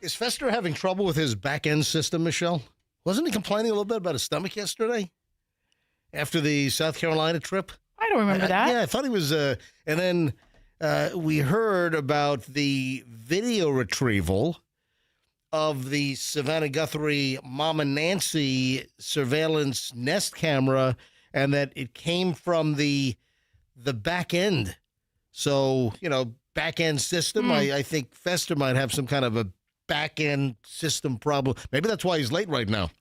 Is Fester having trouble with his back-end system, Michelle? Wasn't he complaining a little bit about his stomach yesterday after the South Carolina trip? I don't remember that. Yeah, I thought he was. And then we heard about the video retrieval of the Savannah Guthrie Mama Nancy surveillance Nest camera, and that it came from the back end. So, back end system. I think Fester might have some kind of a back end system problem. Maybe that's why he's late right now.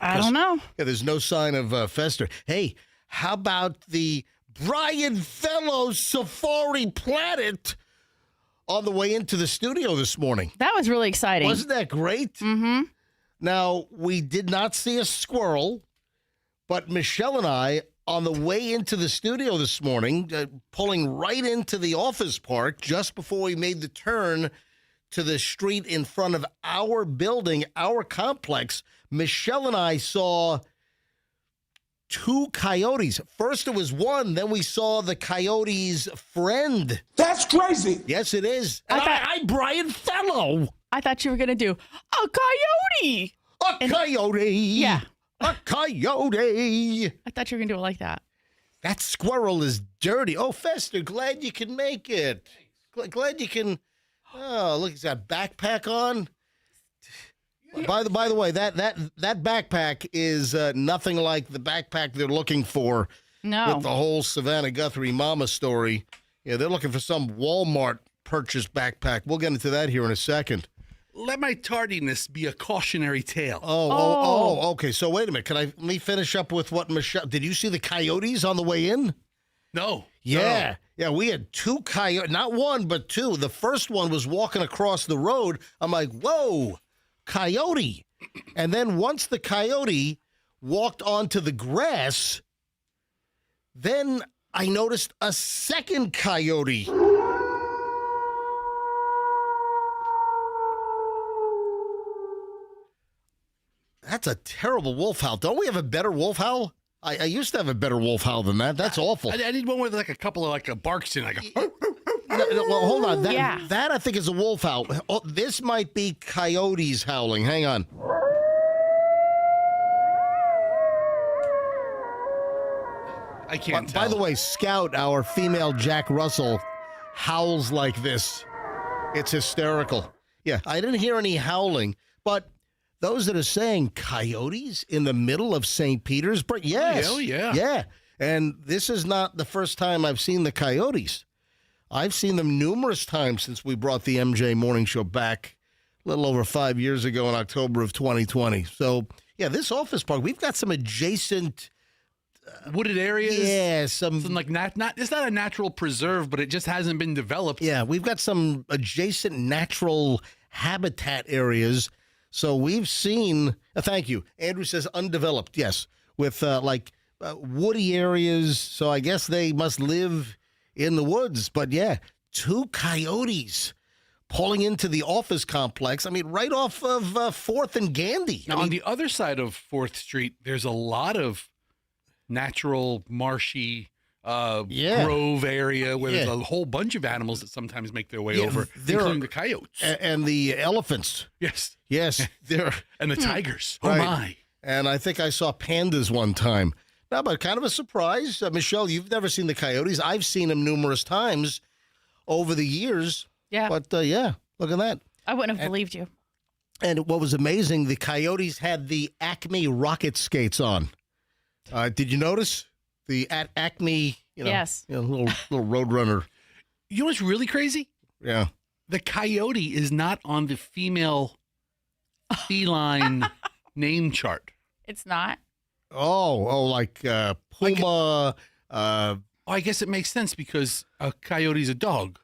I don't know. Yeah, there's no sign of Fester. Hey, how about the Brian Fellows Safari Planet on the way into the studio this morning? That was really exciting. Wasn't that great? Mm-hmm. Now, we did not see a squirrel, but Michelle and I, on the way into the studio this morning, pulling right into the office park just before we made the turn to the street in front of our building, our complex, Michelle and I saw two coyotes. First it was one, then we saw the coyote's friend. That's crazy. Yes, it is. And I'm Brian Fellow. I thought you were going to do a coyote. Coyote. Yeah. A coyote. I thought you were going to do it like that. That squirrel is dirty. Oh, Fester, glad you can make it. Glad you can Oh, look, he's got backpack on. By the way, that backpack is nothing like the backpack they're looking for No. with the whole Savannah Guthrie mama story. Yeah, they're looking for some Walmart purchased backpack. We'll get into that here in a second. Let my tardiness be a cautionary tale. Okay. So wait a minute. Let me finish up with what Michelle, did you see the coyotes on the way in? No. Yeah. Yeah, we had two coyotes, not one, but two. The first one was walking across the road. I'm like, whoa, coyote. And then once the coyote walked onto the grass, then I noticed a second coyote. That's a terrible wolf howl. Don't we have a better wolf howl? I used to have a better wolf howl than that. That's awful. I need one with like a couple of like barks in. Like a. Well, hold on. Yeah. That I think is a wolf howl. Oh, this might be coyotes howling. Hang on. I can't tell. By the way, Scout, our female Jack Russell, howls like this. It's hysterical. Yeah, I didn't hear any howling, but those that are saying coyotes in the middle of St. Petersburg, yes. Oh, yeah. Yeah, and this is not the first time I've seen the coyotes. I've seen them numerous times since we brought the MJ Morning Show back a little over 5 years ago in October of 2020. So, yeah, this office park, we've got some adjacent wooded areas. Yeah, some like it's not a natural preserve, but it just hasn't been developed. Yeah, we've got some adjacent natural habitat areas. So we've seen, thank you. Andrew says undeveloped, yes, with woody areas. So I guess they must live in the woods. But yeah, two coyotes pulling into the office complex. I mean, right off of 4th and Gandy. Now, on the other side of 4th Street, there's a lot of natural, marshy grove area where there's a whole bunch of animals that sometimes make their way over, including the coyotes. And the elephants. Yes. Yes. And the tigers. Right. Oh, my. And I think I saw pandas one time. Now, but kind of a surprise. Michelle, you've never seen the coyotes. I've seen them numerous times over the years. Yeah. But, yeah, look at that. I wouldn't have believed you. And what was amazing, the coyotes had the Acme rocket skates on. Did you notice the Acme? Yes. Little Roadrunner. You know what's really crazy? Yeah. The coyote is not on the female feline name chart. It's not. Like Puma. I guess it makes sense because a coyote's a dog.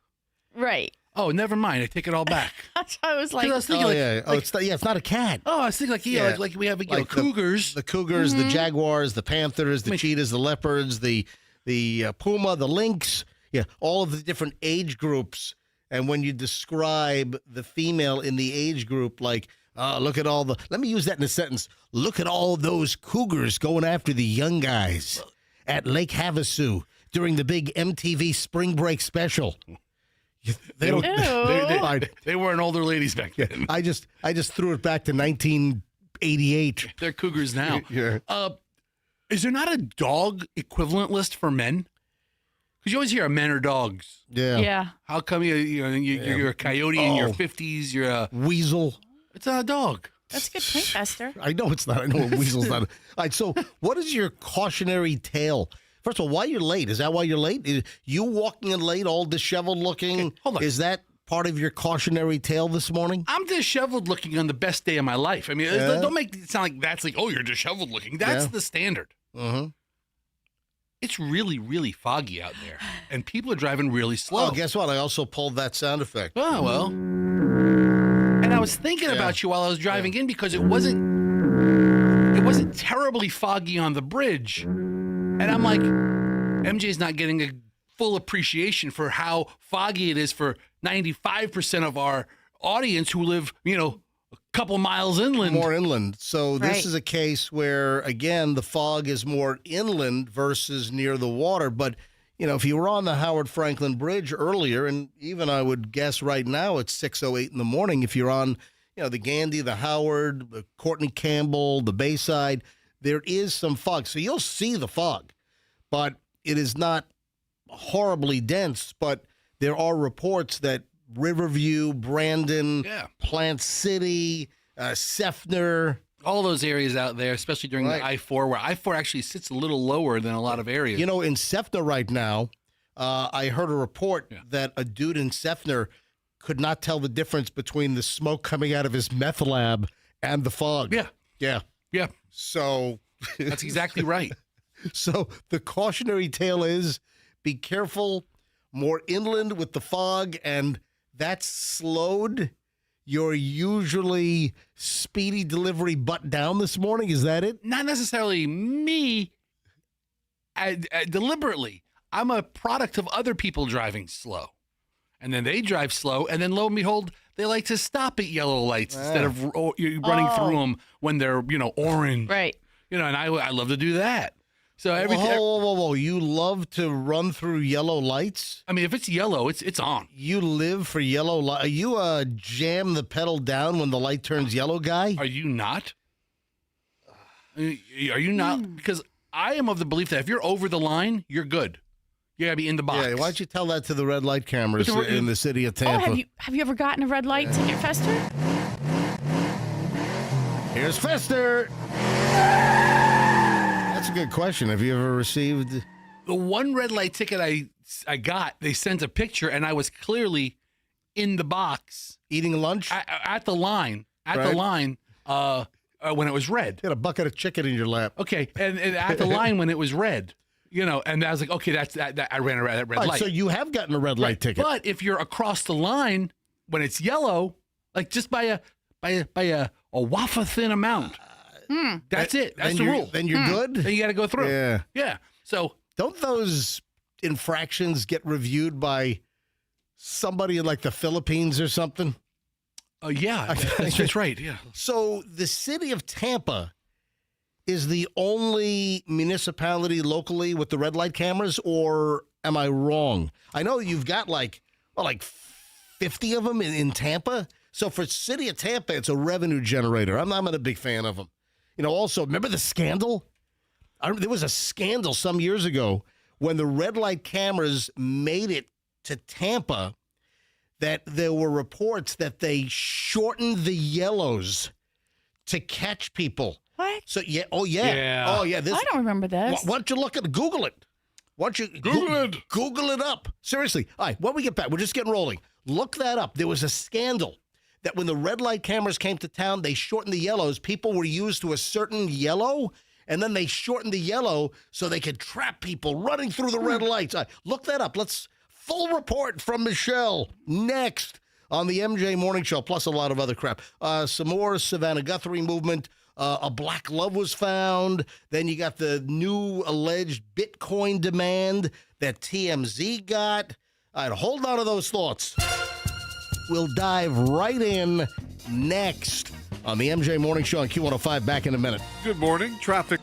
Right. Oh, never mind. I take it all back. I was like, I was thinking it's not a cat. Oh, I was thinking like we have cougars. The cougars, the jaguars, the panthers, the cheetahs, the leopards, the puma, the lynx. Yeah, all of the different age groups. And when you describe the female in the age group, like, look at all let me use that in a sentence. Look at all those cougars going after the young guys at Lake Havasu during the big MTV spring break special. They weren't older ladies back then. I just threw it back to 1988. They're cougars now. Yeah. Is there not a dog equivalent list for men? Because you always hear men or dogs. Yeah. Yeah. How come you're a coyote in your 50s? You're a weasel. It's not a dog. That's a good point, Buster. I know it's not. I know a weasel's not. All right. So, what is your cautionary tale? First of all, why you're late? Is that why you're late? You walking in late, all disheveled looking? Okay, hold on. Is that part of your cautionary tale this morning? I'm disheveled looking on the best day of my life. I mean, don't make it sound like that's like, oh, you're disheveled looking. That's the standard. Mm-hmm. It's really, really foggy out there, and people are driving really slow. Oh, guess what? I also pulled that sound effect. Oh, well. And I was thinking about you while I was driving in because it wasn't terribly foggy on the bridge. And I'm like, MJ's not getting a full appreciation for how foggy it is for 95% of our audience who live, a couple miles inland. More inland. So this is a case where, again, the fog is more inland versus near the water. But, if you were on the Howard Franklin Bridge earlier, and even I would guess right now it's 6:08 in the morning, if you're on, the Gandy, the Howard, the Courtney Campbell, the Bayside, there is some fog. So you'll see the fog, but it is not horribly dense. But there are reports that Riverview, Brandon, Yeah. Plant City, Sefner. All those areas out there, especially during Right. the I-4, where I-4 actually sits a little lower than a lot of areas. You know, in Sefner right now, I heard a report that a dude in Sefner could not tell the difference between the smoke coming out of his meth lab and the fog. Yeah. Yeah. Yeah. So That's exactly right. So the cautionary tale is be careful, more inland with the fog, and that's slowed your usually speedy delivery butt down this morning. Is that it? Not necessarily me deliberately. I'm a product of other people driving slow. And then they drive slow, and then lo and behold, they like to stop at yellow lights instead of running through them when they're, orange. Right. And I love to do that. So Whoa. You love to run through yellow lights? I mean, if it's yellow, it's on. You live for yellow light. Are you a jam the pedal down when the light turns yellow guy? Are you not? Are you not? Because I am of the belief that if you're over the line, you're good. You gotta be in the box. Yeah, why don't you tell that to the red light cameras in the city of Oh, Tampa? have you ever gotten a red light ticket, Fester? Here's Fester. That's a good question. Have you ever received? The one red light ticket I got, they sent a picture, and I was clearly in the box Eating lunch? at the line. When it was red. You had a bucket of chicken in your lap. Okay, and at the line when it was red. And I was like, okay, that's that. I ran that red All right, light. so you have gotten a red light ticket. But if you're across the line when it's yellow, like just by a wafer thin amount, that's it. That's the rule. Then you're good? Then you got to go through. Yeah. So Don't those infractions get reviewed by somebody in like the Philippines or something? that's right. Yeah. So the city of Tampa is the only municipality locally with the red light cameras, or am I wrong? I know you've got like 50 of them in Tampa. So for city of Tampa, it's a revenue generator. I'm not a big fan of them. Also, remember the scandal? There was a scandal some years ago when the red light cameras made it to Tampa that there were reports that they shortened the yellows to catch people. What? So yeah, oh yeah. I don't remember this. Why don't you look at Google it? Why don't you Google it up? Seriously. All right, when we get back, we're just getting rolling. Look that up. There was a scandal that when the red light cameras came to town, they shortened the yellows. People were used to a certain yellow, and then they shortened the yellow so they could trap people running through the red lights. Look that up. Full report from Michelle next on the MJ Morning Show, plus a lot of other crap. Some more Savannah Guthrie movement. A black love was found. Then you got the new alleged Bitcoin demand that TMZ got. All right, hold on to those thoughts. We'll dive right in next on the MJ Morning Show on Q105. Back in a minute. Good morning. Traffic.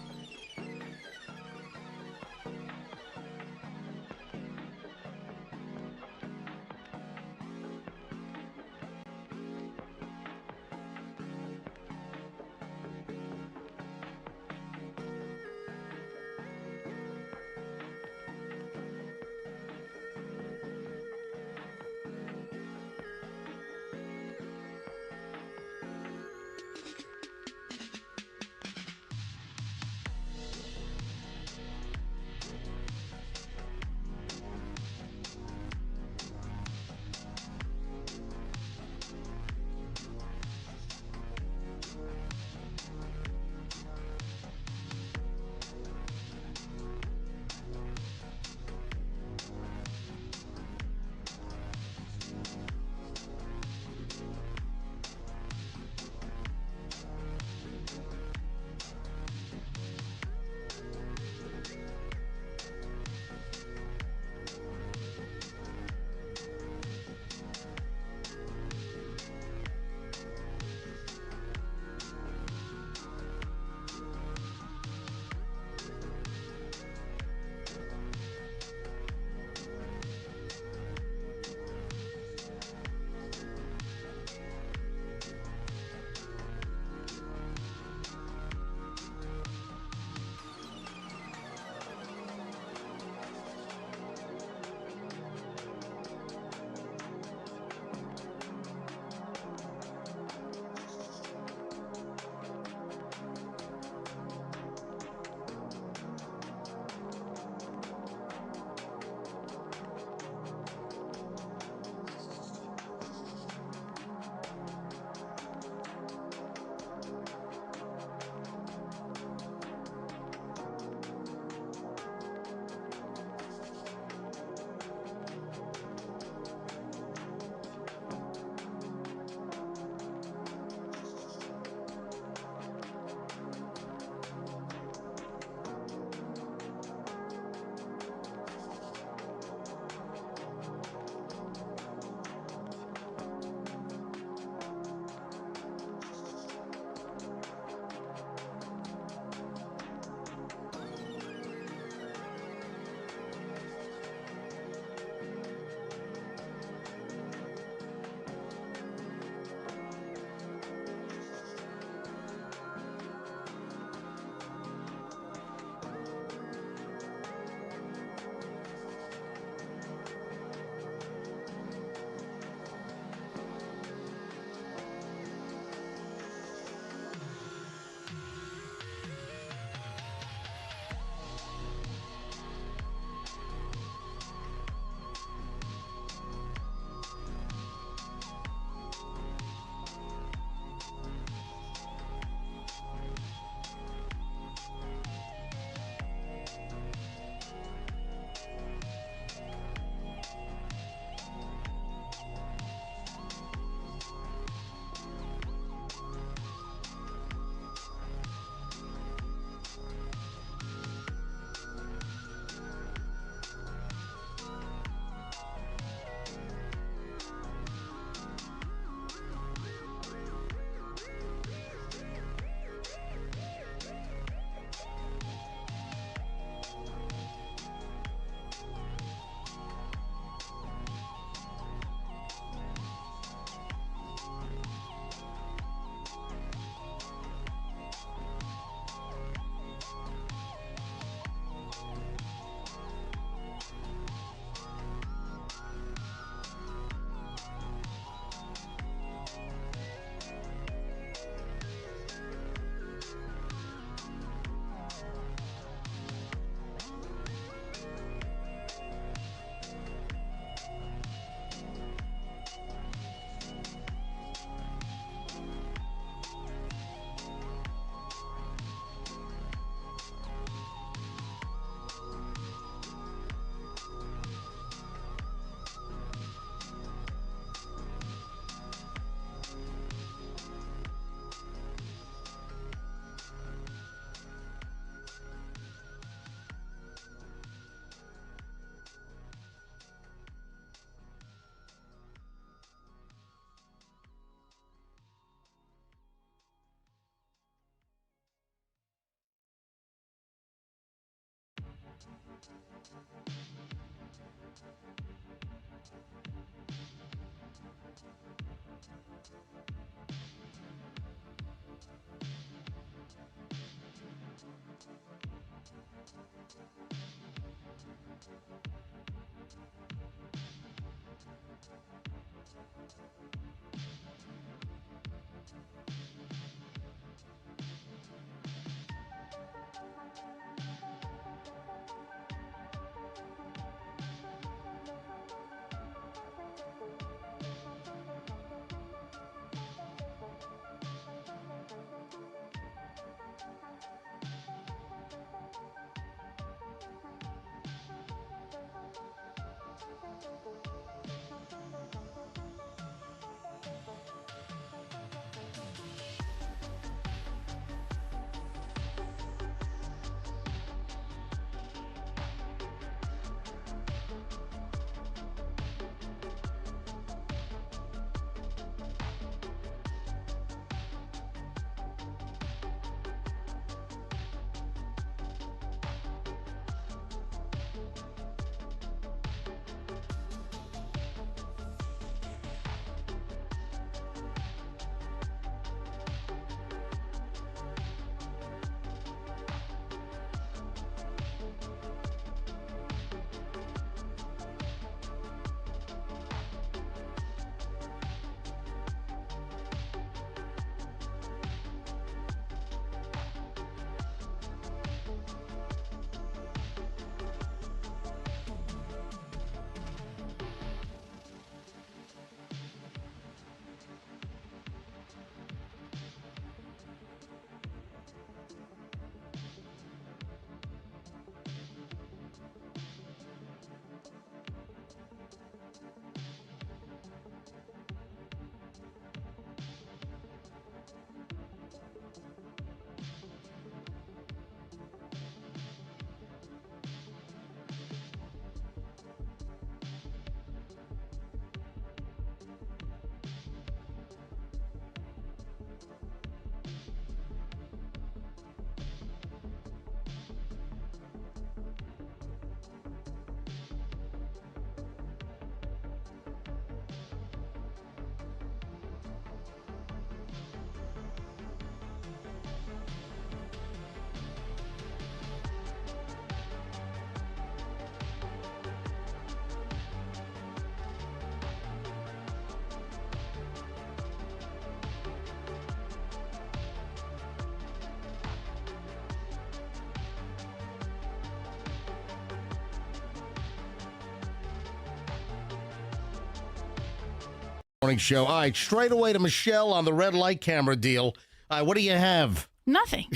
Morning show. All right, straight away to Michelle on the red light camera deal. All right, what do you have? Nothing.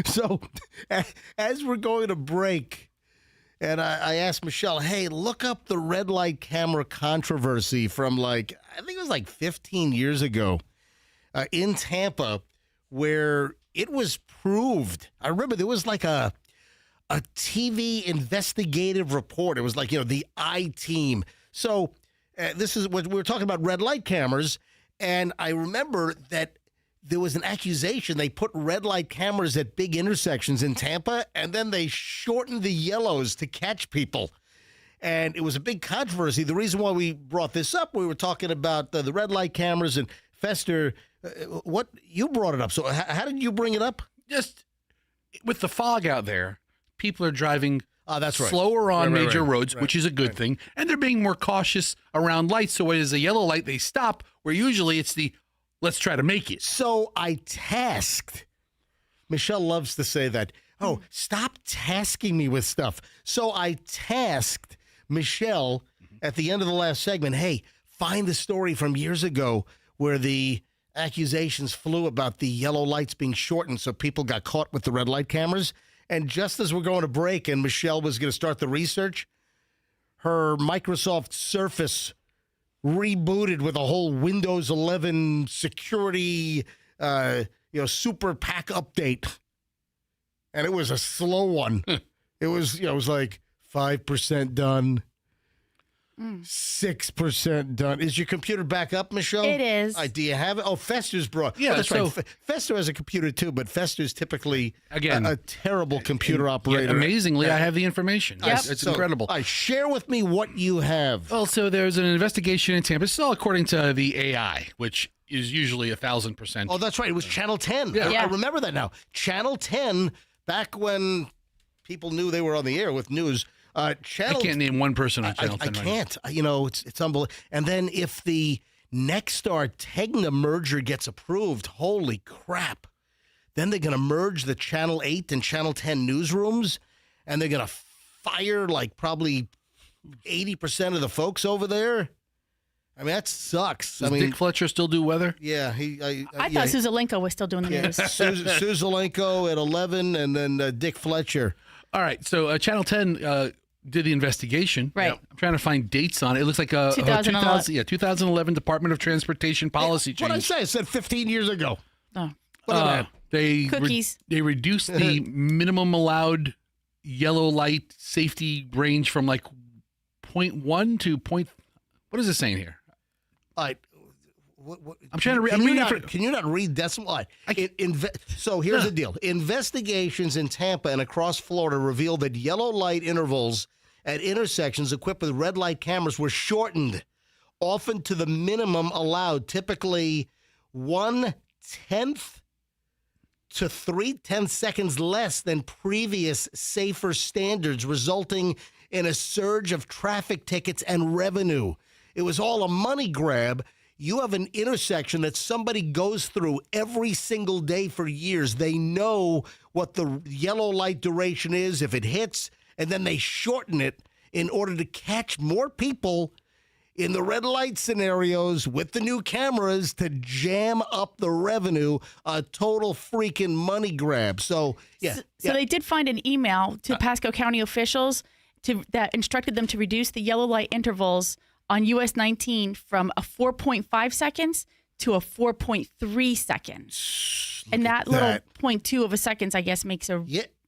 So, as we're going to break, and I asked Michelle, hey, look up the red light camera controversy from I think it was 15 years ago in Tampa, where it was proved. I remember there was a TV investigative report. It was the I-Team. So this is what we were talking about, red light cameras. And I remember that there was an accusation. They put red light cameras at big intersections in Tampa, and then they shortened the yellows to catch people. And it was a big controversy. The reason why we brought this up, we were talking about the red light cameras, and Fester, what you brought it up. So how did you bring it up? Just with the fog out there, people are driving that's right. slower on major roads, right, which is a good thing. And they're being more cautious around lights. So when it is a yellow light, they stop, where usually it's the let's try to make it. So I tasked, Michelle loves to say that, oh, stop tasking me with stuff. So I tasked Michelle at the end of the last segment, hey, find the story from years ago where the accusations flew about the yellow lights being shortened so people got caught with the red light cameras. And just as we're going to break and Michelle was going to start the research, her Microsoft Surface rebooted with a whole Windows 11 security, super pack update. And it was a slow one. It was 5% done. 6% done. Is your computer back up, Michelle? It is. Do you have it? Oh, Fester's brought. Yeah, oh, that's so- right. Fester has a computer too, but Fester's typically Again, a terrible computer operator. Yeah, amazingly, I have the information. Yep. It's incredible. Share with me what you have. Well, so there's an investigation in Tampa. This is all according to the AI, which is usually 1,000%. Oh, that's right. It was Channel 10. Yeah. I remember that now. Channel 10, back when people knew they were on the air with news. I can't name one person on Channel 10 I right can't. You know, it's unbelievable. And then if the Nexstar Tegna merger gets approved, holy crap. Then they're going to merge the Channel 8 and Channel 10 newsrooms, and they're going to fire like probably 80% of the folks over there. I mean, that sucks. Does Dick Fletcher still do weather? Yeah. I thought Suzalenko was still doing the news. Suzalenko at 11, and then Dick Fletcher. All right, so Channel 10 did the investigation. Right. I'm trying to find dates on it. It looks like a 2011 Department of Transportation policy change. What did I say? I said 15 years ago. Oh. Look at that. They Cookies. they reduced the minimum allowed yellow light safety range from like 0.1 to point. What is it saying here? All right. I'm trying to read. Can you not read decimal? All right. So here's the deal. Investigations in Tampa and across Florida revealed that yellow light intervals at intersections equipped with red light cameras were shortened, often to the minimum allowed, typically 1/10 to 3/10 seconds less than previous safer standards, resulting in a surge of traffic tickets and revenue. It was all a money grab. You have an intersection that somebody goes through every single day for years. They know what the yellow light duration is if it hits, and then they shorten it in order to catch more people in the red light scenarios with the new cameras to jam up the revenue. A total freaking money grab. So, yeah. So they did find an email to Pasco County officials that instructed them to reduce the yellow light intervals on US 19 from a 4.5 seconds to a 4.3 seconds. And that little 0.2 of a seconds, I guess, makes a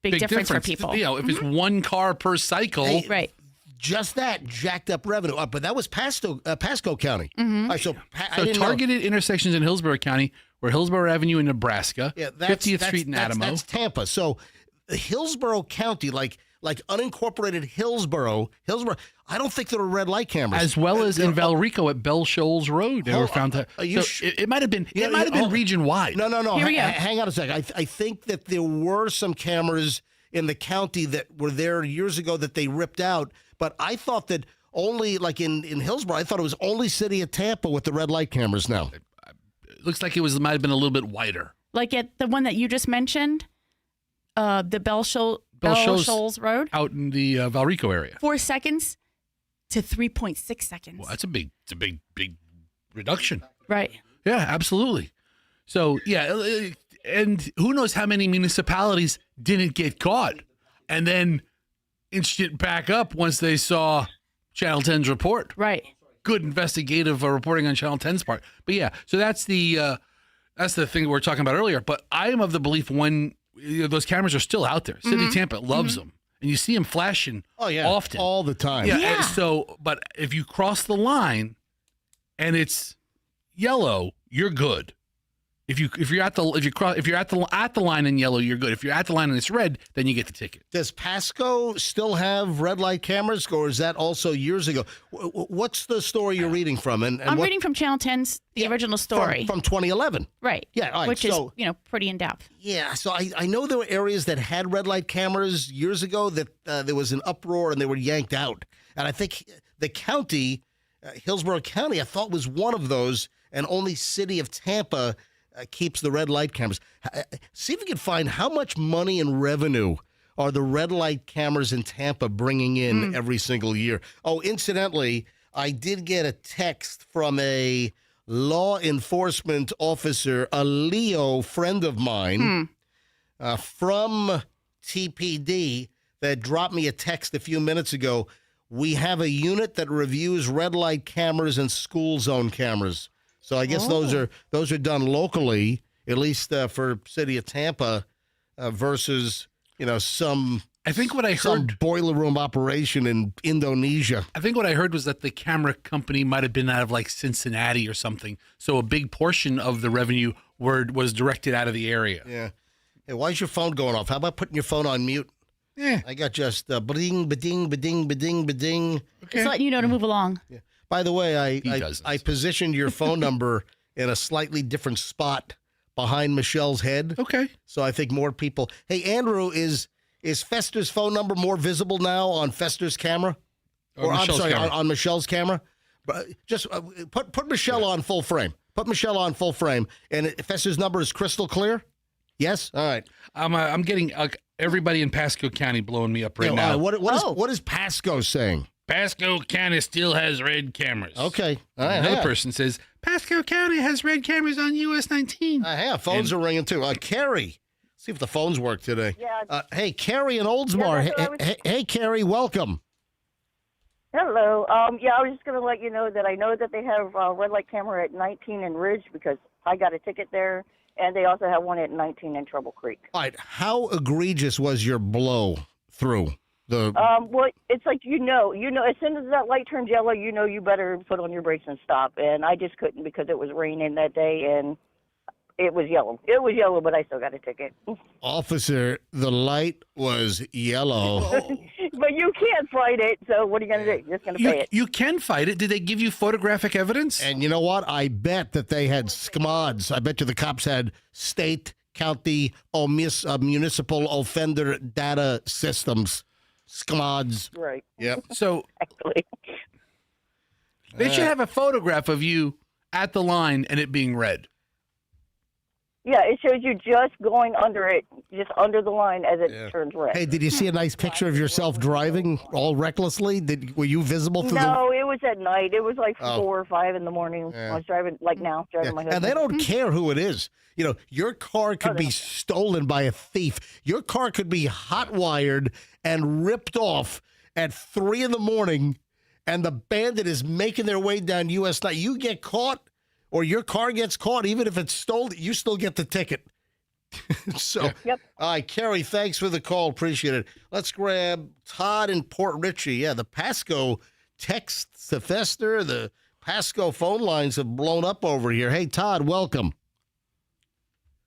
big difference for people. You know, if it's one car per cycle. Right. Just that jacked up revenue. But that was Pasco County. Mm-hmm. All right, so targeted intersections in Hillsborough County were Hillsborough Avenue in Nebraska, 50th Street in Adamo. That's Tampa. So Hillsborough County, like unincorporated Hillsborough, I don't think there were red light cameras. As well as in Valrico at Bell Shoals Road, they were found to. It might have been. It might have been region wide. No. Here we go. Hang on a second. I think that there were some cameras in the county that were there years ago that they ripped out. But I thought that only, like in Hillsborough, I thought it was only city of Tampa with the red light cameras now. It looks like it might have been a little bit wider. Like at the one that you just mentioned, the Bell Shoals Road. Out in the Valrico area. 4 seconds to 3.6 seconds. Well, it's a big reduction. Right. Yeah, absolutely. So, yeah, and who knows how many municipalities didn't get caught and then inched it back up once they saw Channel 10's report. Right. Good investigative reporting on Channel 10's part. But yeah, so that's the thing we were talking about earlier. But I am of the belief when those cameras are still out there. City of Tampa loves them. And you see them flashing often. All the time. Yeah. So, but if you cross the line and it's yellow, you're good. If you're at the line in yellow, you're good. If you're at the line and it's red, then you get the ticket. Does Pasco still have red light cameras, or is that also years ago? What's the story you're reading from? And I'm reading from Channel 10's original story from 2011. Right. Yeah. All right, which is pretty in depth. Yeah. So I know there were areas that had red light cameras years ago that there was an uproar and they were yanked out. And I think the county, Hillsborough County, I thought was one of those, and only city of Tampa keeps the red light cameras. See if you can find how much money and revenue are the red light cameras in Tampa bringing in every single year. Oh, incidentally, I did get a text from a law enforcement officer, a Leo friend of mine from TPD that dropped me a text a few minutes ago. We have a unit that reviews red light cameras and school zone cameras. So I guess those are done locally, at least for city of Tampa, versus some I think what I some heard. boiler room operation in Indonesia. I think what I heard was that the camera company might have been out of like Cincinnati or something. So a big portion of the revenue was directed out of the area. Yeah. Hey, why is your phone going off? How about putting your phone on mute? Yeah. I got just ba-ding, ba-ding, ba-ding, ba-ding, ba-ding. Just letting you know to move along. Yeah. By the way, He does I this. positioned your phone number in a slightly different spot behind Michelle's head. Okay. So I think more people. Hey, Andrew, is Fester's phone number more visible now on Fester's camera? Or I'm Michelle's sorry, camera. on Michelle's camera? But just put Michelle on full frame. Put Michelle on full frame, and Fester's number is crystal clear. Yes. All right. I'm getting everybody in Pasco County blowing me up right now. What is Pasco saying? Pasco County still has red cameras. Okay. All right. Another person says Pasco County has red cameras on US 19. I have. Phones are ringing too. Carrie, see if the phones work today. Yeah. Hey, Carrie in Oldsmar. Yeah, that's what I was- Hey, Carrie, welcome. Hello. Yeah, I was just going to let you know that I know that they have a red light camera at 19 in Ridge because I got a ticket there, and they also have one at 19 in Trouble Creek. All right. How egregious was your blow through the? Well, it's like you know, as soon as that light turns yellow, you better put on your brakes and stop. And I just couldn't because it was raining that day, and it was yellow. It was yellow, but I still got a ticket. Officer, the light was yellow. But you can't fight it, so what are you going to do? You're just going to pay it. You can fight it. Did they give you photographic evidence? And you know what? I bet that they had SCMODs. I bet you the cops had state, county, municipal offender data systems. SCMODs. Right. Yep. So Actually. they should have a photograph of you at the line and it being red. Yeah, it shows you just going under it, just under the line as it turns red. Hey, did you see a nice picture of yourself driving all recklessly? Were you visible through No, it was at night. It was like Oh. 4 or 5 in the morning. Yeah. I was driving, like now, driving my husband. And they don't care who it is. You know, your car could be stolen by a thief. Your car could be hot wired and ripped off at 3 in the morning, and the bandit is making their way down US 9. You get caught, or your car gets caught, even if it's stolen, you still get the ticket. So, Yep. all right, Carrie, thanks for the call. Appreciate it. Let's grab Todd in Port Richey. Yeah, the Pasco texts to Fester. The Pasco phone lines have blown up over here. Hey, Todd, welcome.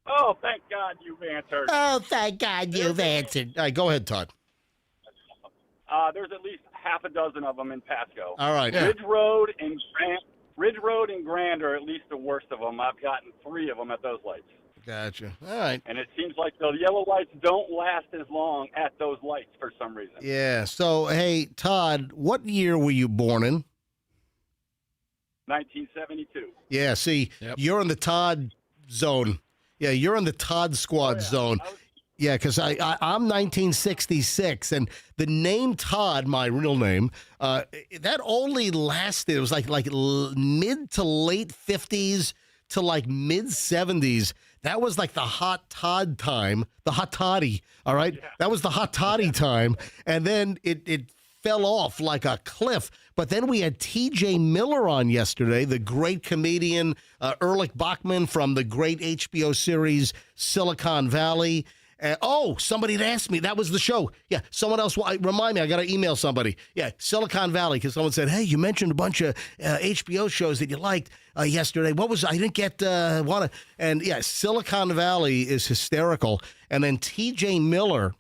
Oh, thank God you've answered. Oh, thank God you've answered. All right, go ahead, Todd. There's at least half a dozen of them in Pasco. All right. Ridge Road and Grand are at least the worst of them. I've gotten 3 of them at those lights. Gotcha. All right. And it seems like the yellow lights don't last as long at those lights for some reason. Yeah. So, hey, Todd, what year were you born in? 1972. Yeah, see, Yep. you're in the Todd zone. Yeah, you're in the Todd squad zone. Yeah, because I'm 1966, and the name Todd, my real name, that only lasted. It was like mid to late 50s to like mid 70s. That was like the hot Todd time, the hot toddy. All right, that was the hot toddy time, and then it fell off like a cliff. But then we had T.J. Miller on yesterday, the great comedian, Ehrlich Bachman from the great HBO series Silicon Valley. Somebody had asked me. That was the show. Yeah, someone else. Remind me, I got to email somebody. Yeah, Silicon Valley, because someone said, hey, you mentioned a bunch of HBO shows that you liked yesterday. What was, I didn't get one. And yeah, Silicon Valley is hysterical. And then T.J. Miller,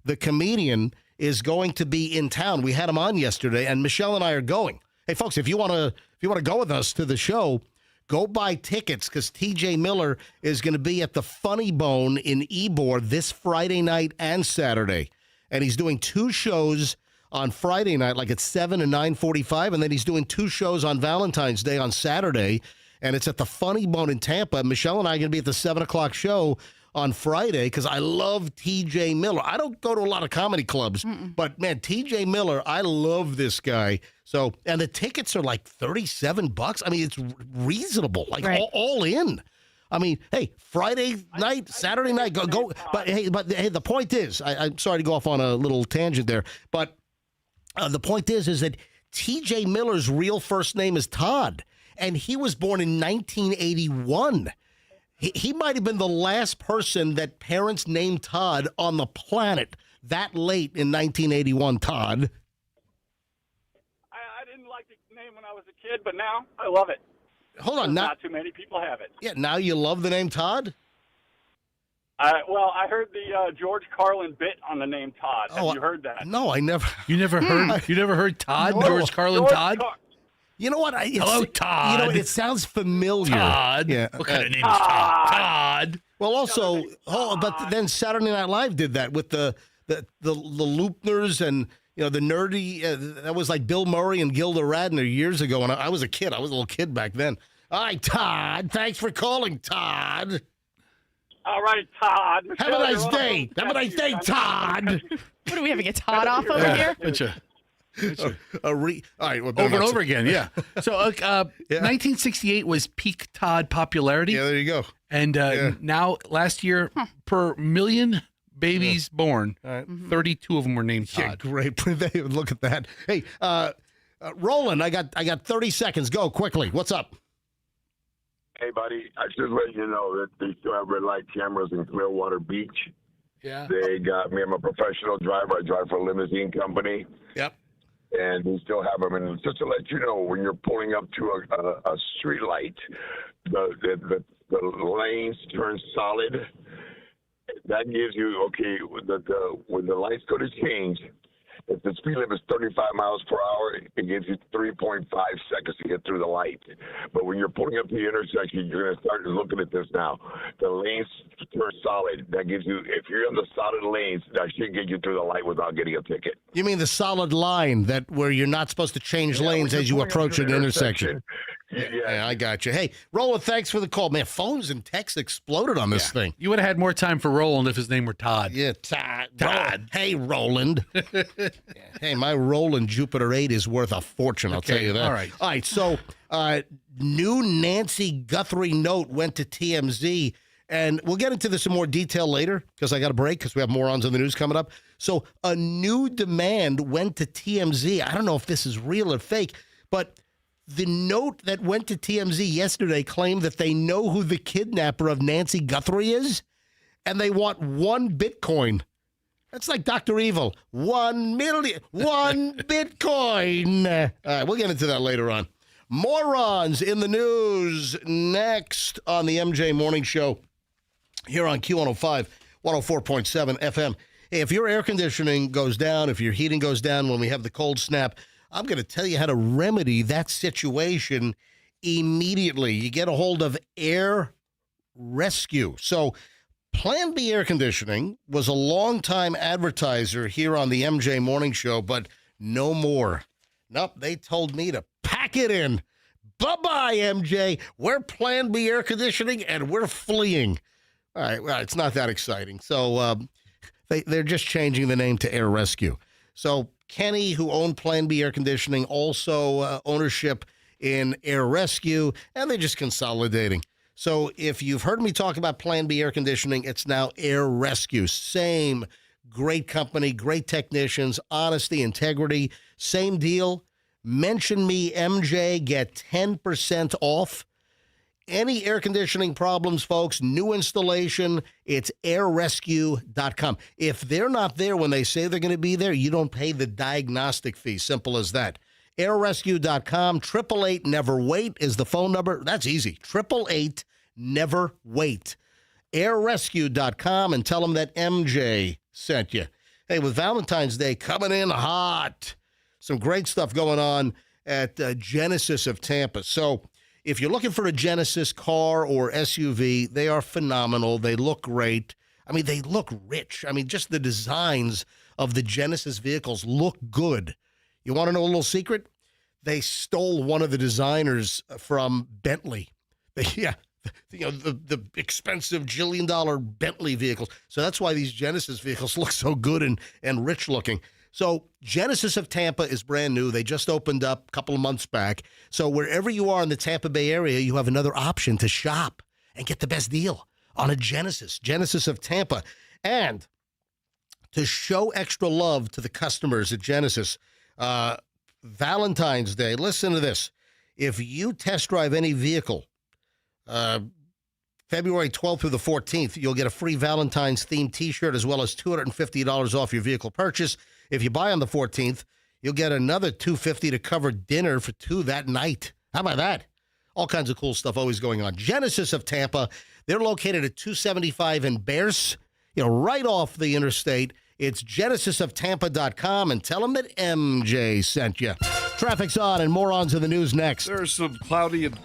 the comedian, is going to be in town. We had him on yesterday, and Michelle and I are going. Hey, folks, if you want to go with us to the show, go buy tickets, because T.J. Miller is going to be at the Funny Bone in Ybor this Friday night and Saturday. And he's doing 2 shows on Friday night, like at 7 and 9:45, and then he's doing 2 shows on Valentine's Day on Saturday, and it's at the Funny Bone in Tampa. Michelle and I are going to be at the 7 o'clock show on Friday, because I love T.J. Miller. I don't go to a lot of comedy clubs, but, man, T.J. Miller, I love this guy. So, and the tickets are like $37. I mean, it's reasonable, like Right. all in. I mean, hey, Friday night, Saturday night, go. But hey, the point is, I'm sorry to go off on a little tangent there, but the point is that T.J. Miller's real first name is Todd, and he was born in 1981. He might have been the last person that parents named Todd on the planet. that late in 1981, Todd? I didn't like the name when I was a kid, but now I love it. Hold on. Not too many people have it. Yeah, now you love the name Todd? Well, I heard the George Carlin bit on the name Todd. Have you heard that? No, I never. You never heard Todd? No. George Carlin Todd? You know what? Hello, Todd. You know, it sounds familiar. Todd. Yeah. What kind of name is Todd? Todd. Well, also, but then Saturday Night Live did that with the Loopners and, you know, the nerdy. That was like Bill Murray and Gilda Radner years ago. And I was a kid. I was a little kid back then. All right, Todd. Thanks for calling, Todd. All right, Todd. Have a nice day. Have a nice day, Todd. What are we having a Todd off over here? All right. Well, Over and over again, yeah. So 1968 was peak Todd popularity. Yeah, there you go. And now, last year, per million babies born, All right. 32 of them were named Todd. Yeah, great. Look at that. Hey, Roland, I got 30 seconds. Go quickly. What's up? Hey, buddy, I just let you know that they still have red light cameras in Clearwater Beach. Yeah. They got me. I'm a professional driver. I drive for a limousine company. Yep. And we still have them. And just to let you know, when you're pulling up to a street light, the lanes turn solid. That gives you, okay, when the lights go to change, if the speed limit is 35 miles per hour, it gives you 3.5 seconds to get through the light. But when you're pulling up the intersection, you're going to start looking at this now. The lanes turn solid. That gives you, if you're in the solid lanes, that should get you through the light without getting a ticket. You mean the solid line that where you're not supposed to change lanes as you approach an intersection? Yeah, I got you. Hey, Roland, thanks for the call. Man, phones and texts exploded on this thing. You would have had more time for Roland if his name were Todd. Yeah, Todd. Hey, Roland. Hey, my Roland Jupiter 8 is worth a fortune, I'll tell you that. All right. So new Nancy Guthrie note went to TMZ, and we'll get into this in more detail later because I got a break because we have morons on the news coming up. So a new demand went to TMZ. I don't know if this is real or fake, but the note that went to TMZ yesterday claimed that they know who the kidnapper of Nancy Guthrie is, and they want 1 Bitcoin. That's like Dr. Evil. 1 million, 1 Bitcoin. All right, we'll get into that later on. Morons in the news next on the MJ Morning Show here on Q105, 104.7 FM. Hey, if your air conditioning goes down, if your heating goes down when we have the cold snap, I'm going to tell you how to remedy that situation immediately. You get a hold of Air Rescue. So Plan B Air Conditioning was a longtime advertiser here on the MJ Morning Show, but no more. Nope, they told me to pack it in. Bye-bye, MJ. We're Plan B Air Conditioning, and we're fleeing. All right, well, it's not that exciting. So they're just changing the name to Air Rescue. So Kenny, who owned Plan B Air Conditioning, also ownership in Air Rescue, and they're just consolidating. So if you've heard me talk about Plan B Air Conditioning, it's now Air Rescue. Same great company, great technicians, honesty, integrity, same deal. Mention me, MJ, get 10% off. Any air conditioning problems, folks, new installation, it's airrescue.com. If they're not there when they say they're going to be there, you don't pay the diagnostic fee. Simple as that. Airrescue.com, 888-NEVER-WAIT is the phone number. That's easy, 888-NEVER-WAIT. Airrescue.com, and tell them that MJ sent you. Hey, with Valentine's Day coming in hot, some great stuff going on at Genesis of Tampa. So if you're looking for a Genesis car or SUV, they are phenomenal. They look great. I mean, they look rich. I mean, just the designs of the Genesis vehicles look good. You want to know a little secret? They stole one of the designers from Bentley. The expensive jillion-dollar Bentley vehicles. So that's why these Genesis vehicles look so good and rich looking. So Genesis of Tampa is brand new. They just opened up a couple of months back. So wherever you are in the Tampa Bay area, you have another option to shop and get the best deal on a Genesis of Tampa. And to show extra love to the customers at Genesis, Valentine's Day, listen to this. If you test drive any vehicle, February 12th through the 14th, you'll get a free Valentine's-themed T-shirt as well as $250 off your vehicle purchase. If you buy on the 14th, you'll get another $250 to cover dinner for two that night. How about that? All kinds of cool stuff always going on. Genesis of Tampa, they're located at 275 in Bears, right off the interstate. It's genesisoftampa.com, and tell them that MJ sent you. Traffic's on and morons in the news next. There's some cloudy and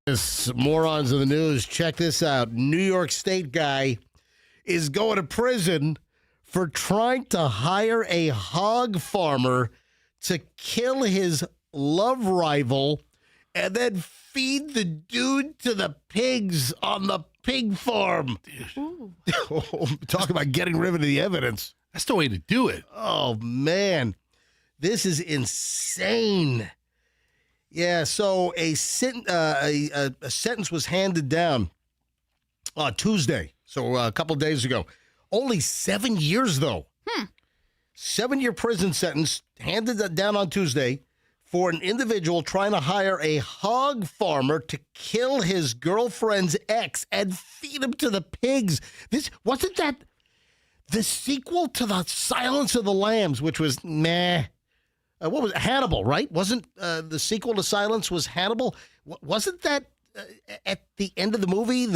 This morons of the news, check this out. New York State guy is going to prison for trying to hire a hog farmer to kill his love rival and then feed the dude to the pigs on the pig farm. Talk about getting rid of the evidence. That's the way to do it. Oh, man. This is insane. Yeah, so a sentence was handed down Tuesday, so a couple days ago. Only 7 years, though. 7-year prison sentence handed down on Tuesday for an individual trying to hire a hog farmer to kill his girlfriend's ex and feed him to the pigs. This wasn't that the sequel to the Silence of the Lambs, which was meh. What was it? Hannibal, right? Wasn't the sequel to Silence was Hannibal? Wasn't that at the end of the movie,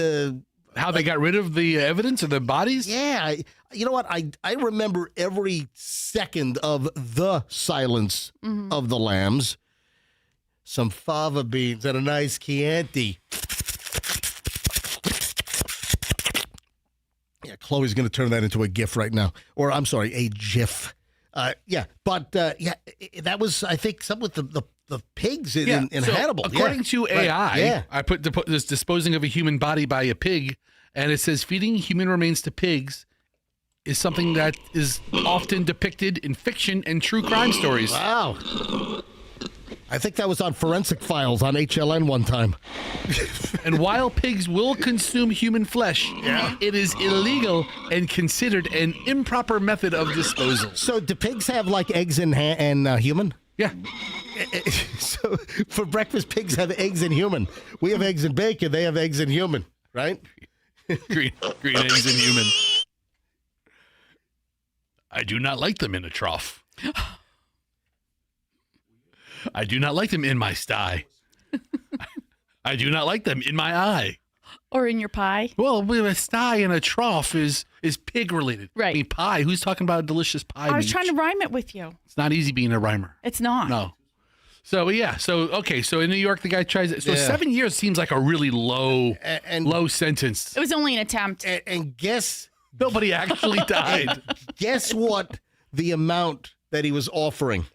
how they got rid of the evidence of the bodies? Yeah. You know what? I remember every second of the Silence of the Lambs. Some fava beans and a nice Chianti. Yeah, Chloe's going to turn that into a GIF right now. Or, I'm sorry, a GIF. That was, I think, something with the pigs in so Hannibal. According to AI, right. I put this disposing of a human body by a pig, and it says feeding human remains to pigs is something that is often depicted in fiction and true crime stories. Wow. I think that was on Forensic Files on HLN one time. And while pigs will consume human flesh, it is illegal and considered an improper method of disposal. So do pigs have like eggs and human? Yeah. So for breakfast, pigs have eggs and human. We have eggs and bacon. They have eggs and human, right? Green eggs and human. I do not like them in a trough. I do not like them in my sty. I do not like them in my eye. Or in your pie. Well, a sty and a trough is pig related. Right. I mean, pie. Who's talking about a delicious pie? I was trying to rhyme it with you. It's not easy being a rhymer. It's not. No. So, yeah. So, okay. So, in New York, the guy tries it. So, 7 years seems like a really low sentence. It was only an attempt. And guess... Nobody actually died. Guess what the amount that he was offering?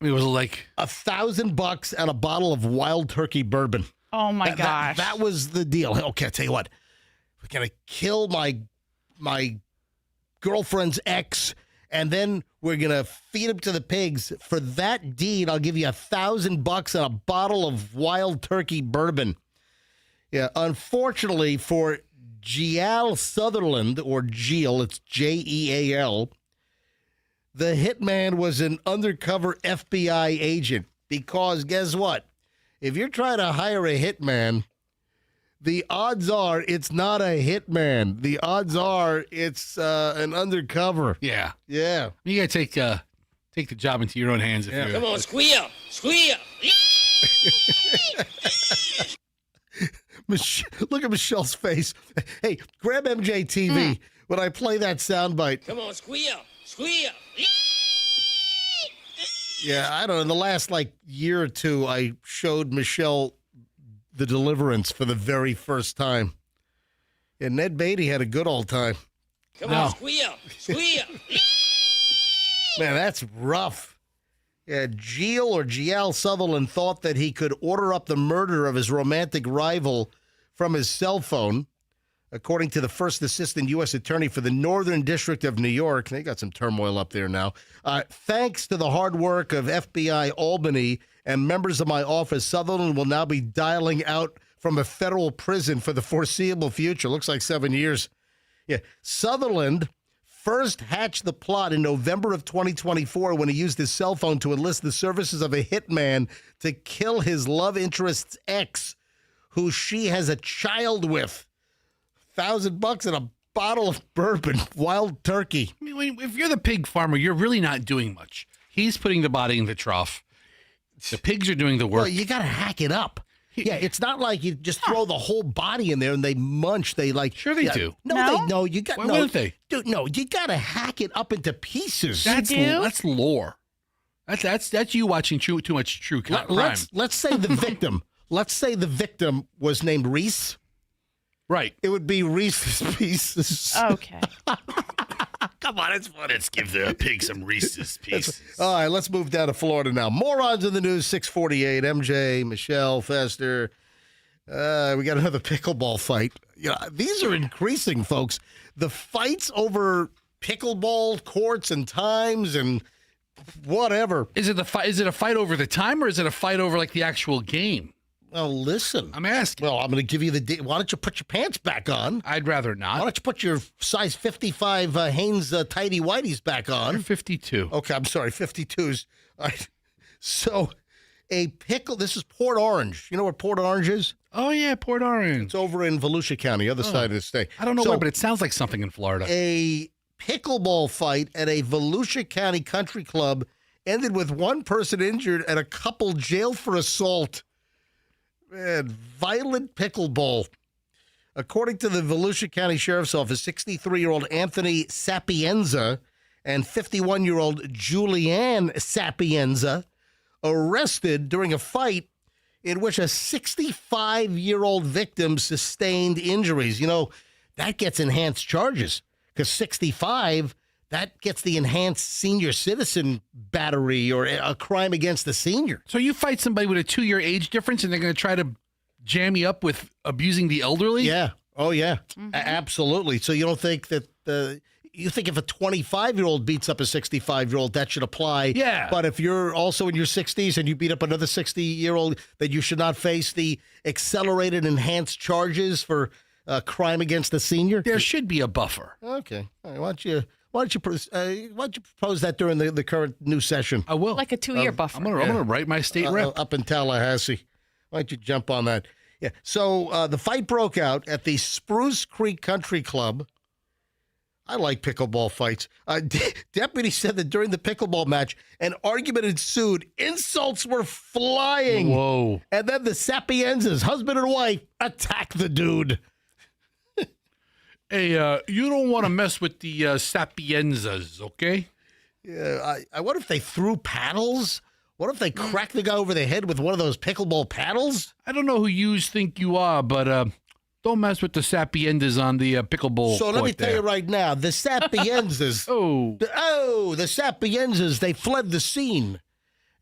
It was like $1,000 and a bottle of wild turkey bourbon. Oh my gosh. That was the deal. Okay, I'll tell you what. We're going to kill my girlfriend's ex, and then we're going to feed him to the pigs. For that deed, I'll give you $1,000 and a bottle of wild turkey bourbon. Yeah, unfortunately for Gial Sutherland, or Gial, it's Jeal, the hitman was an undercover FBI agent, because guess what? If you're trying to hire a hitman, the odds are it's not a hitman. The odds are it's an undercover. Yeah. Yeah. You got to take the job into your own hands. If Come on, squeal. Look at Michelle's face. Hey, grab MJTV when I play that soundbite. Come on, squeal. Yeah, I don't know. In the last year or two, I showed Michelle The Deliverance for the very first time. And Ned Beatty had a good old time. Come on, squeal. Man, that's rough. Yeah, Gial Sutherland thought that he could order up the murder of his romantic rival from his cell phone, according to the first assistant U.S. attorney for the Northern District of New York. They got some turmoil up there now. Thanks to the hard work of FBI Albany and members of my office, Sutherland will now be dialing out from a federal prison for the foreseeable future. Looks like 7 years. Yeah. Sutherland first hatched the plot in November of 2024 when he used his cell phone to enlist the services of a hitman to kill his love interest's ex, who she has a child with. $1,000 and a bottle of bourbon, wild turkey. I mean, if you're the pig farmer, you're really not doing much. He's putting the body in the trough. The pigs are doing the work. Well, you got to hack it up. Yeah, it's not like you just throw the whole body in there and they munch. They like Sure they do. No? You got Why no. wouldn't they? Dude, no, you got to hack it up into pieces. That's lore. That's you watching too much true crime. Let's say the victim. Let's say the victim was named Reese. Right. It would be Reese's Pieces. Okay. Come on, it's fun. Let's give the pig some Reese's Pieces. All right, let's move down to Florida now. Morons in the news, 648. MJ, Michelle, Fester. We got another pickleball fight. These are increasing, folks. The fights over pickleball courts and times and whatever. Is it a fight over the time, or is it a fight over like the actual game? Well, listen. I'm asking. Well, I'm going to give you why don't you put your pants back on? I'd rather Why not. don't you put your size 55 Hanes tighty whities back on? You're 52. Okay, I'm sorry, 52s. All right. So, this is Port Orange. You know what Port Orange is? Oh yeah, Port Orange. It's over in Volusia County, other side of the state. I don't know So, where, but it sounds like something in Florida. A pickleball fight at a Volusia County country club ended with one person injured and a couple jailed for assault. Man, violent pickleball. According to the Volusia County Sheriff's Office, 63-year-old Anthony Sapienza and 51-year-old Julianne Sapienza arrested during a fight in which a 65-year-old victim sustained injuries. That gets enhanced charges because 65, that gets the enhanced senior citizen battery or a crime against the senior. So you fight somebody with a 2-year age difference, and they're going to try to jam you up with abusing the elderly? Yeah. Oh, yeah. Absolutely. So you don't think that you think if a 25-year-old beats up a 65-year-old, that should apply. Yeah. But if you're also in your 60s and you beat up another 60-year-old, that you should not face the accelerated enhanced charges for crime against the senior? There should be a buffer. Okay. All right. Why don't you propose that during the current new session I will. Like a 2-year buffer. I'm gonna write my state rep. up in Tallahassee? Why don't you jump on that? Yeah. So the fight broke out at the Spruce Creek Country Club. I like pickleball fights. Deputy said that during the pickleball match, an argument ensued. Insults were flying. Whoa. And then the Sapienzas, husband and wife, attacked the dude. Hey, you don't want to mess with the Sapienzas, okay? Yeah, I wonder if they threw paddles. What if they cracked the guy over the head with one of those pickleball paddles? I don't know who you think you are, but don't mess with the Sapienzas on the pickleball So let me court tell there. you right now, the Sapienzas, the Sapienzas, they fled the scene.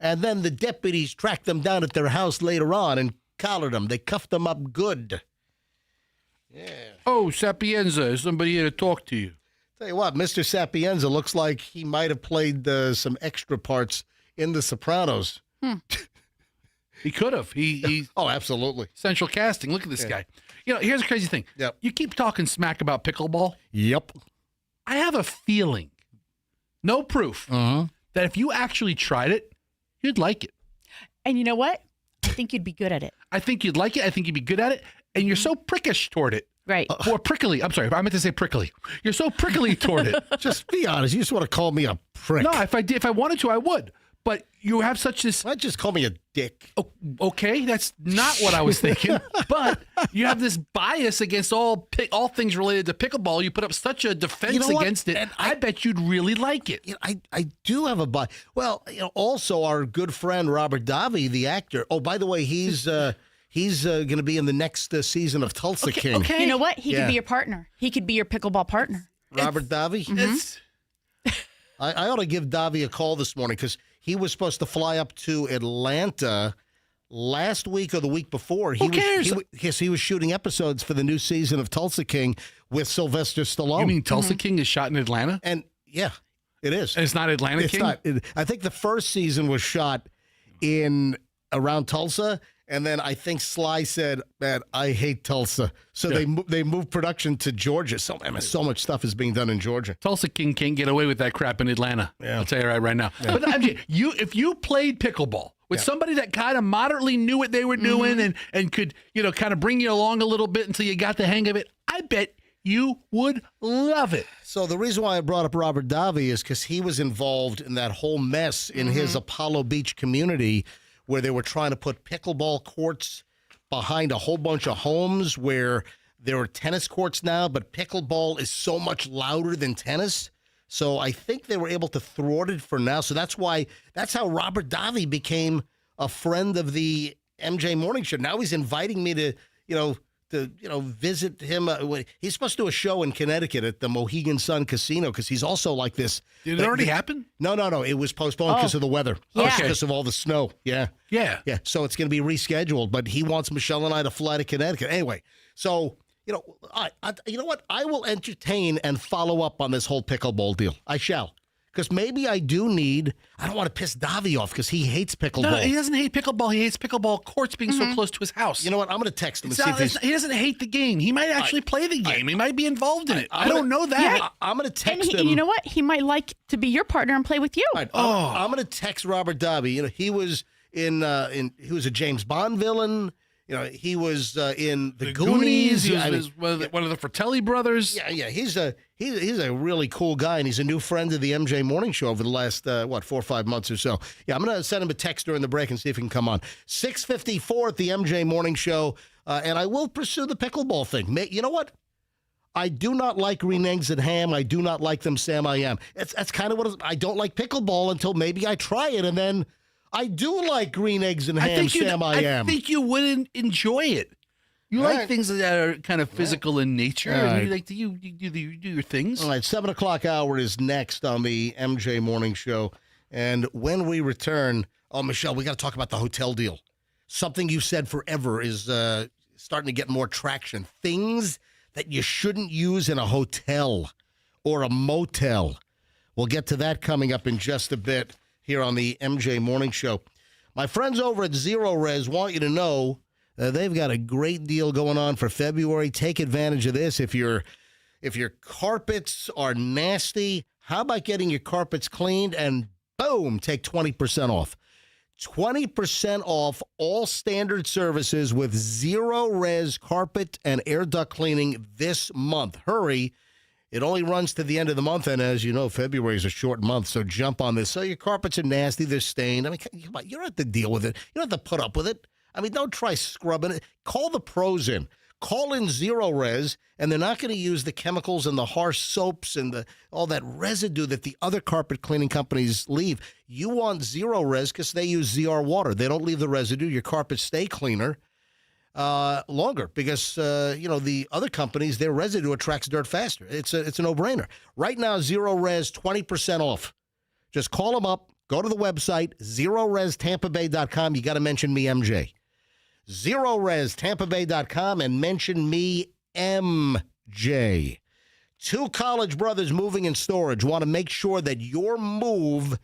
And then the deputies tracked them down at their house later on and collared them. They cuffed them up good. Yeah. Oh, Sapienza, is somebody here to talk to you? Tell you what, Mr. Sapienza looks like he might have played some extra parts in The Sopranos. He could have. He Oh, absolutely. central casting. Look at this guy. Here's the crazy thing. Yep. You keep talking smack about pickleball. Yep. I have a feeling, no proof, that if you actually tried it, you'd like it. And you know what? I think you'd be good at it. I think you'd like it. I think you'd be good at it. And you're so prickish toward it. Right. Or prickly. I'm sorry. I meant to say prickly. You're so prickly toward it. Just be honest. You just want to call me a prick. No, if I wanted to, I would. But you have such this. Why just call me a dick? Oh, okay, that's not what I was thinking. But you have this bias against all things related to pickleball. You put up such a defense against it. And I bet you'd really like it. I do have a bias. Well, also our good friend Robert Davi, the actor. Oh, by the way, he's going to be in the next season of Tulsa King. Okay. You know what? He could be your partner. He could be your pickleball partner. Robert Davi? I ought to give Davi a call this morning because he was supposed to fly up to Atlanta last week or the week before. Who cares? He was shooting episodes for the new season of Tulsa King with Sylvester Stallone. You mean Tulsa King is shot in Atlanta? And yeah, it is. And it's not Atlanta It's King? not. I think the first season was shot in around Tulsa, And then I think Sly said, "Man, I hate Tulsa." So they moved production to Georgia. So much stuff is being done in Georgia. Tulsa King can't get away with that crap in Atlanta. Yeah. I'll tell you right now. Yeah. But MJ, if you played pickleball with somebody that kind of moderately knew what they were doing and could, kind of bring you along a little bit until you got the hang of it, I bet you would love it. So the reason why I brought up Robert Davi is because he was involved in that whole mess in his Apollo Beach community, where they were trying to put pickleball courts behind a whole bunch of homes where there are tennis courts now, but pickleball is so much louder than tennis. So I think they were able to thwart it for now. So that's how Robert Davi became a friend of the MJ Morning Show. Now he's inviting me to visit him. He's supposed to do a show in Connecticut at the Mohegan Sun Casino because he's also like this. Did it already happen? No. It was postponed because of the weather. Yeah. Because of all the snow. Yeah. Yeah. So it's going to be rescheduled, but he wants Michelle and I to fly to Connecticut. Anyway, so, you know what? I will entertain and follow up on this whole pickleball deal. I shall. Because maybe I don't want to piss Davi off because he hates pickleball. No, he doesn't hate pickleball. He hates pickleball courts being so close to his house. You know what? I'm going to text him and see if he doesn't hate the game. He might actually play the game. He might be involved in it. I don't know that. Yeah. I'm going to text him. And you know what? He might like to be your partner and play with you. Right. I'm going to text Robert Davi. He was he was a James Bond villain. He was in the Goonies. He was one of the Fratelli brothers. Yeah. He's a really cool guy, and he's a new friend of the MJ Morning Show over the last 4 or 5 months or so. Yeah, I'm going to send him a text during the break and see if he can come on. 6:54 at the MJ Morning Show, and I will pursue the pickleball thing. You know what? I do not like green eggs and ham. I do not like them Sam I am. That's kind of what I don't like pickleball until maybe I try it, and then I do like green eggs and ham Sam I am. I think you would enjoy it. You like things that are kind of physical in nature, and you like to you do your things. All right, 7 o'clock hour is next on the MJ Morning Show, and when we return, Michelle, we got to talk about the hotel deal. Something you said forever is starting to get more traction. Things that you shouldn't use in a hotel or a motel. We'll get to that coming up in just a bit here on the MJ Morning Show. My friends over at Zero Res want you to know they've got a great deal going on for February. Take advantage of this. If your carpets are nasty, how about getting your carpets cleaned and boom, take 20% off. 20% off all standard services with Zero Res carpet and air duct cleaning this month. Hurry. It only runs to the end of the month, and as you know, February is a short month, so jump on this. So your carpets are nasty, they're stained. I mean, come on, you don't have to deal with it. You don't have to put up with it. I mean, don't try scrubbing it. Call the pros in. Call in Zero Res, and they're not going to use the chemicals and the harsh soaps and all that residue that the other carpet cleaning companies leave. You want Zero Res because they use ZR water. They don't leave the residue. Your carpets stay cleaner longer because, the other companies, their residue attracts dirt faster. It's a no-brainer. Right now, Zero Res, 20% off. Just call them up. Go to the website, ZeroResTampaBay.com. You got to mention me, MJ. ZeroResTampaBay.com and mention me, MJ. Two college brothers moving and storage want to make sure that your move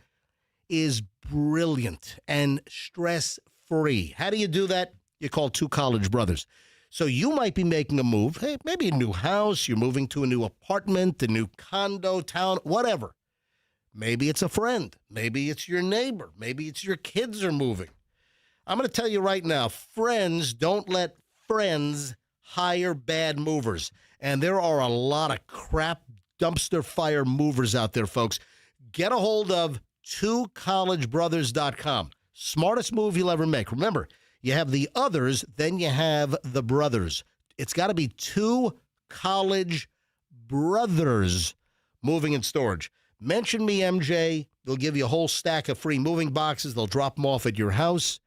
is brilliant and stress-free. How do you do that? You call Two College Brothers. So you might be making a move, hey, maybe a new house, you're moving to a new apartment, a new condo, town, whatever. Maybe it's a friend. Maybe it's your neighbor. Maybe it's your kids are moving. I'm going to tell you right now, friends don't let friends hire bad movers. And there are a lot of crap dumpster fire movers out there, folks. Get a hold of twocollegebrothers.com. Smartest move you'll ever make. Remember, you have the others, then you have the brothers. It's got to be Two College Brothers Moving and Storage. Mention me, MJ. They'll give you a whole stack of free moving boxes. They'll drop them off at your house.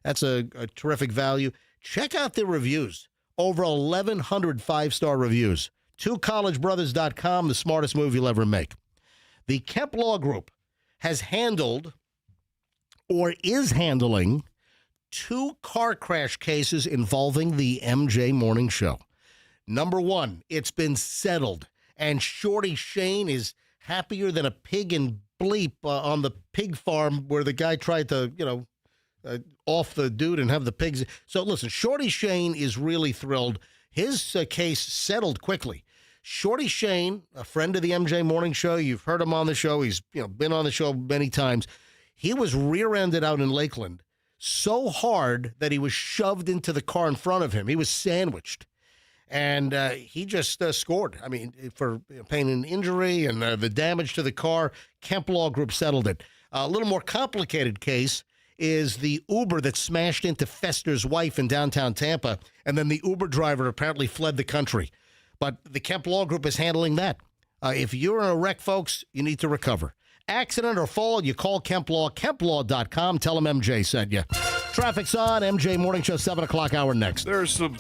That's a terrific value. Check out their reviews. Over 1,100 five-star reviews. TwoCollegeBrothers.com, the smartest move you'll ever make. The Kemp Law Group has handled or is handling 2 car crash cases involving the MJ Morning Show. Number 1, it's been settled, and Shorty Shane is happier than a pig in bleep on the pig farm where the guy tried to, off the dude and have the pigs. So listen, Shorty Shane is really thrilled. His case settled quickly. Shorty Shane, a friend of the MJ Morning Show, you've heard him on the show. He's been on the show many times. He was rear-ended out in Lakeland so hard that he was shoved into the car in front of him. He was sandwiched. And he just scored. I mean, for pain and injury and the damage to the car, Kemp Law Group settled it. A little more complicated case is the Uber that smashed into Fester's wife in downtown Tampa, and then the Uber driver apparently fled the country. But the Kemp Law Group is handling that. If you're in a wreck, folks, you need to recover. Accident or fall, you call Kemp Law, kemplaw.com. Tell them MJ sent you. Traffic's on. MJ Morning Show, 7 o'clock hour next. There's some...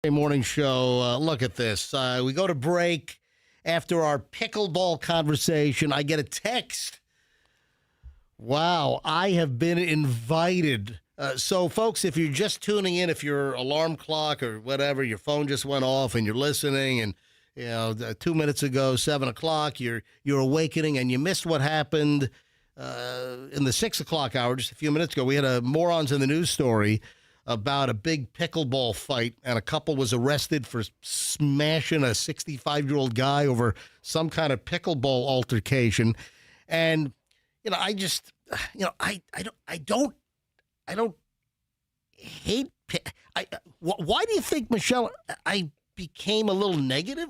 Morning show. Look at this. We go to break. After our pickleball conversation, I get a text. Wow, I have been invited. So, folks, if you're just tuning in, if your alarm clock or whatever, your phone just went off and you're listening, and 2 minutes ago, 7 o'clock, you're awakening and you missed what happened in the 6 o'clock hour just a few minutes ago. We had a Morons in the News story about a big pickleball fight, and a couple was arrested for smashing a 65-year-old guy over some kind of pickleball altercation. And I just, I don't hate. Why do you think, Michelle, I became a little negative?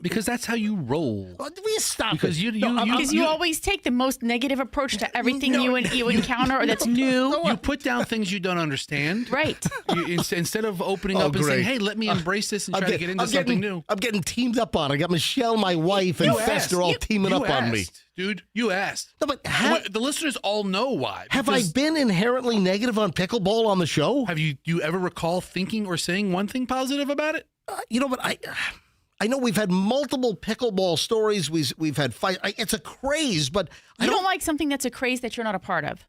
Because that's how you roll. Will you stop Because it? you always take the most negative approach to everything you encounter or that's new. You put down things you don't understand. Right. Instead of opening up and saying, hey, let me embrace this and try to get into something new. I'm getting teamed up on. I got Michelle, my wife, and Fester all teaming up on me. Dude, you asked. No, but the listeners all know why. Have I been inherently negative on pickleball on the show? Have you ever recall thinking or saying one thing positive about it? But I know we've had multiple pickleball stories. We've had fights. It's a craze, but I don't like something that's a craze that you're not a part of.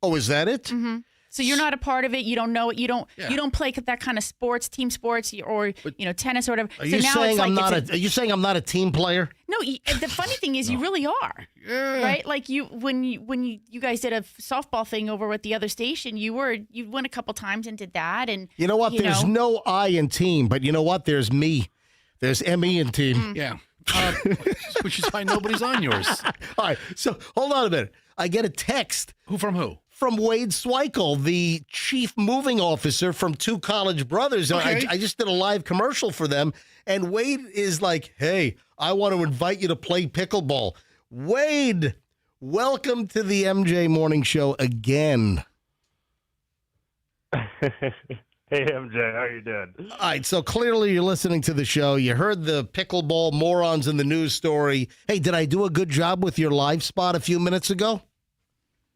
Oh, is that it? Mm-hmm. So you're not a part of it. You don't know it. You don't play that kind of sports, team sports, or tennis or whatever. Are you saying I'm not Are you saying I'm not a team player? No. The funny thing is, you really are. Yeah. Right? Like when you guys did a softball thing over with the other station, you went a couple times and did that, and you know what? There's no I in team, but you know what? There's me. There's ME in team. Yeah. Which is why nobody's on yours. All right. So hold on a minute. I get a text. Who from who? From Wade Sweikel, the chief moving officer from Two College Brothers. Okay. I just did a live commercial for them, and Wade is like, hey, I want to invite you to play pickleball. Wade, welcome to the MJ Morning Show again. Hey, MJ, how you doing? All right, so clearly you're listening to the show. You heard the pickleball Morons in the News story. Hey, did I do a good job with your live spot a few minutes ago?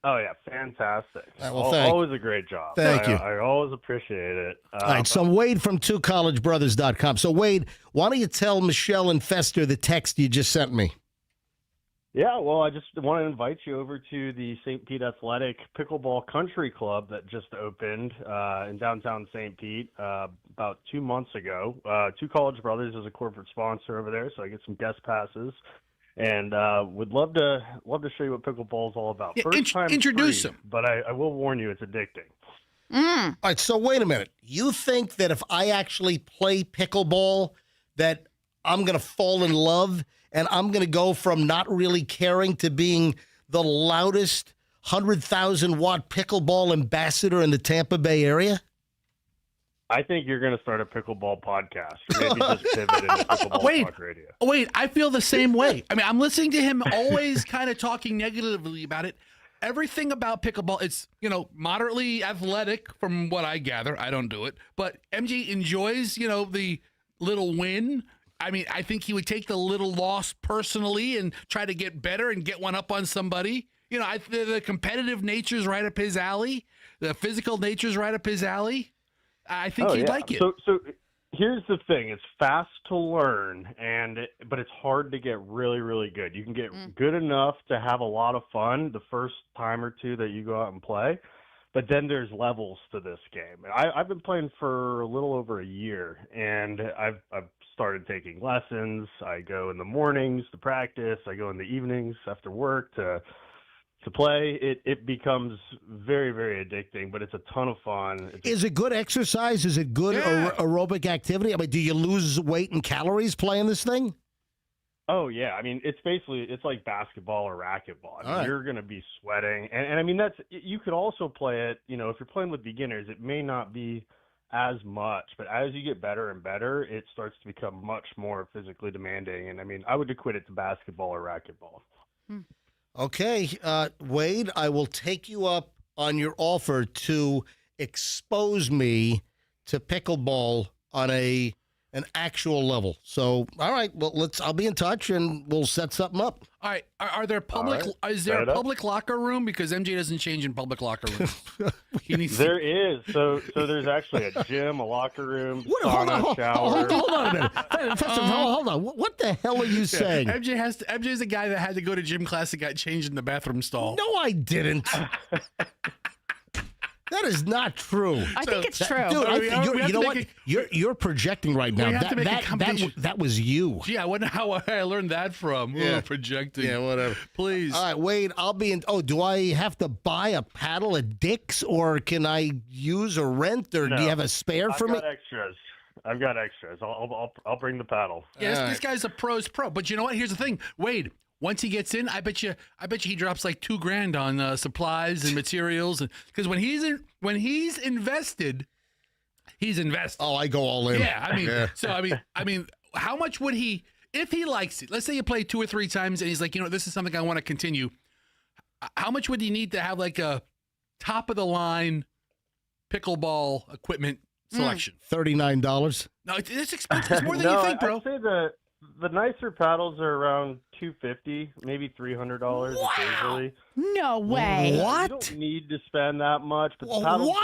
Oh, yeah, fantastic. Well, thank you. Always a great job. Thank you. I always appreciate it. All right, so Wade from twocollegebrothers.com. So, Wade, why don't you tell Michelle and Fester the text you just sent me? Yeah, well, I just want to invite you over to the St. Pete Athletic Pickleball Country Club that just opened in downtown St. Pete about 2 months ago. Two College Brothers is a corporate sponsor over there, so I get some guest passes. And would love to show you what pickleball is all about. Yeah, First time introduce free, them. But I will warn you, it's addicting. All right, so wait a minute. You think that if I actually play pickleball that I'm going to fall in love and I'm going to go from not really caring to being the loudest 100,000-watt pickleball ambassador in the Tampa Bay area? I think you're going to start a pickleball podcast. Or maybe just pivot into pickleball talk radio. Wait, I feel the same way. I mean, I'm listening to him always kind of talking negatively about it. Everything about pickleball, it's, moderately athletic from what I gather. I don't do it. But MG enjoys, the little win. I mean, I think he would take the little loss personally and try to get better and get one up on somebody. The competitive nature's right up his alley. The physical nature's right up his alley. I think he'd like it. So here's the thing. It's fast to learn, but it's hard to get really, really good. You can get good enough to have a lot of fun the first time or two that you go out and play, but then there's levels to this game. I've been playing for a little over a year, and I've started taking lessons. I go in the mornings to practice. I go in the evenings after work to play. It becomes very, very addicting, but it's a ton of fun. Is it good exercise? Is it good aerobic activity? I mean, do you lose weight and calories playing this thing? Oh, yeah. I mean, it's like basketball or racquetball. I mean, you're going to be sweating. And I mean, you could also play it, if you're playing with beginners, it may not be as much, but as you get better and better, it starts to become much more physically demanding. And I mean, I would equate it to basketball or racquetball. Okay, Wade, I will take you up on your offer to expose me to pickleball on an an actual level. So, all right, well, I'll be in touch and we'll set something up. All right. Are there public? All right. Is there Set a it up. public locker room? Because MJ doesn't change in public locker rooms. He needs There is. So there's actually a gym, a locker room, Hold sauna, shower. on a minute. First of all, hold on. What the hell are you saying? MJ's the guy that had to go to gym class and got changed in the bathroom stall. No, I didn't. That is not true. I think it's true. Dude, We have you to know make what? a- You're projecting right now. have to make a combination. That was you. Gee, I wonder how I learned that from. Yeah. Projecting. Yeah, whatever. Please. All right, Wade, I'll be in. Oh, do I have to buy a paddle at Dick's, or can I use or rent, or do you No. have a spare for me? I've got extras. I'll bring the paddle. Yeah, this guy's a pro's pro. But you know what? Here's the thing, Wade. Once he gets in, I bet you he drops like $2,000 on supplies and materials, because when he's invested, he's invested. Oh, I go all in. Yeah, I mean, how much would he, if he likes it? Let's say you play 2 or 3 times, and he's like, this is something I want to continue. How much would he need to have like a top of the line pickleball equipment selection? $39. No, it's expensive. It's more than you think, bro. I'd say the nicer paddles are around $250, maybe $300 occasionally. No way. What? You don't need to spend that much. But Well, the paddles,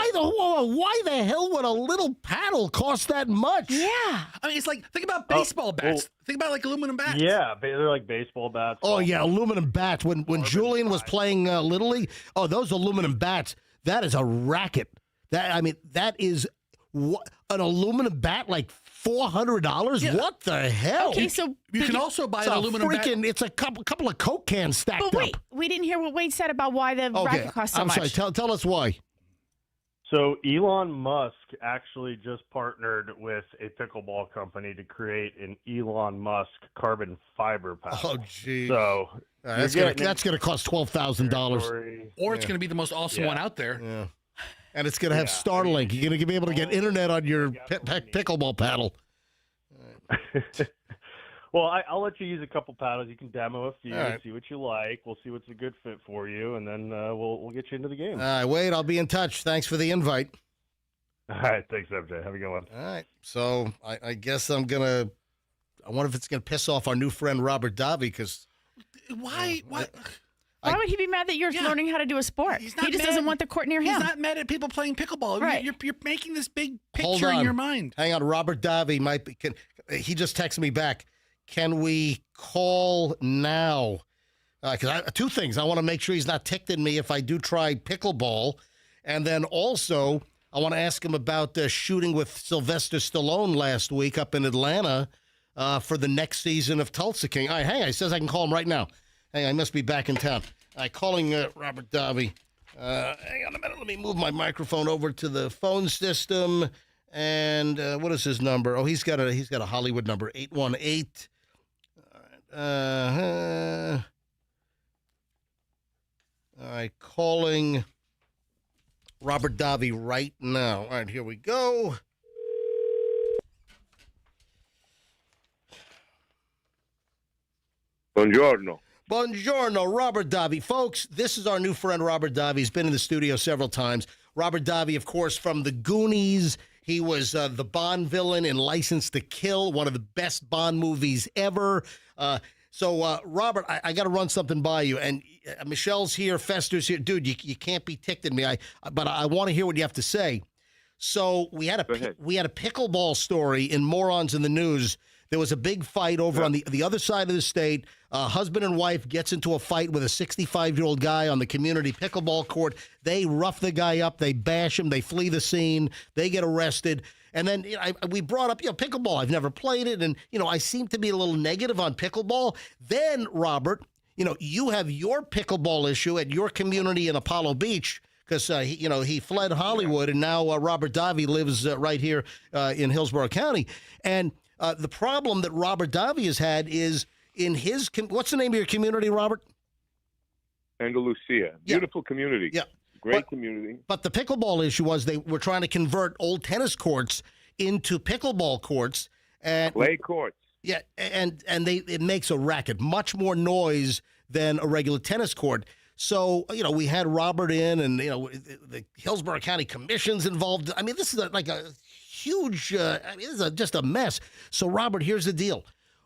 why the hell would a little paddle cost that much? Yeah. I mean, it's like, think about baseball bats. Think about like aluminum bats. Yeah, they're like baseball bats. Oh yeah, aluminum bats. When Julian was playing Little League, those aluminum bats. That is a racket. That is an aluminum bat, like $400. Yeah. What the hell? Okay, so You can also buy It's an a aluminum bat. It's a couple of Coke cans stacked but wait, up. we didn't hear what Wade said about why the Okay, racket costs so I'm much. sorry. Tell us why. So Elon Musk actually just partnered with a pickleball company to create an Elon Musk carbon fiber paddle. Oh, gee. So that's gonna cost $12,000. Or it's going to be the most awesome one out there. Yeah. And it's gonna have Starlink. You're gonna be able to get internet on your pickleball paddle. Well, I'll let you use a couple paddles. You can demo a few, All right. see what you like. We'll see what's a good fit for you, and then we'll get you into the game. All right, Wade, I'll be in touch. Thanks for the invite. All right, thanks, MJ. Have a good one. All right. So I guess I wonder if it's gonna piss off our new friend Robert Davi, because Why? What? Why would he be mad that you're learning how to do a sport? He's He not just mad. doesn't want the court near He's him. not mad at people playing pickleball. Right. You're making this big hold picture on. in your mind. Hang on, Robert Davi might be. He just texted me back. Can we call now? Because 2 things. I want to make sure he's not ticked at me if I do try pickleball, and then also I want to ask him about shooting with Sylvester Stallone last week up in Atlanta for the next season of Tulsa King. All right, hang on. He says I can call him right now. Hang on, I must be back in town. All right, calling Robert Davi. Hang on a minute. Let me move my microphone over to the phone system. And what is his number? Oh, he's got a Hollywood number, 818. All right, calling Robert Davi right now. All right, here we go. Buongiorno. Buongiorno, Robert Davi. Folks, this is our new friend, Robert Davi. He's been in the studio several times. Robert Davi, of course, from The Goonies. He was the Bond villain in License to Kill, one of the best Bond movies ever. So, Robert, I got to run something by you. And Michelle's here, Fester's here. Dude, you can't be ticked at me. But I want to hear what you have to say. So we had a pickleball story in Morons in the News. There was a big fight over on the other side of the state. Husband and wife gets into a fight with a 65-year-old guy on the community pickleball court. They rough the guy up. They bash him. They flee the scene. They get arrested. And then we brought up, pickleball. I've never played it. And, I seem to be a little negative on pickleball. Then, Robert, you have your pickleball issue at your community in Apollo Beach because, he fled Hollywood. And now Robert Davi lives right here in Hillsborough County. And the problem that Robert Davi has had is in his what's the name of your community, Robert? Andalusia. Beautiful community. Yeah. Great community. But the pickleball issue was they were trying to convert old tennis courts into pickleball courts. And Clay courts. Yeah, and it makes a racket, much more noise than a regular tennis court. So, we had Robert in and, the Hillsborough County Commission's involved. I mean, this is like a huge. I mean, this is just a mess. So, Robert, here's the deal.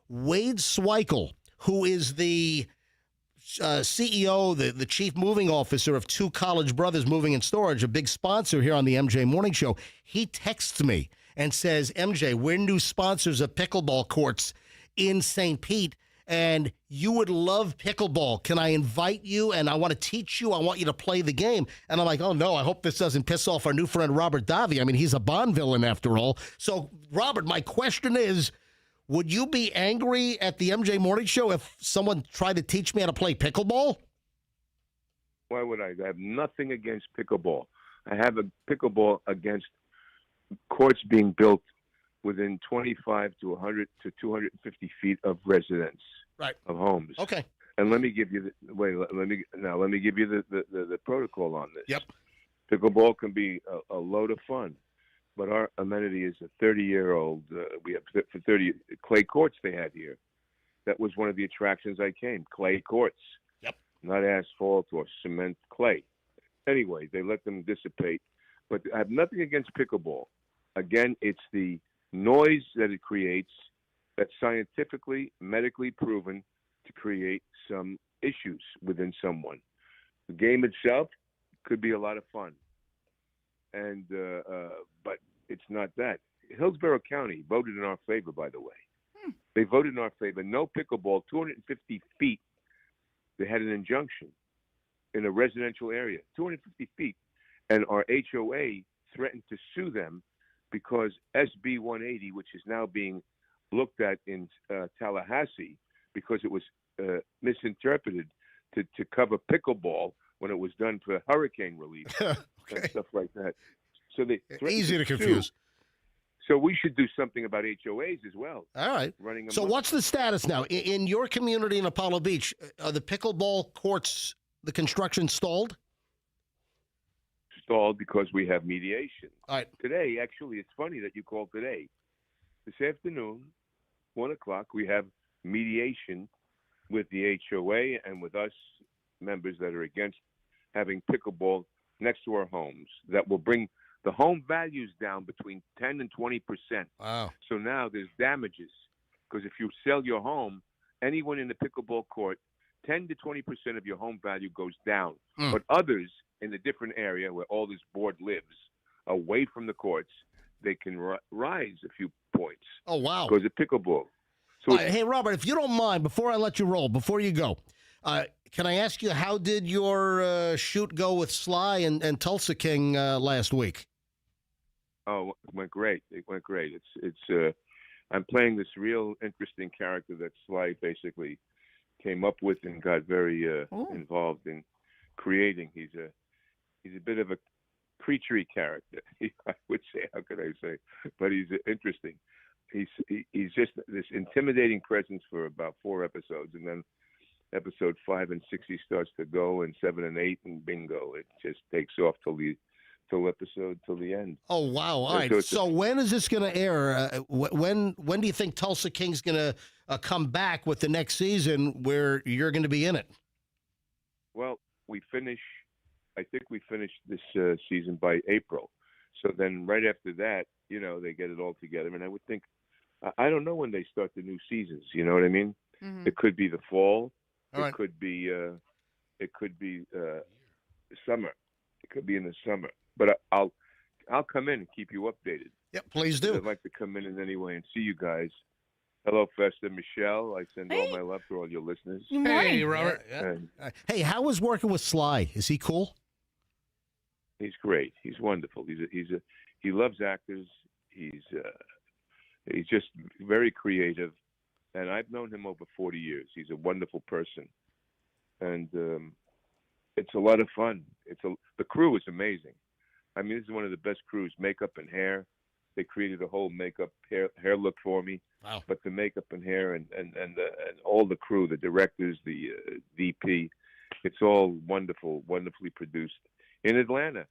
Wade Sweikel, who is the CEO, the chief moving officer of Two College Brothers Moving and Storage, a big sponsor here on the MJ Morning Show, he texts me and says, MJ, we're new sponsors of pickleball courts in St. Pete, and you would love pickleball. Can I invite you? And I want to teach you. I want you to play the game. And I'm like, oh, no, I hope this doesn't piss off our new friend Robert Davi. I mean, he's a Bond villain after all. So, Robert, my question is, would you be angry at the MJ Morning Show if someone tried to teach me how to play pickleball? Why would I? I have nothing against pickleball. I have a pickleball against courts being built within 25 to 100 to 250 feet of residence, right, of homes. Okay. And let me give you let me give you the protocol on this. Yep. Pickleball can be a load of fun, but our amenity is a 30-year-old. We have for 30 clay courts they had here. That was one of the attractions I came. Clay courts. Yep. Not asphalt or cement, clay. Anyway, they let them dissipate. But I have nothing against pickleball. Again, it's the noise that it creates that's scientifically, medically proven to create some issues within someone. The game itself could be a lot of fun, and but it's not that. Hillsborough County voted in our favor, by the way. They voted in our favor. No pickleball, 250 feet. They had an injunction in a residential area, 250 feet. And our HOA threatened to sue them because SB 180, which is now being looked at in Tallahassee because it was misinterpreted to cover pickleball when it was done for hurricane relief and stuff like that. So they easy to confuse. So we should do something about HOAs as well. All right. Running So what's the status now? In your community in Apollo Beach, are the pickleball courts, the construction stalled? Stalled because we have mediation. All right. Today, actually, it's funny that you called today. This afternoon, 1 o'clock, we have mediation with the HOA and with us members that are against having pickleball next to our homes. That will bring the home values down between 10 and 20%. Wow. So now there's damages because if you sell your home, anyone in the pickleball court, 10 to 20% of your home value goes down. But others in a different area where all this board lives, away from the courts, they can rise a few points. Oh, wow. Because of pickleball. So hey, Robert, if you don't mind, before I let you roll, before you go, can I ask you, how did your shoot go with Sly and Tulsa King last week? Oh, it went great. It went great. It's I'm playing this real interesting character that Sly basically came up with and got very involved in creating. He's a bit of a creaturey character, I would say. How could I say? But he's interesting. He's just this intimidating presence for about 4 episodes, and then episode 5 and 6 he starts to go, and 7 and 8 and bingo, it just takes off till the end. Oh, wow. All right. So when is this going to air? When do you think Tulsa King's going to come back with the next season where you're going to be in it? Well, I think we finish this season by April. So then right after that, they get it all together. And I would think, I don't know when they start the new seasons. You know what I mean? Mm-hmm. It could be the fall. It could be summer. It could be in the summer. But I'll come in and keep you updated. Yep, please do. I'd like to come in anyway and see you guys. Hello, Festa, Michelle. I send all my love to all your listeners. Hey, Robert. Yeah. Hey, how was working with Sly? Is he cool? He's great. He's wonderful. He loves actors. He's just very creative, and I've known him over 40 years. He's a wonderful person, and it's a lot of fun. The crew is amazing. I mean, this is one of the best crews. Makeup and hair. They created a whole makeup hair look for me. Wow. But the makeup and hair and all the crew, the directors, the DP, it's all wonderful, wonderfully produced in Atlanta.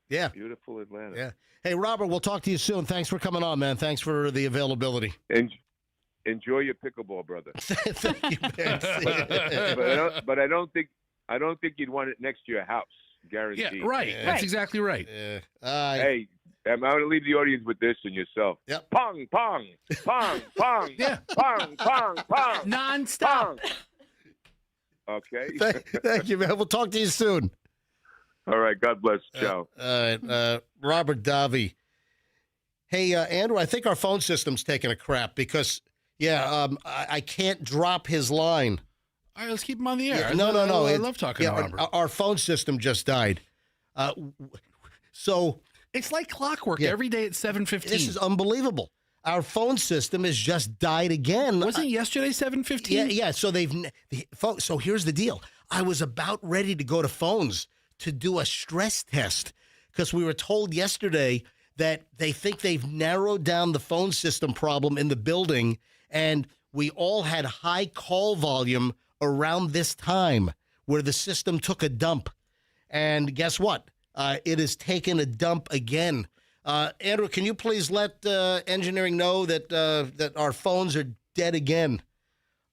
Yeah. Beautiful Atlanta. Yeah. Hey, Robert, we'll talk to you soon. Thanks for coming on, man. Thanks for the availability. Enjoy your pickleball, brother. Thank you, man. But I don't think you'd want it next to your house. Guaranteed. Yeah, right. That's exactly right. Hey, I'm going to leave the audience with this and yourself. Yep. Pong, pong, pong, pong, Yeah. pong, pong, pong, Non-stop. pong. Okay. Thank you, man. We'll talk to you soon. All right. God bless. Ciao. All right, Robert Davi. Hey, Andrew, I think our phone system's taking a crap because, I can't drop his line. All right, let's keep him on the air. Yeah, no. I love talking to Robert. Our phone system just died. So It's like clockwork every day at 7:15. this is unbelievable. Our phone system has just died again. Wasn't it yesterday 7:15? Yeah. So so here's the deal. I was about ready to go to phones to do a stress test because we were told yesterday that they think they've narrowed down the phone system problem in the building, and we all had high call volume around this time where the system took a dump. And guess what? It has taken a dump again. Andrew, can you please let engineering know that our phones are dead again?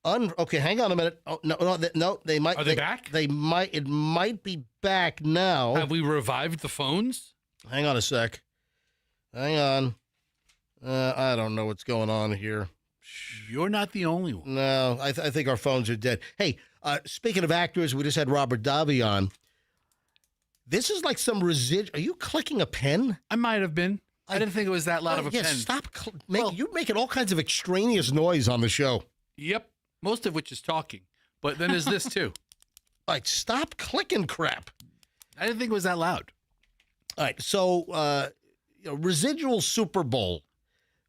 Okay, hang on a minute. Oh, no, they might. Are they back? They might. It might be back now. Have we revived the phones? Hang on a sec. Hang on. I don't know what's going on here. You're not the only one. No, I think our phones are dead. Hey, speaking of actors, we just had Robert Davi on. This is like some residual. Are you clicking a pen? I might have been. I didn't think it was that loud of a pen. Stop. You're making all kinds of extraneous noise on the show. Yep. Most of which is talking. But then there's this too. All right, stop clicking crap. I didn't think it was that loud. All right, so residual Super Bowl.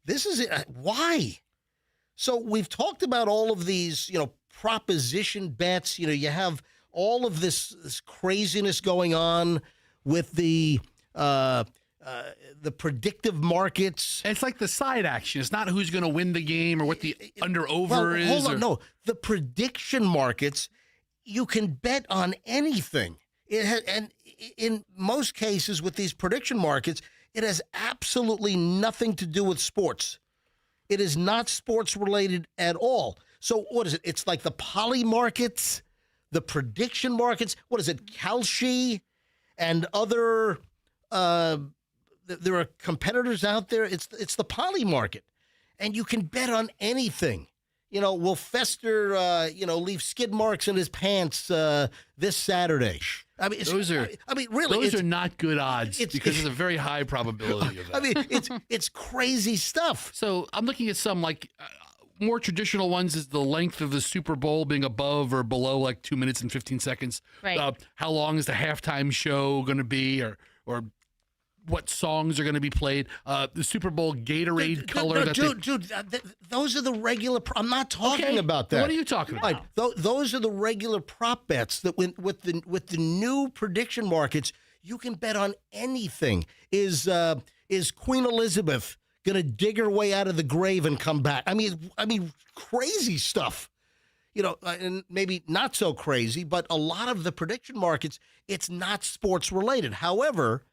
This is it. Why? So we've talked about all of these, proposition bets. You have all of this craziness going on with the predictive markets. It's like the side action. It's not who's going to win the game or what the under-over is. Hold on. No, the prediction markets, you can bet on anything. And in most cases with these prediction markets, it has absolutely nothing to do with sports. It is not sports related at all. So what is it? It's like the poly markets, the prediction markets. What is it? Kalshi and other. There are competitors out there. It's the poly market, and you can bet on anything. Will Fester, leave skid marks in his pants this Saturday? I mean, those are not good odds because there's a very high probability of that. I mean, it's crazy stuff. So I'm looking at some more traditional ones is the length of the Super Bowl being above or below like 2 minutes and 15 seconds. Right. How long is the halftime show going to be, or what songs are going to be played? The Super Bowl Gatorade color. Those are the regular. I'm not talking about that. What are you talking about? Right, those are the regular prop bets that with the new prediction markets, you can bet on anything. Is Queen Elizabeth going to dig her way out of the grave and come back? I mean, crazy stuff. And maybe not so crazy, but a lot of the prediction markets, it's not sports related. However,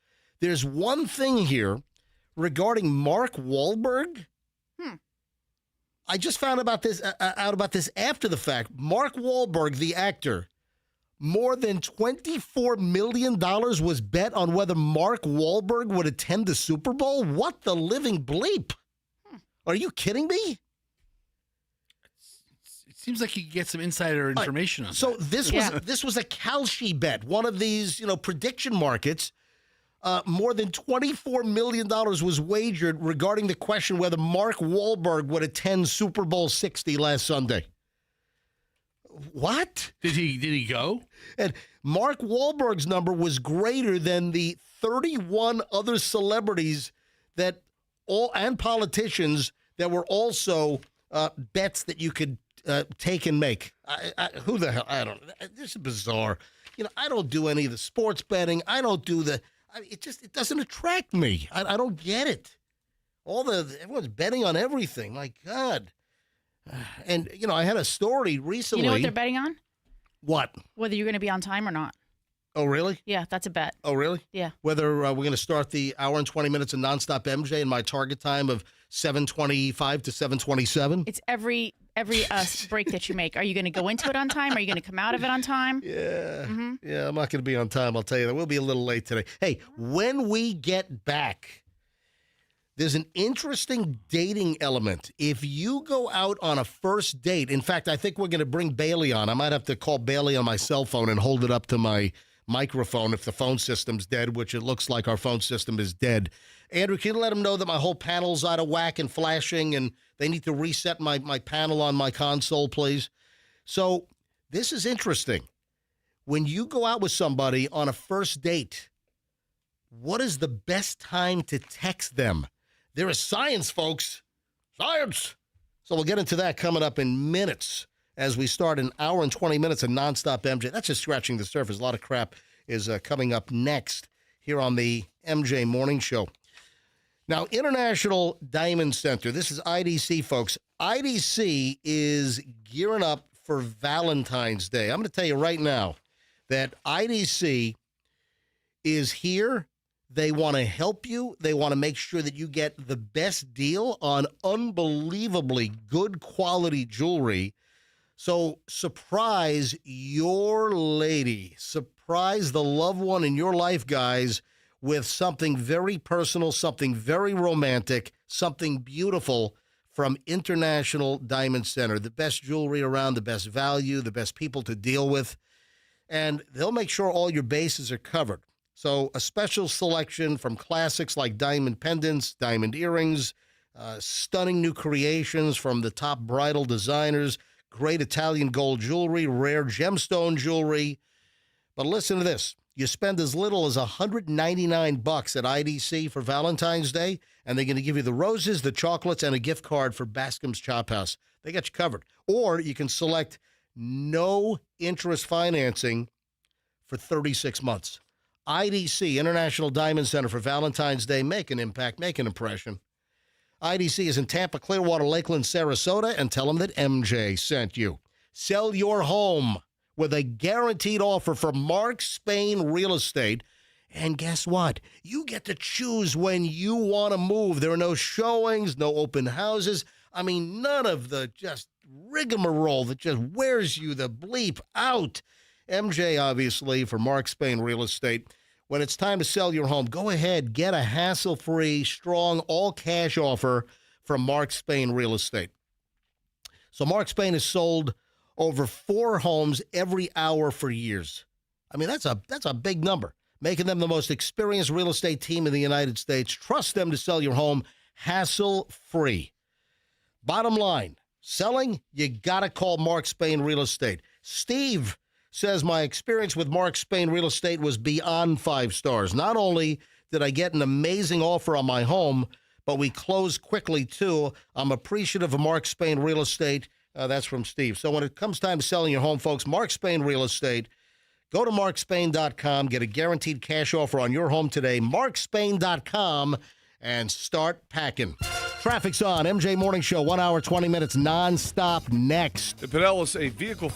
there's one thing here regarding Mark Wahlberg. I just found out about this after the fact. Mark Wahlberg, the actor, more than $24 million was bet on whether Mark Wahlberg would attend the Super Bowl. What the living bleep? Are you kidding me? It seems like you could get some insider information on that. So this was a Kalshi bet, one of these prediction markets. More than $24 million was wagered regarding the question whether Mark Wahlberg would attend Super Bowl 60 last Sunday. What? Did he go? And Mark Wahlberg's number was greater than the 31 other celebrities and politicians that were also bets that you could take and make. Who the hell? I don't know. This is bizarre. I don't do any of the sports betting. I don't do the. It doesn't attract me. I don't get it. Everyone's betting on everything. My God. And I had a story recently. You know what they're betting on? What? Whether you're going to be on time or not. Oh, really? Yeah, that's a bet. Oh, really? Yeah. Whether we're going to start the hour and 20 minutes of nonstop MJ in my target time of 7:25 to 7:27. It's every break that you make. Are you going to go into it on time? Are you going to come out of it on time? Yeah. Mm-hmm. Yeah, I'm not going to be on time, I'll tell you that. We'll be a little late today. Hey, when we get back, there's an interesting dating element. If you go out on a first date, in fact, I think we're going to bring Bailey on. I might have to call Bailey on my cell phone and hold it up to my microphone if the phone system's dead, which it looks like our phone system is dead. Andrew, can you let them know that my whole panel's out of whack and flashing, and they need to reset my panel on my console, please? So this is interesting. When you go out with somebody on a first date, what is the best time to text them? There is science, folks. Science. So we'll get into that coming up in minutes as we start an hour and 20 minutes of nonstop MJ. That's just scratching the surface. A lot of crap is coming up next here on the MJ Morning Show. Now, International Diamond Center. This is IDC, folks. IDC is gearing up for Valentine's Day. I'm going to tell you right now that IDC is here. They want to help you. They want to make sure that you get the best deal on unbelievably good quality jewelry. So surprise your lady. Surprise the loved one in your life, guys, with something very personal, something very romantic, something beautiful from International Diamond Center. The best jewelry around, the best value, the best people to deal with. And they'll make sure all your bases are covered. So a special selection from classics like diamond pendants, diamond earrings, stunning new creations from the top bridal designers, great Italian gold jewelry, rare gemstone jewelry. But listen to this. You spend as little as $199 at IDC for Valentine's Day, and they're going to give you the roses, the chocolates, and a gift card for Bascom's Chop House. They got you covered. Or you can select no interest financing for 36 months. IDC, International Diamond Center for Valentine's Day. Make an impact, make an impression. IDC is in Tampa, Clearwater, Lakeland, Sarasota, and tell them that MJ sent you. Sell your home with a guaranteed offer from Mark Spain Real Estate. And guess what? You get to choose when you want to move. There are no showings, no open houses. I mean, none of the just rigmarole that just wears you the bleep out. MJ, obviously, for Mark Spain Real Estate. When it's time to sell your home, go ahead, get a hassle-free, strong, all-cash offer from Mark Spain Real Estate. So Mark Spain has sold over 4 homes every hour for years. I mean, that's a big number, making them the most experienced real estate team in the United States. Trust them to sell your home hassle-free. Bottom line, selling, you got to call Mark Spain Real Estate. Steve says my experience with Mark Spain Real Estate was beyond 5 stars. Not only did I get an amazing offer on my home, but we closed quickly, too. I'm appreciative of Mark Spain Real Estate. That's from Steve. So when it comes time to selling your home, folks, Mark Spain Real Estate, go to markspain.com, get a guaranteed cash offer on your home today, markspain.com, and start packing. Traffic's on. MJ Morning Show, 1 hour, 20 minutes, nonstop next. In Pinellas, a vehicle...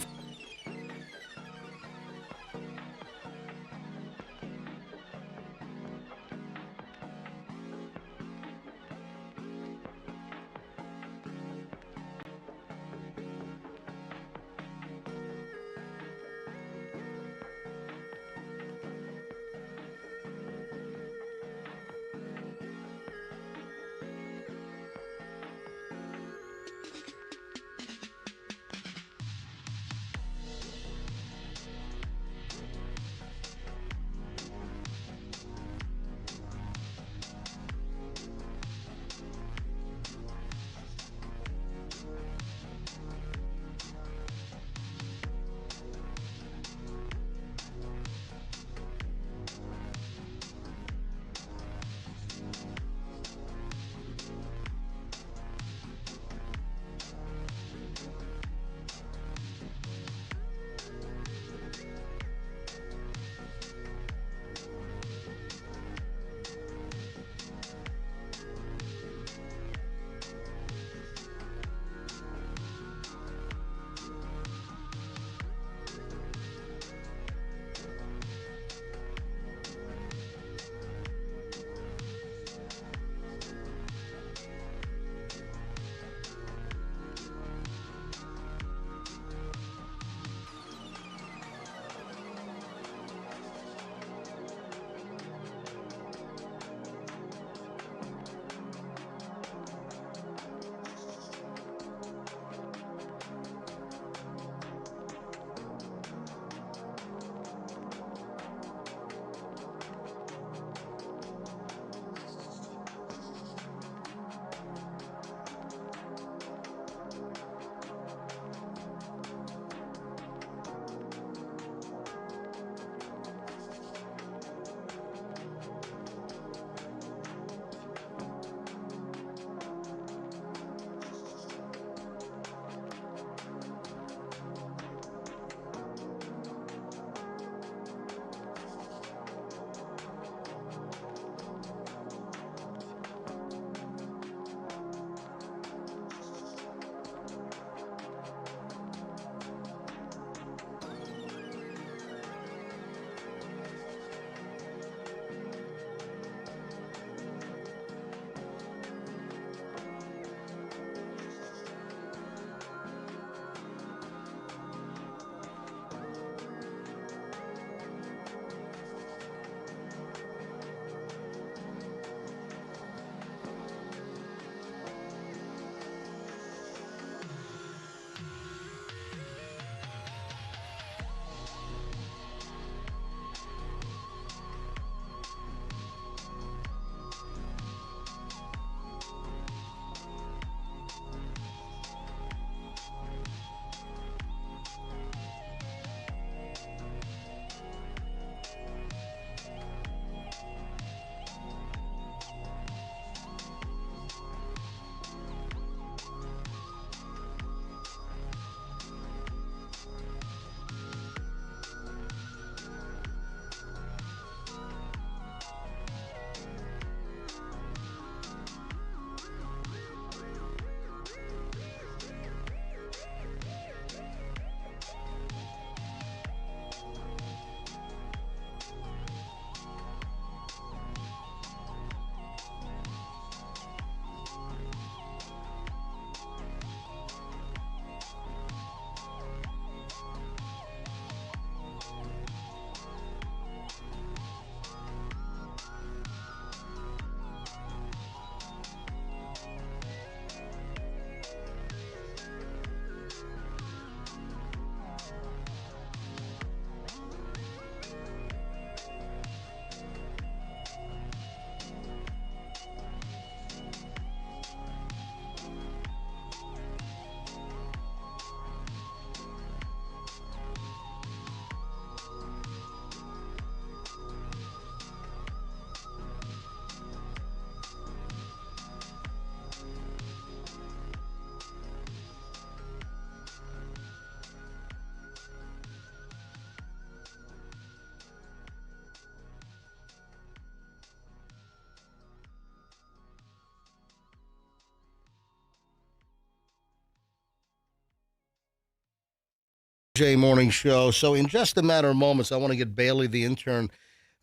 J Morning Show. So in just a matter of moments, I want to get Bailey, the intern,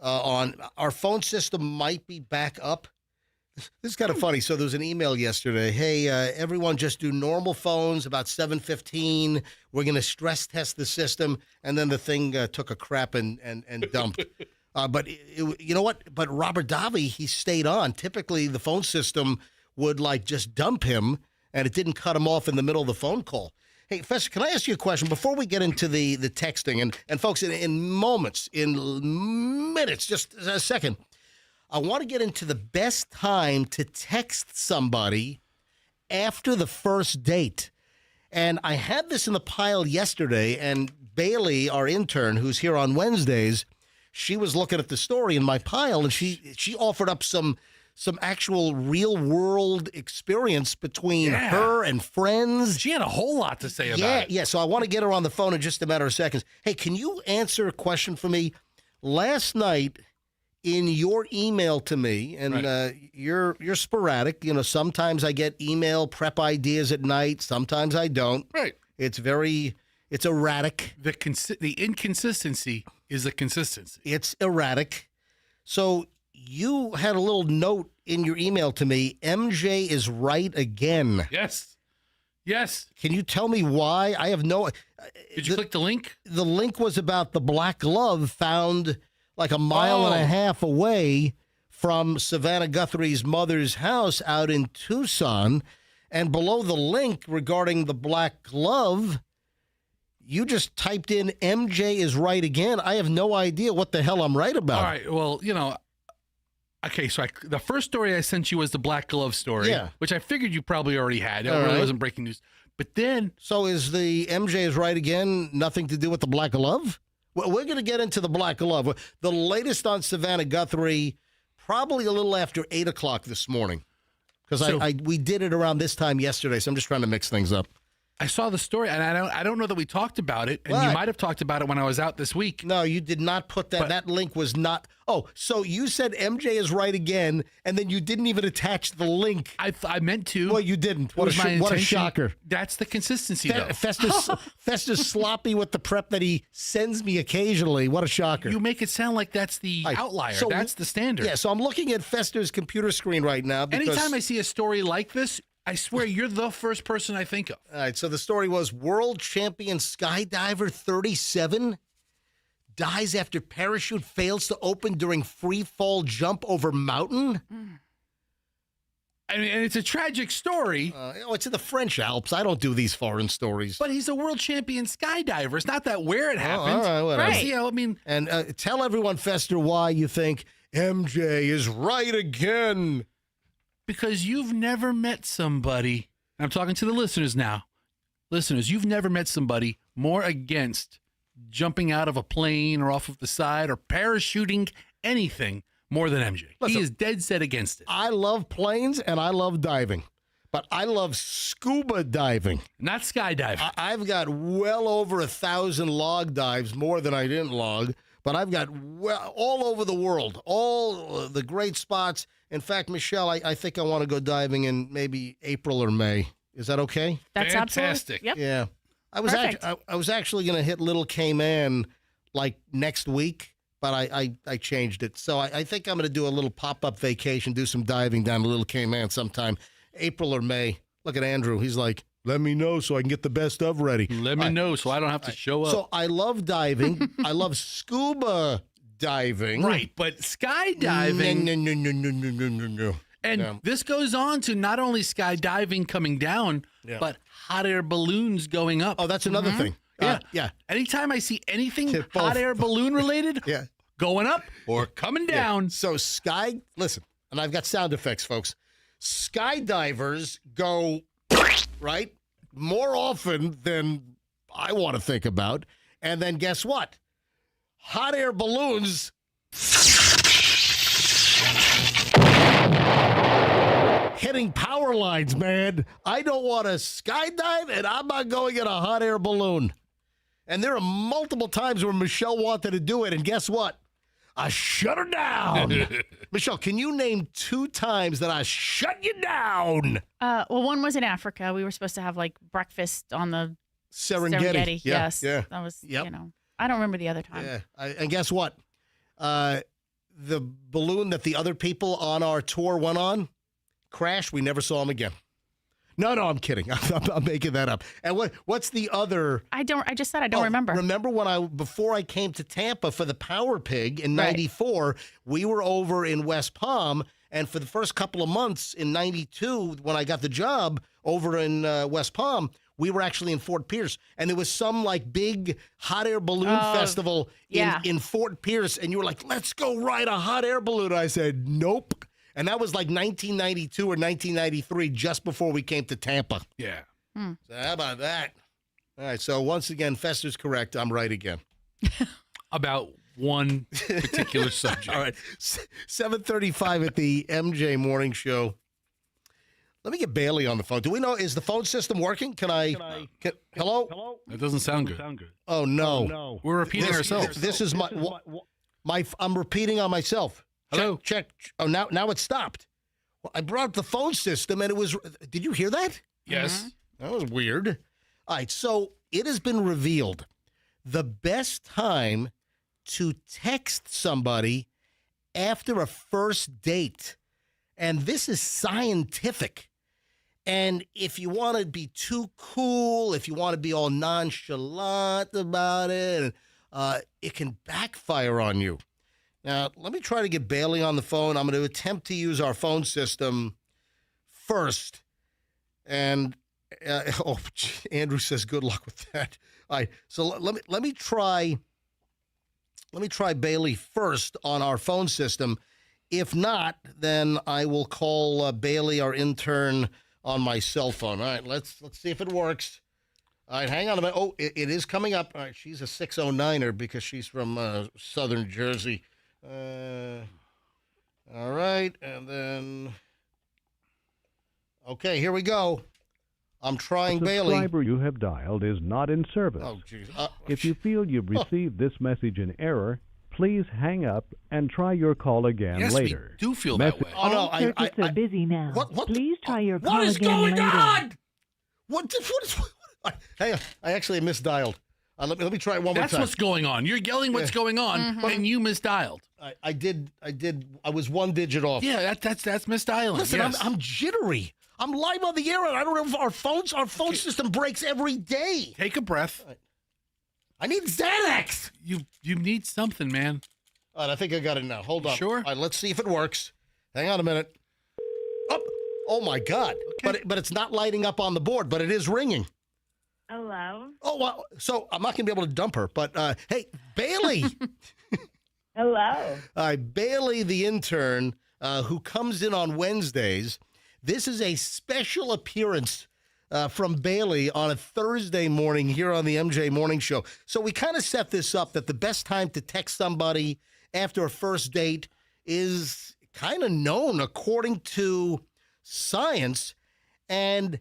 on. Our phone system might be back up. This is kind of funny. So there was an email yesterday. Hey, everyone, just do normal phones about 7:15. We're going to stress test the system. And then the thing took a crap and dumped. But you know what? But Robert Davi, he stayed on. Typically, the phone system would just dump him, and it didn't cut him off in the middle of the phone call. Hey, Fester, can I ask you a question before we get into the texting? And folks, in moments, in minutes, just a second, I want to get into the best time to text somebody after the first date. And I had this in the pile yesterday, and Bailey, our intern, who's here on Wednesdays, she was looking at the story in my pile, and she offered up some actual real-world experience between her and friends. She had a whole lot to say about it. Yeah, so I want to get her on the phone in just a matter of seconds. Hey, can you answer a question for me? Last night, in your email to me, and you're sporadic. You know, sometimes I get email prep ideas at night. Sometimes I don't. Right. It's erratic. The inconsistency is the consistency. It's erratic. So you had a little note in your email to me. MJ is right again. Yes. Can you tell me why? I have no. Did you click the link? The link was about the black glove found like a mile and a half away from Savannah Guthrie's mother's house out in Tucson. And below the link regarding the black glove, you just typed in MJ is right again. I have no idea what the hell I'm right about. All right. Well, okay, so the first story I sent you was the black glove story, which I figured you probably already had. It really wasn't breaking news. But then... So is the MJ is right again nothing to do with the black glove? Well, we're going to get into the black glove. The latest on Savannah Guthrie, probably a little after 8 o'clock this morning. Because we did it around this time yesterday, so I'm just trying to mix things up. I saw the story, and I don't know that we talked about it, and you might have talked about it when I was out this week. No, you did not put that. That link was not. Oh, so you said MJ is right again, and then you didn't even attach the link. I meant to. Well, you didn't. What a shocker. That's the consistency, though. Fester's sloppy with the prep that he sends me occasionally. What a shocker. You make it sound like that's the outlier. So that's the standard. Yeah, so I'm looking at Fester's computer screen right now. Anytime I see a story like this, I swear you're the first person I think of. All right, so the story was world champion skydiver 37 dies after parachute fails to open during free fall jump over mountain. I mean, and it's a tragic story. It's in the French Alps. I don't do these foreign stories. But he's a world champion skydiver. It's not that where it happened. All right, whatever. Right. You know, I mean, and tell everyone, Fester, why you think MJ is right again. Because you've never met somebody, I'm talking to the listeners now. Listeners, you've never met somebody more against jumping out of a plane or off of the side or parachuting anything more than MJ. Listen, he is dead set against it. I love planes and I love diving, but I love scuba diving. Not skydiving. I've got well over 1,000 log dives, more than I didn't log, but I've got all over the world, all the great spots. In fact, Michelle, I think I want to go diving in maybe April or May. Is that okay? That's fantastic. Yep. Yeah. I was actually going to hit Little Cayman like next week, but I changed it. So I think I'm going to do a little pop-up vacation, do some diving down to Little Cayman sometime, April or May. Look at Andrew. He's like, let me know so I can get the best of ready. Let me know so I don't have to show up. So I love diving. I love scuba diving. Right, but skydiving. No. And this goes on to not only skydiving coming down, but hot air balloons going up. Oh, that's another thing. Yeah. Anytime I see anything hot air balloon related, going up or coming down. So listen, and I've got sound effects, folks. Skydivers go, right, more often than I want to think about. And then guess what? Hot air balloons hitting power lines, man. I don't want to skydive, and I'm not going in a hot air balloon. And there are multiple times where Michelle wanted to do it, and guess what? I shut her down. Michelle, can you name 2 times that I shut you down? Well, one was in Africa. We were supposed to have like breakfast on the Serengeti. Yeah, yes. yeah. That was, Yep. I don't remember the other time. Yeah. And guess what? The balloon that the other people on our tour went on crashed. We never saw him again. No, I'm kidding. I'm making that up. And what's the other? I just said I don't remember. Remember before I came to Tampa for the Power Pig in '94, we were over in West Palm, and for the first couple of months in '92, when I got the job over in West Palm, we were actually in Fort Pierce, and there was some like big hot air balloon festival in Fort Pierce, and you were like, "Let's go ride a hot air balloon." I said, "Nope." And that was like 1992 or 1993, just before we came to Tampa. Yeah. So how about that? All right. So once again, Fester's correct. I'm right again. About one particular subject. All right. 7:35 at the MJ Morning Show. Let me get Bailey on the phone. Do we know, is the phone system working? Hello? That doesn't sound good. Oh, no. We're repeating ourselves. This is I'm repeating on myself. Hello? Check. Oh, now it stopped. Well, I brought up the phone system, and it was, did you hear that? Yes. That was weird. All right, so it has been revealed the best time to text somebody after a first date. And this is scientific. And if you want to be too cool, if you want to be all nonchalant about it, it can backfire on you. Now, let me try to get Bailey on the phone. I'm going to attempt to use our phone system first. And, Andrew says good luck with that. All right, so let me try Bailey first on our phone system. If not, then I will call Bailey, our intern, on my cell phone. All right, let's see if it works. All right, hang on a minute. Oh, it is coming up. All right, she's a 609er because she's from southern Jersey. All right, and then... Okay, here we go. I'm trying Bailey. The subscriber you have dialed is not in service. Oh, jeez. If you feel you've received this message in error, please hang up and try your call again later. We do feel that way. Oh, no, All circuits are busy now. What? Please try your call What is again going later. on? What hang on, I actually misdialed. Let me try it one more time. That's what's going on. You're yelling what's going on, and you misdialed. I did. I was one digit off. Yeah, that's misdialing. Listen, yes. I'm jittery. I'm live on the air, and I don't know if our phone system breaks every day. Take a breath. I need Xanax. You need something, man. All right, I think I got it now. Hold on. Sure. All right, let's see if it works. Hang on a minute. Oh my God! Okay. But it's not lighting up on the board, but it is ringing. Hello? Oh, well, so I'm not going to be able to dump her, but hey, Bailey. Hello? Bailey, the intern, who comes in on Wednesdays. This is a special appearance from Bailey on a Thursday morning here on the MJ Morning Show. So we kind of set this up that the best time to text somebody after a first date is kind of known according to science. And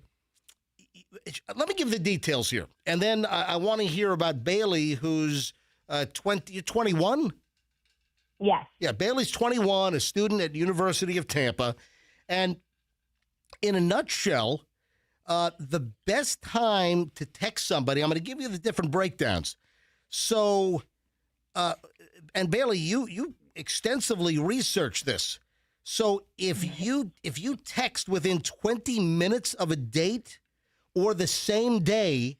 let me give the details here. And then I want to hear about Bailey, who's 21? Yes. Yeah, Bailey's 21, a student at University of Tampa. And in a nutshell, the best time to text somebody, I'm going to give you the different breakdowns. So, and Bailey, you extensively researched this. So if you text within 20 minutes of a date or the same day,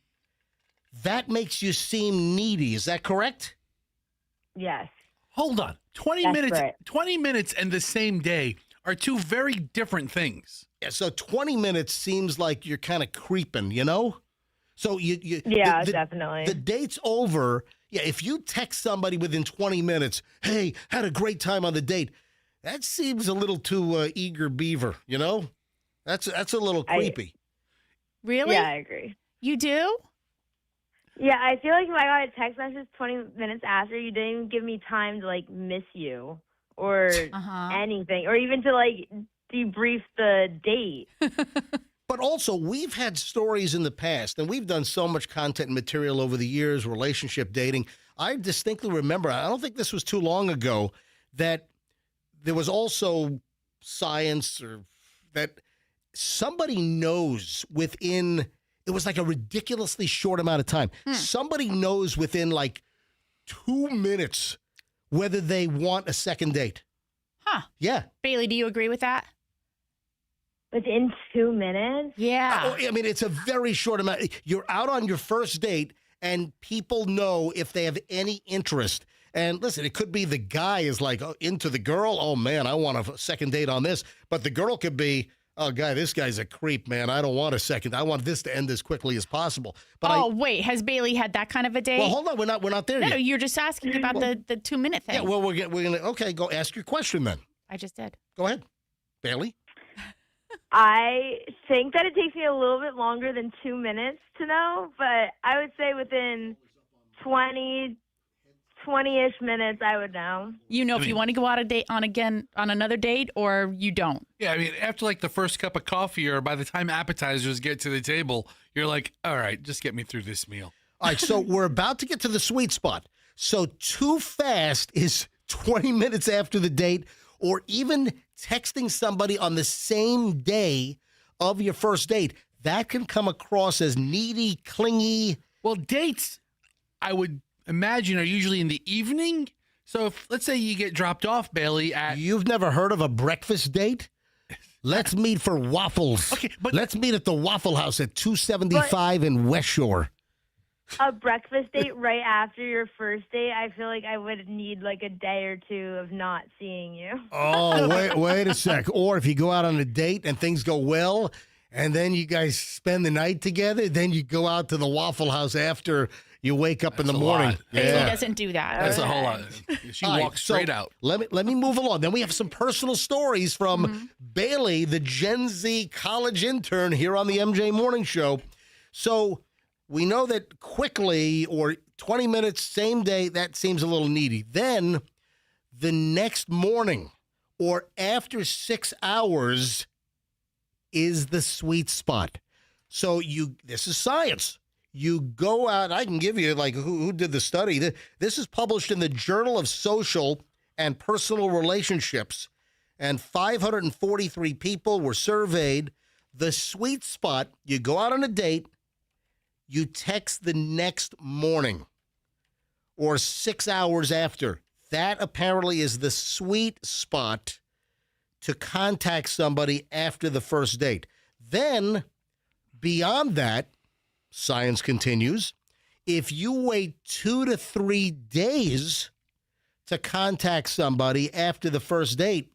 that makes you seem needy. Is that correct? Yes. Hold on. 20 That's minutes. right. 20 minutes and the same day are two very different things. Yeah, so 20 minutes seems like you're kind of creeping, you know? So Yeah, definitely. The date's over. Yeah, if you text somebody within 20 minutes, hey, had a great time on the date, that seems a little too eager beaver, you know? That's a little creepy. Really? Yeah, I agree. You do? Yeah, I feel like if I got a text message 20 minutes after, you didn't even give me time to, like, miss you or anything, or even to, like, debrief the date. But also, we've had stories in the past, and we've done so much content and material over the years, relationship dating. I distinctly remember, I don't think this was too long ago, that there was also science or that somebody knows within it was like a ridiculously short amount of time. Somebody knows within like 2 minutes whether they want a second date. Huh. Yeah. Bailey, do you agree with that? Within 2 minutes? Yeah. I mean, it's a very short amount. You're out on your first date, and people know if they have any interest. And listen, it could be the guy is like into the girl. Oh, man, I want a second date on this. But the girl could be, oh, guy, this guy's a creep, man. I don't want a second. I want this to end as quickly as possible. But wait, has Bailey had that kind of a date? Well, hold on. We're not there yet. No, you're just asking about the 2 minute thing. Yeah, well, we're gonna okay, go ask your question then. I just did. Go ahead. Bailey? I think that it takes me a little bit longer than 2 minutes to know, but I would say within 20-ish minutes, I would know. You know if you want to go out on another date, or you don't. Yeah, I mean, after like the first cup of coffee, or by the time appetizers get to the table, you're like, all right, just get me through this meal. All right, so we're about to get to the sweet spot. So too fast is 20 minutes after the date, or even texting somebody on the same day of your first date. That can come across as needy, clingy. Well, dates, I would imagine, are usually in the evening. So if, let's say you get dropped off, Bailey, at... You've never heard of a breakfast date? Let's meet for waffles. Okay, but... Let's meet at the Waffle House at 275 in West Shore. A breakfast date right after your first date, I feel like I would need like a day or two of not seeing you. Oh, wait a sec. Or if you go out on a date and things go well, and then you guys spend the night together, then you go out to the Waffle House after you wake up in the morning. Bailey doesn't do that. That's a whole lot. She walks straight out. Let me move along. Then we have some personal stories from Bailey, the Gen Z college intern here on the MJ Morning Show. So we know that quickly or 20 minutes, same day, that seems a little needy. Then the next morning or after 6 hours is the sweet spot. So this is science. You go out, I can give you like who did the study. This is published in the Journal of Social and Personal Relationships, and 543 people were surveyed. The sweet spot, you go out on a date, you text the next morning or 6 hours after. That apparently is the sweet spot to contact somebody after the first date. Then, beyond that, science continues, if you wait 2 to 3 days to contact somebody after the first date,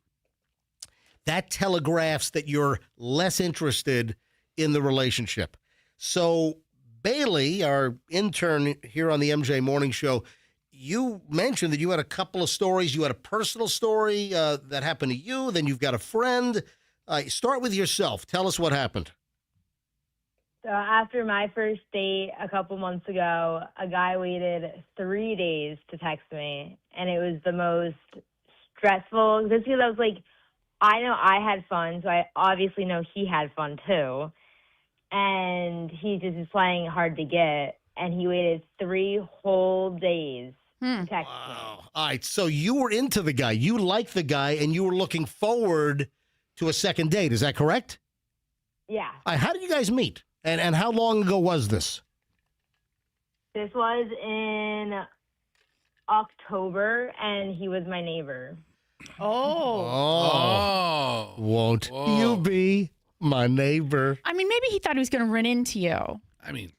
that telegraphs that you're less interested in the relationship. So Bailey, our intern here on the MJ Morning Show, you mentioned that you had a couple of stories. You had a personal story that happened to you. Then you've got a friend. Start with yourself. Tell us what happened. So after my first date a couple months ago, a guy waited 3 days to text me, and it was the most stressful. Just because I was like, I know I had fun, so I obviously know he had fun too. And he just is playing hard to get, and he waited 3 whole days to text me. All right, so you were into the guy. You liked the guy, and you were looking forward to a second date. Is that correct? Yeah. All right, how did you guys meet? And how long ago was this? This was in October, and he was my neighbor. Oh. Won't you be my neighbor? I mean, maybe he thought he was going to run into you. I mean,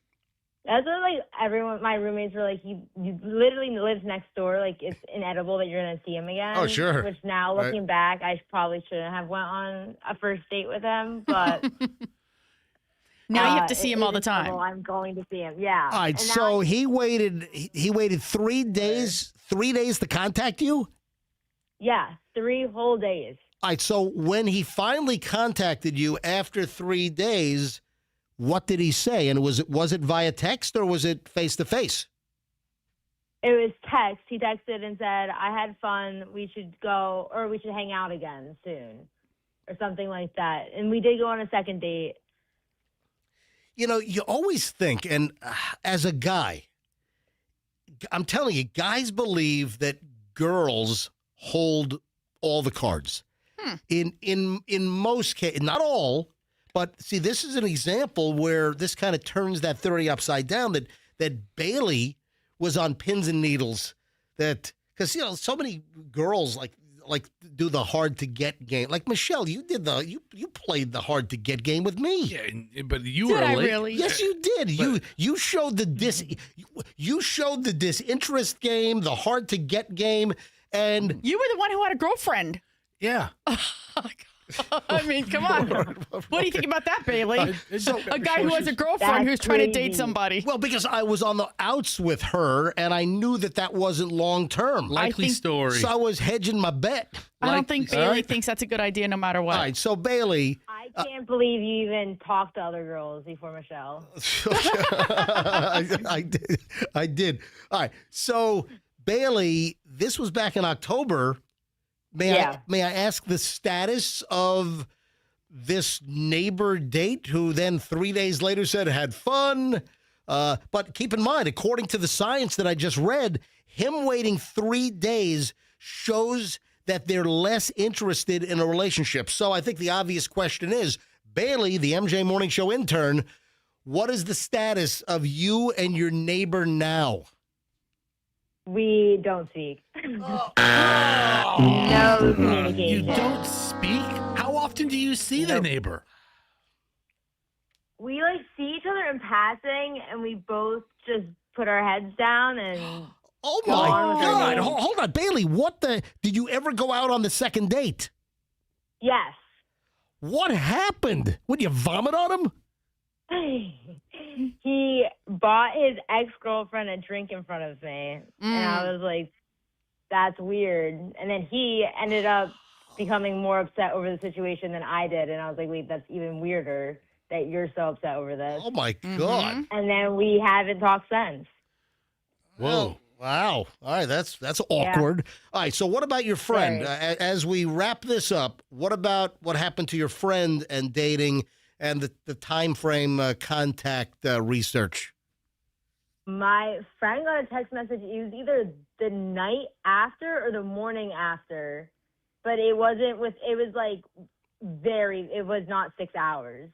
that's what like everyone, my roommates were like, he literally lives next door. Like it's inedible that you're gonna see him again. Oh, sure. Which now looking back, I probably shouldn't have went on a first date with him, but now you have to see him all the time. I'm going to see him. Yeah. All right, And so now he waited 3 days, 3 days to contact you? yeah, 3 whole days. All right, so when he finally contacted you after 3 days, what did he say? And was it via text or was it face to face? It was text. He texted and said, I had fun. We should go, or we should hang out again soon, or something like that. And we did go on a second date. You know, you always think, and as a guy, I'm telling you, guys believe that girls hold all the cards. In most cases, not all, But see, this is an example where this kind of turns that theory upside down. That Bailey was on pins and needles. That because so many girls like do the hard to get game. Like Michelle, you did you played the hard to get game with me. Yeah, but you Did were I late. really? Yes, you did. But- You showed the disinterest game, the hard to get game, and You were the one who had a girlfriend. Yeah. I mean, come on. What do you think about that, Bailey? A guy who has a girlfriend That's who's trying to date crazy. somebody. well, because I was on the outs with her, and I knew that wasn't long term. Likely think- story. So I was hedging my bet. I don't think All Bailey right. thinks that's a good idea no matter what. All right, so Bailey, I can't believe you even talked to other girls before Michelle. I did. All right, so Bailey, this was back in October. May I ask the status of this neighbor date who then 3 days later said had fun? But keep in mind, according to the science that I just read, him waiting 3 days shows that they're less interested in a relationship. So I think the obvious question is, Bailey, the MJ Morning Show intern, what is the status of you and your neighbor now? We don't speak. Oh. No communication. You don't speak? How often do you see the neighbor? We like see each other in passing, and we both just put our heads down and. Oh Go my on with your God! name. Hold on, Bailey. What the? Did you ever go out on the second date? Yes. What happened? Would you vomit on him? He bought his ex-girlfriend a drink in front of me, and I was like, that's weird. And then he ended up becoming more upset over the situation than I did, and I was like, wait, that's even weirder that you're so upset over this. Oh my God! And then we haven't talked since. Whoa! Wow! All right, that's awkward. All right, so what about your friend? Right. As we wrap this up, what about what happened to your friend and dating and the time frame contact research? My friend got a text message. It was either the night after or the morning after, but it wasn't with. It was like it was not 6 hours,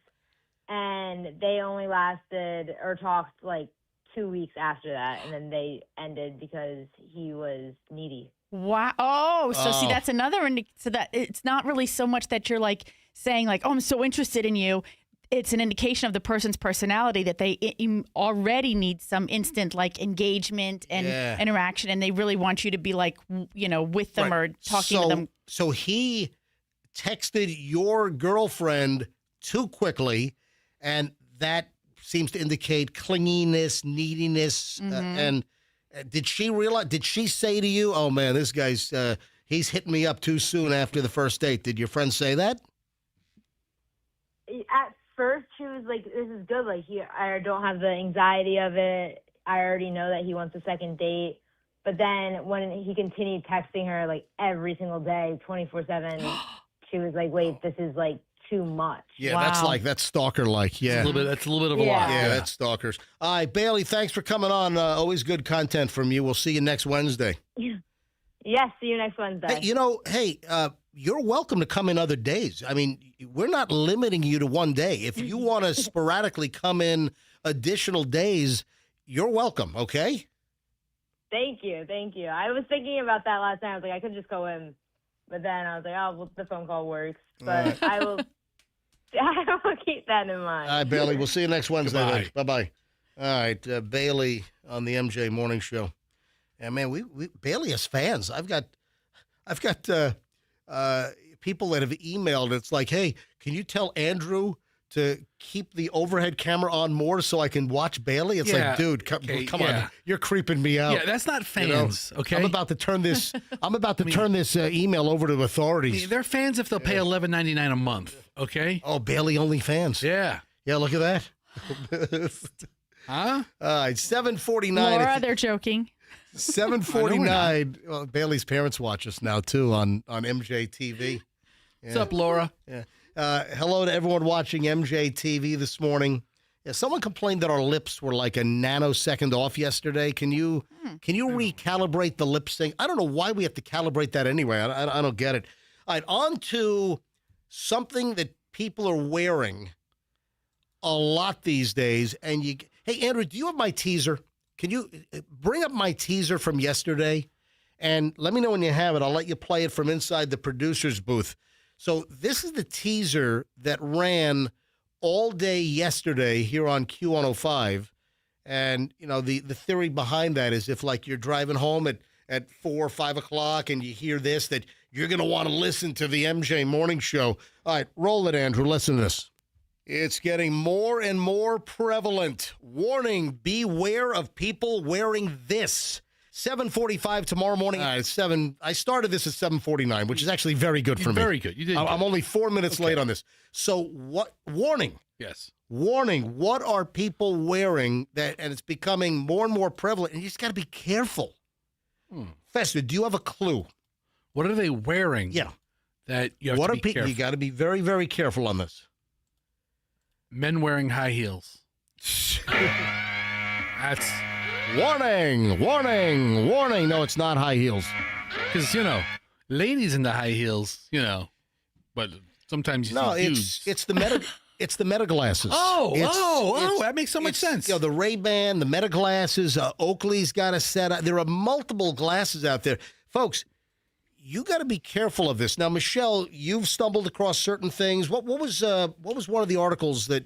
and they only lasted or talked like 2 weeks after that, and then they ended because he was needy. Wow. Oh, so see, that's another. So that it's not really so much that you're like saying like, oh, I'm so interested in you. It's an indication of the person's personality that they already need some instant like engagement and interaction, and they really want you to be like, with them or talking to them. So he texted your girlfriend too quickly, and that seems to indicate clinginess, neediness, and did she realize? Did she say to you, "Oh man, this guy's he's hitting me up too soon after the first date"? Did your friend say that? At first, she was like, "This is good. Like, I don't have the anxiety of it. I already know that he wants a second date." But then when he continued texting her like every single day, 24/7, she was like, "Wait, this is like too much." Yeah, Wow. that's stalker-like. Yeah, That's a little bit of a lot. yeah, that's stalkers. All right, Bailey, thanks for coming on. Always good content from you. We'll see you next Wednesday. Yes, see you next Wednesday. Hey, you're welcome to come in other days. I mean, we're not limiting you to one day. If you want to sporadically come in additional days, you're welcome, okay? Thank you. I was thinking about that last night. I was like, I could just go in, but then I was like, oh, well, the phone call works. But I will keep that in mind. All right, Bailey, we'll see you next Wednesday. Goodbye. Bye-bye. All right, Bailey on the MJ Morning Show. And man, we Bailey has fans. I've got people that have emailed. It's like, hey, can you tell Andrew to keep the overhead camera on more so I can watch Bailey? It's like, dude, come on, you're creeping me out. Yeah, that's not fans, okay? I'm about to turn this. Turn this email over to authorities. They're fans if they'll pay $11.99 a month, okay? Oh, Bailey only fans. Yeah. Yeah, look at that. Huh? All right, 7:49. Laura, they're joking. 7:49. Well, Bailey's parents watch us now too on MJ TV. What's up, Laura? Yeah. Hello to everyone watching MJ TV this morning. Yeah, someone complained that our lips were like a nanosecond off yesterday. Can you recalibrate the lip sync? I don't know why we have to calibrate that anyway. I don't get it. All right, on to something that people are wearing a lot these days. And hey, Andrew, do you have my teaser? Can you bring up my teaser from yesterday? And let me know when you have it. I'll let you play it from inside the producer's booth. So this is the teaser that ran all day yesterday here on Q105. And, you know, the theory behind that is if, like, you're driving home at 4 or 5 o'clock and you hear this, that you're going to want to listen to the MJ Morning Show. All right, roll it, Andrew. Listen to this. It's getting more and more prevalent. Warning, beware of people wearing this. 7:45 tomorrow morning. It's 7. I started this at 7:49, which is actually very good for me. Very good. You did. I'm only 4 minutes late on this. So what? Warning. Yes. Warning. What are people wearing that? And it's becoming more and more prevalent. And you just got to be careful. Fester, do you have a clue? What are they wearing? Yeah. That you have to be careful. You got to be very, very careful on this. Men wearing high heels. That's warning, warning, warning. No, it's not high heels. Because, you know, ladies in the high heels, you know, but sometimes you see dudes. it's the meta. It's the meta glasses. That makes so much sense. You know, the Ray-Ban, the meta glasses, Oakley's got a set. There are multiple glasses out there. Folks, you got to be careful of this. Now, Michelle, you've stumbled across certain things. What was one of the articles that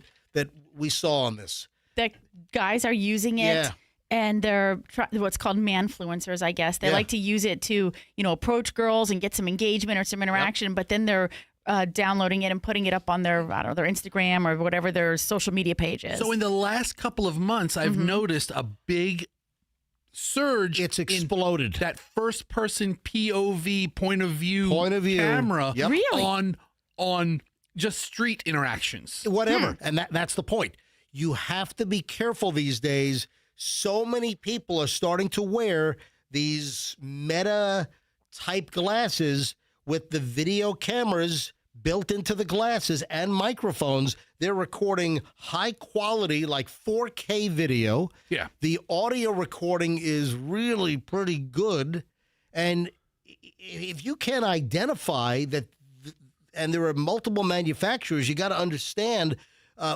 we saw on this? That guys are using it, and they're what's called manfluencers, I guess. They like to use it to, you know, approach girls and get some engagement or some interaction, but then they're downloading it and putting it up on their Instagram or whatever their social media page is. So in the last couple of months, I've noticed a big surge. It's exploded. That first person POV point of view camera really? on just street interactions. Whatever. And that's the point. You have to be careful these days. So many people are starting to wear these meta type glasses with the video cameras built into the glasses and microphones. They're recording high quality, like 4K video. Yeah. The audio recording is really pretty good. And if you can identify that, and there are multiple manufacturers, you got to understand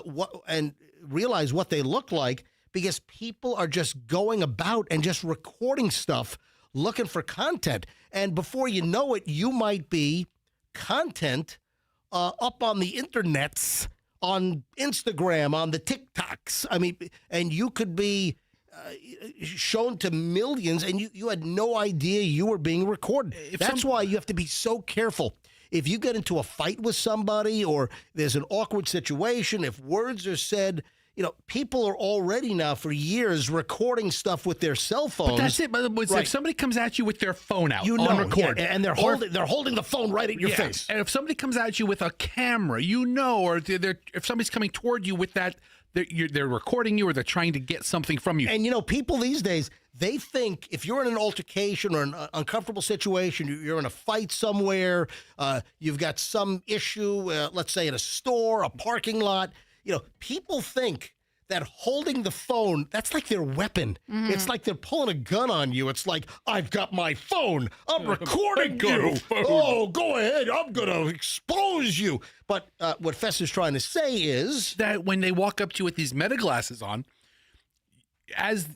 what and realize what they look like, because people are just going about and just recording stuff, looking for content. And before you know it, you might be content up on the internets, on Instagram, on the TikToks. I mean, and you could be shown to millions, and you had no idea you were being recorded. That's why you have to be so careful. If you get into a fight with somebody or there's an awkward situation, if words are said, you know, people are already now for years recording stuff with their cell phones. But that's it. But if somebody comes at you with their phone out on record, and they're holding the phone right at your face. And if somebody comes at you with a camera, you know, or if somebody's coming toward you with that, they're recording you or they're trying to get something from you. And, you know, people these days, they think if you're in an altercation or an uncomfortable situation, you're in a fight somewhere, you've got some issue, let's say in a store, a parking lot, you know, people think that holding the phone, that's like their weapon. Mm-hmm. It's like they're pulling a gun on you. It's like, I've got my phone. I'm recording you. Oh, go ahead. I'm going to expose you. But what Fester's trying to say is that when they walk up to you with these meta glasses on, as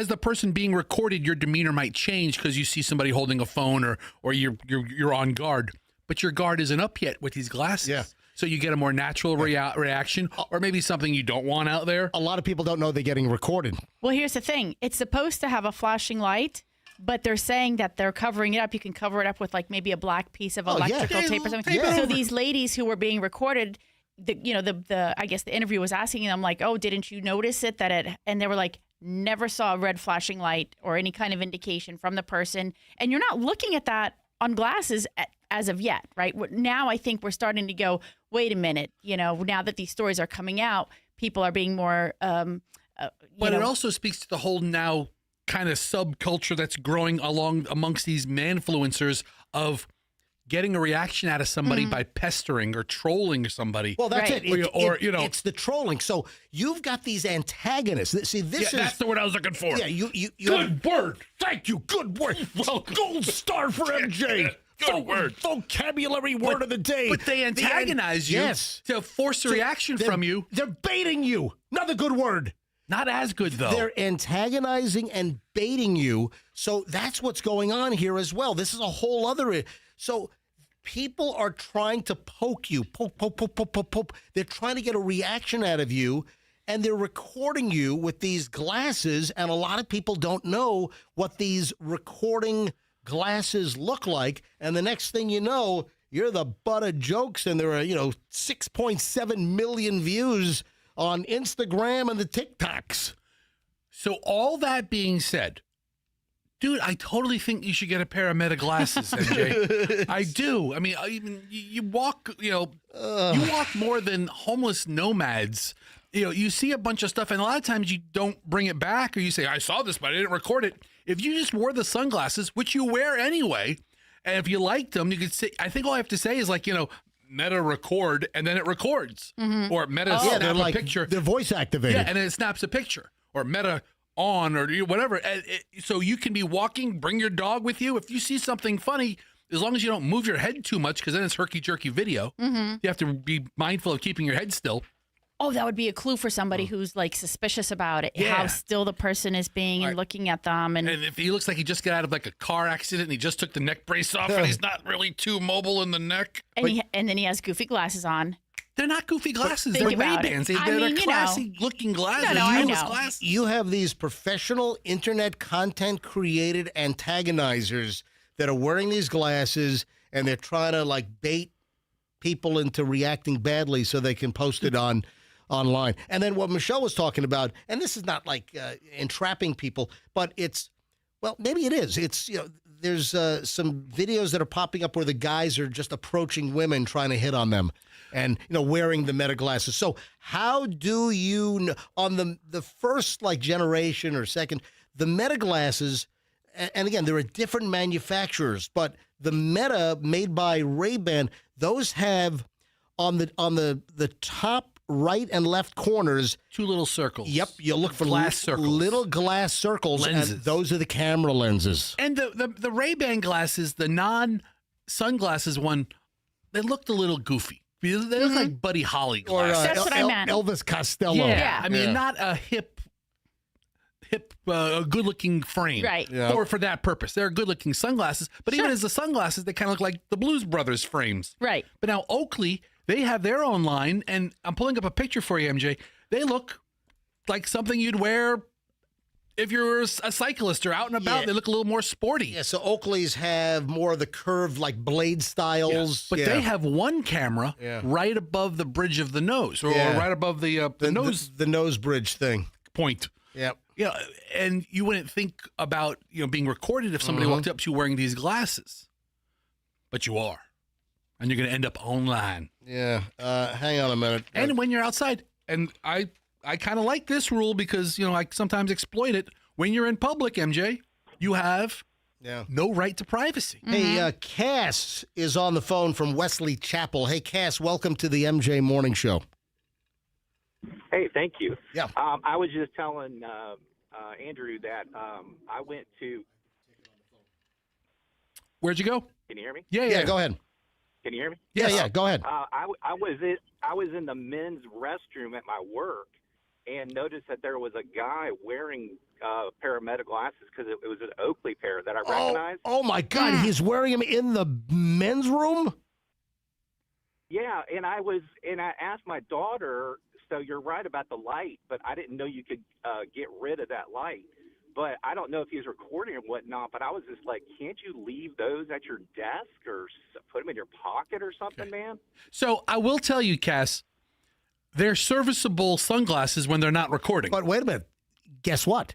the person being recorded, your demeanor might change because you see somebody holding a phone or you're on guard. But your guard isn't up yet with these glasses. Yeah. So you get a more natural reaction, or maybe something you don't want out there. A lot of people don't know they're getting recorded. Well, here's the thing. It's supposed to have a flashing light, but they're saying that they're covering it up. You can cover it up with like maybe a black piece of electrical tape or something. So these ladies who were being recorded, I guess the interview was asking them like, oh, didn't you notice it? And they were like, never saw a red flashing light or any kind of indication from the person. And you're not looking at that on glasses as of yet, right? Now I think we're starting to go, wait a minute, you know, now that these stories are coming out, people are being more, But it also speaks to the whole now kind of subculture that's growing along amongst these manfluencers of getting a reaction out of somebody by pestering or trolling somebody. Well, that's it. It's the trolling. So you've got these antagonists. See, that's the word I was looking for. Yeah, you good word. Thank you. Good word. Well, gold star for MJ Good word. Vocabulary word of the day. But they antagonize you to force a reaction from you. They're baiting you. Another good word. Not as good, though. They're antagonizing and baiting you. So that's what's going on here as well. This is a whole other. So people are trying to poke you. Poke. They're trying to get a reaction out of you. And they're recording you with these glasses. And a lot of people don't know what these recording glasses look like. And the next thing you know, you're the butt of jokes. And there are, 6.7 million views on Instagram and the TikToks. So all that being said, dude, I totally think you should get a pair of Meta glasses, MJ. I do. I mean, you walk, you walk more than homeless nomads. You see a bunch of stuff, and a lot of times you don't bring it back, or you say, I saw this, but I didn't record it. If you just wore the sunglasses, which you wear anyway, and if you liked them, you could say, I think all I have to say is Meta record, and then it records. Mm-hmm. Or Meta snap a picture. They're voice activated. Yeah, and then it snaps a picture. Or Meta on, or whatever. So you can be walking, bring your dog with you. If you see something funny, as long as you don't move your head too much, because then it's herky-jerky video. Mm-hmm. You have to be mindful of keeping your head still. Oh, that would be a clue for somebody who's suspicious about it. Yeah. How still the person is being and looking at them. And if he looks like he just got out of a car accident and he just took the neck brace off and he's not really too mobile in the neck. And then he has goofy glasses on. They're not goofy glasses. They're Ray-Bans. They're classy-looking glasses. I know. Glasses. You have these professional internet content created antagonizers that are wearing these glasses, and they're trying to bait people into reacting badly so they can post it online. And then what Michelle was talking about, and this is not entrapping people, but maybe it is. It's, there's some videos that are popping up where the guys are just approaching women trying to hit on them and, wearing the Meta glasses. So how do you, on the first generation or second, the Meta glasses, and again, there are different manufacturers, but the Meta made by Ray-Ban, those have on the top right and left corners, two little circles. Yep, you look for glass circles. Little glass circles, lenses. And those are the camera lenses. And the Ray-Ban glasses, the non-sunglasses one, they looked a little goofy. They look like Buddy Holly glasses. That's what I meant. Elvis Costello. Yeah. I mean, not a hip, good-looking frame. Right. Yeah. Or for that purpose. They're good-looking sunglasses. But even as the sunglasses, they kind of look like the Blues Brothers frames. Right. But now Oakley, they have their own line, and I'm pulling up a picture for you, MJ. They look like something you'd wear if you're a cyclist or out and about. They look a little more sporty. Yeah, so Oakleys have more of the curved, blade styles. But they have one camera right above the bridge of the nose, or right above the nose. The nose bridge thing. Point. Yep. Yeah, and you wouldn't think about being recorded if somebody walked up to you wearing these glasses. But you are. And you're going to end up online. Yeah. Hang on a minute. And when you're outside, and I kind of like this rule because, I sometimes exploit it. When you're in public, MJ, you have no right to privacy. Mm-hmm. Hey, Cass is on the phone from Wesley Chapel. Hey, Cass, welcome to the MJ Morning Show. Hey, thank you. Yeah. I was just telling Andrew that I went to. Where'd you go? Can you hear me? Yeah. Go ahead. Can you hear me? Yeah. Go ahead. I was in the men's restroom at my work and noticed that there was a guy wearing a pair of Meta glasses because it was an Oakley pair that I recognized. Oh my God! He's wearing them in the men's room. Yeah, and I asked my daughter. So you're right about the light, but I didn't know you could get rid of that light. But I don't know if he's recording or whatnot, but I was just like, can't you leave those at your desk or put them in your pocket or something, man? So I will tell you, Cass, they're serviceable sunglasses when they're not recording. But wait a minute. Guess what?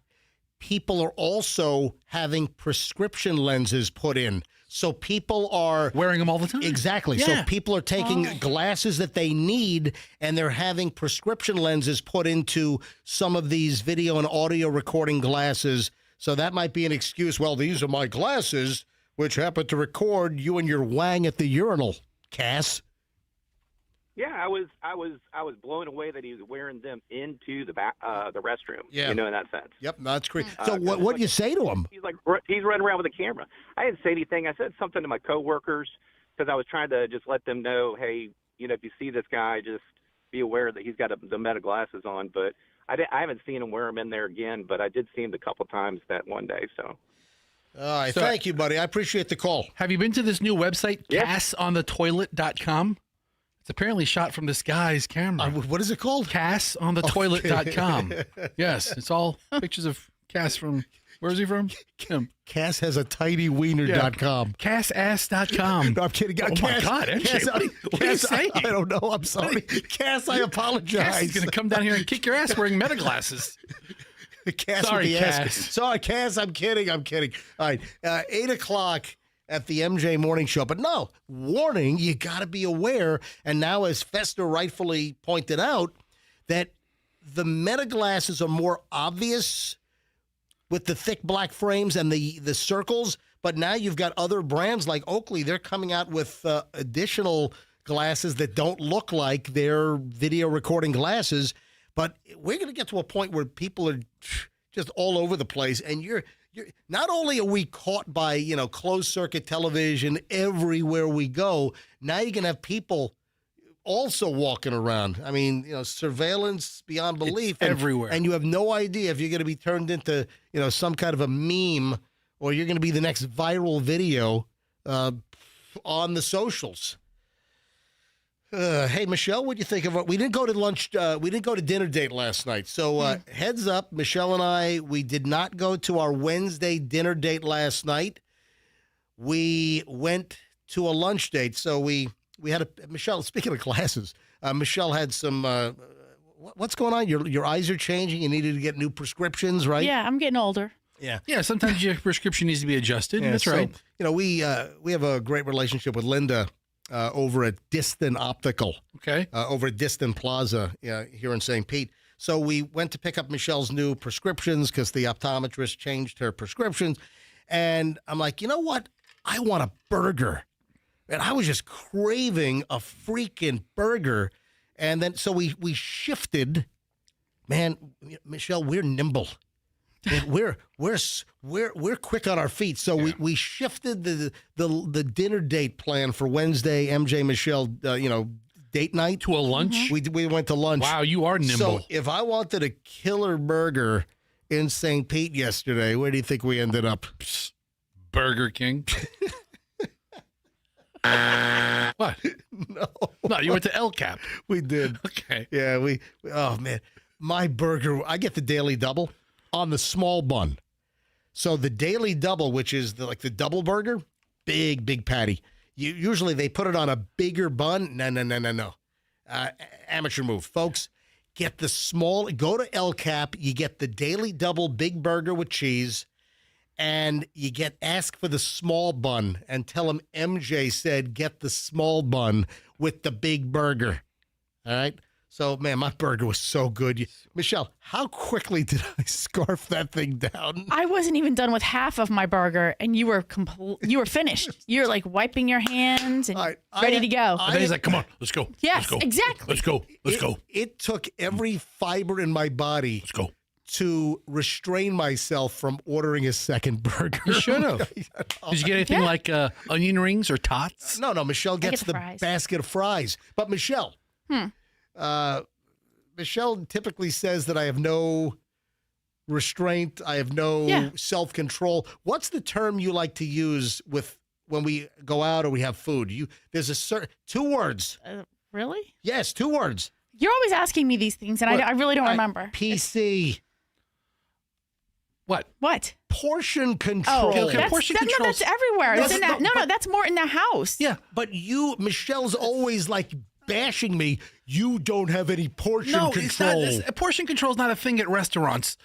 People are also having prescription lenses put in. So people are wearing them all the time. Exactly. Yeah. So people are taking glasses that they need, and they're having prescription lenses put into some of these video and audio recording glasses. So that might be an excuse. Well, these are my glasses, which happen to record you and your wang at the urinal, Cass. Yeah, I was blown away that he was wearing them into the restroom. Yeah. You know, in that sense. Yep, that's great. So what do you say to him? He's running around with a camera. I didn't say anything. I said something to my coworkers because I was trying to just let them know, hey, you know, if you see this guy, just be aware that he's got the Meta glasses on. But I haven't seen him wear them in there again, but I did see him a couple times that one day. So. All right, thank you, buddy. I appreciate the call. Have you been to this new website, cassonthetoilet.com? It's apparently shot from this guy's camera. What is it called? Cassonthetoilet.com. Yes, it's all pictures of Cass from, where is he from? Cass has a tinywiener.com. Cassass.com. No, I'm kidding. Oh, my God, Cass, what are you saying? I don't know. I'm sorry. Cass, I apologize. Cass is going to come down here and kick your ass wearing Meta glasses. Cass Sorry, with the Cass. ass. Sorry, Cass. I'm kidding. All right. 8 o'clock at the MJ Morning Show. But no, warning, you got to be aware. And now, as Fester rightfully pointed out, that the Meta glasses are more obvious with the thick black frames and the circles. But now you've got other brands like Oakley. They're coming out with additional glasses that don't look like their video recording glasses. But we're going to get to a point where people are just all over the place. And you're not only are we caught by, closed circuit television everywhere we go, now you're going to have people also walking around. I mean, surveillance beyond belief. Everywhere. And you have no idea if you're going to be turned into, some kind of a meme or you're going to be the next viral video on the socials. Hey, Michelle, what do you think of it? We didn't go to lunch. We didn't go to dinner date last night. So heads up, Michelle and I, we did not go to our Wednesday dinner date last night. We went to a lunch date. So we had Michelle, speaking of glasses, Michelle had some, what's going on? Your eyes are changing. You needed to get new prescriptions, right? Yeah, I'm getting older. Yeah, sometimes your prescription needs to be adjusted. Yeah, That's right. We have a great relationship with Linda over at Distant Optical. Okay. Over at Distant Plaza here in St. Pete. So we went to pick up Michelle's new prescriptions because the optometrist changed her prescriptions. And I'm like, you know what? I want a burger. And I was just craving a freaking burger. And then so we shifted. Man, Michelle, we're nimble. We're quick on our feet. So we shifted the dinner date plan for Wednesday, MJ Michelle, date night to a lunch. We went to lunch. Wow, you are nimble. So if I wanted a killer burger in St. Pete yesterday, where do you think we ended up? Burger King. What? No, you went to El Cap. We did. Okay. Yeah, oh man, my burger. I get the daily double on the small bun. So the daily double, which is the double burger, big patty. Usually they put it on a bigger bun. No. Amateur move, folks. Get the small. Go to El Cap. You get the daily double big burger with cheese, and you ask for the small bun and tell them MJ said get the small bun with the big burger. All right. So, man, my burger was so good. Michelle, how quickly did I scarf that thing down? I wasn't even done with half of my burger, and you were finished. You're like wiping your hands and ready to go. And then he's like, "Come on, let's go." Yes, let's go. exactly. Let's go. It took every fiber in my body. Let's go. To restrain myself from ordering a second burger. You should have. Did you get anything like onion rings or tots? No. Michelle gets the fries. basket of fries. But Michelle. Michelle typically says that I have no restraint. I have no self-control. What's the term you like to use when we go out or we have food? There's a certain 2 words. Really? Yes, 2 words. You're always asking me these things, and I really don't remember. PC. What? Portion control. That's everywhere. That's more in the house. Yeah, but Michelle's always like bashing me. You don't have any portion control. Portion control is not a thing at restaurants.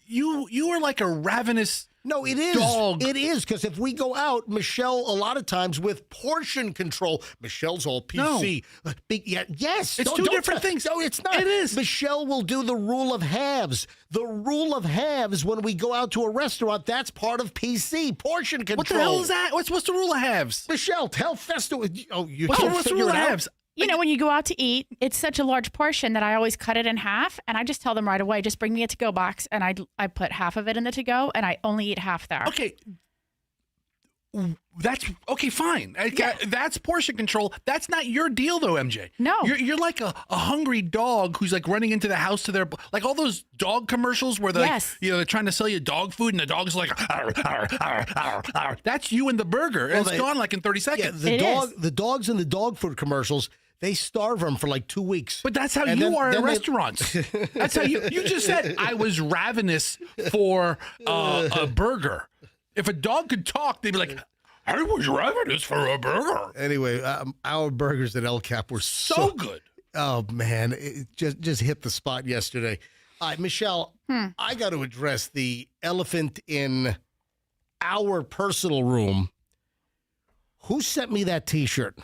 You are like a ravenous No, it is. Dog. It is, because if we go out, Michelle, a lot of times with portion control, Michelle's all PC. No. Yes. It's two different things. No, it's not. It is. Michelle will do the rule of halves. The rule of halves when we go out to a restaurant, that's part of PC, portion control. What the hell is that? What's the rule of halves? Michelle, tell Festa. Oh, you What's can't the figure rule it of out? halves? you know, when you go out to eat, it's such a large portion that I always cut it in half, and I just tell them right away, just bring me a to-go box, and I put half of it in the to-go, and I only eat half there. Okay. That's okay, fine. That's portion control. That's not your deal, though, MJ. No. You're like a hungry dog who's like running into the house to their, like all those dog commercials where they're like, you know, they're trying to sell you dog food and the dog's like, arr, arr, arr, arr, arr. That's you and the burger. And it's gone like in 30 seconds. Yeah, the dogs in the dog food commercials, they starve them for like 2 weeks. But that's how you are in restaurants. That's how you just said, I was ravenous for a burger. If a dog could talk, they'd be like, I was ravenous for a burger. Anyway, our burgers at El Cap were so good. Oh, man. It just hit the spot yesterday. Michelle, I got to address the elephant in our personal room. Who sent me that T-shirt?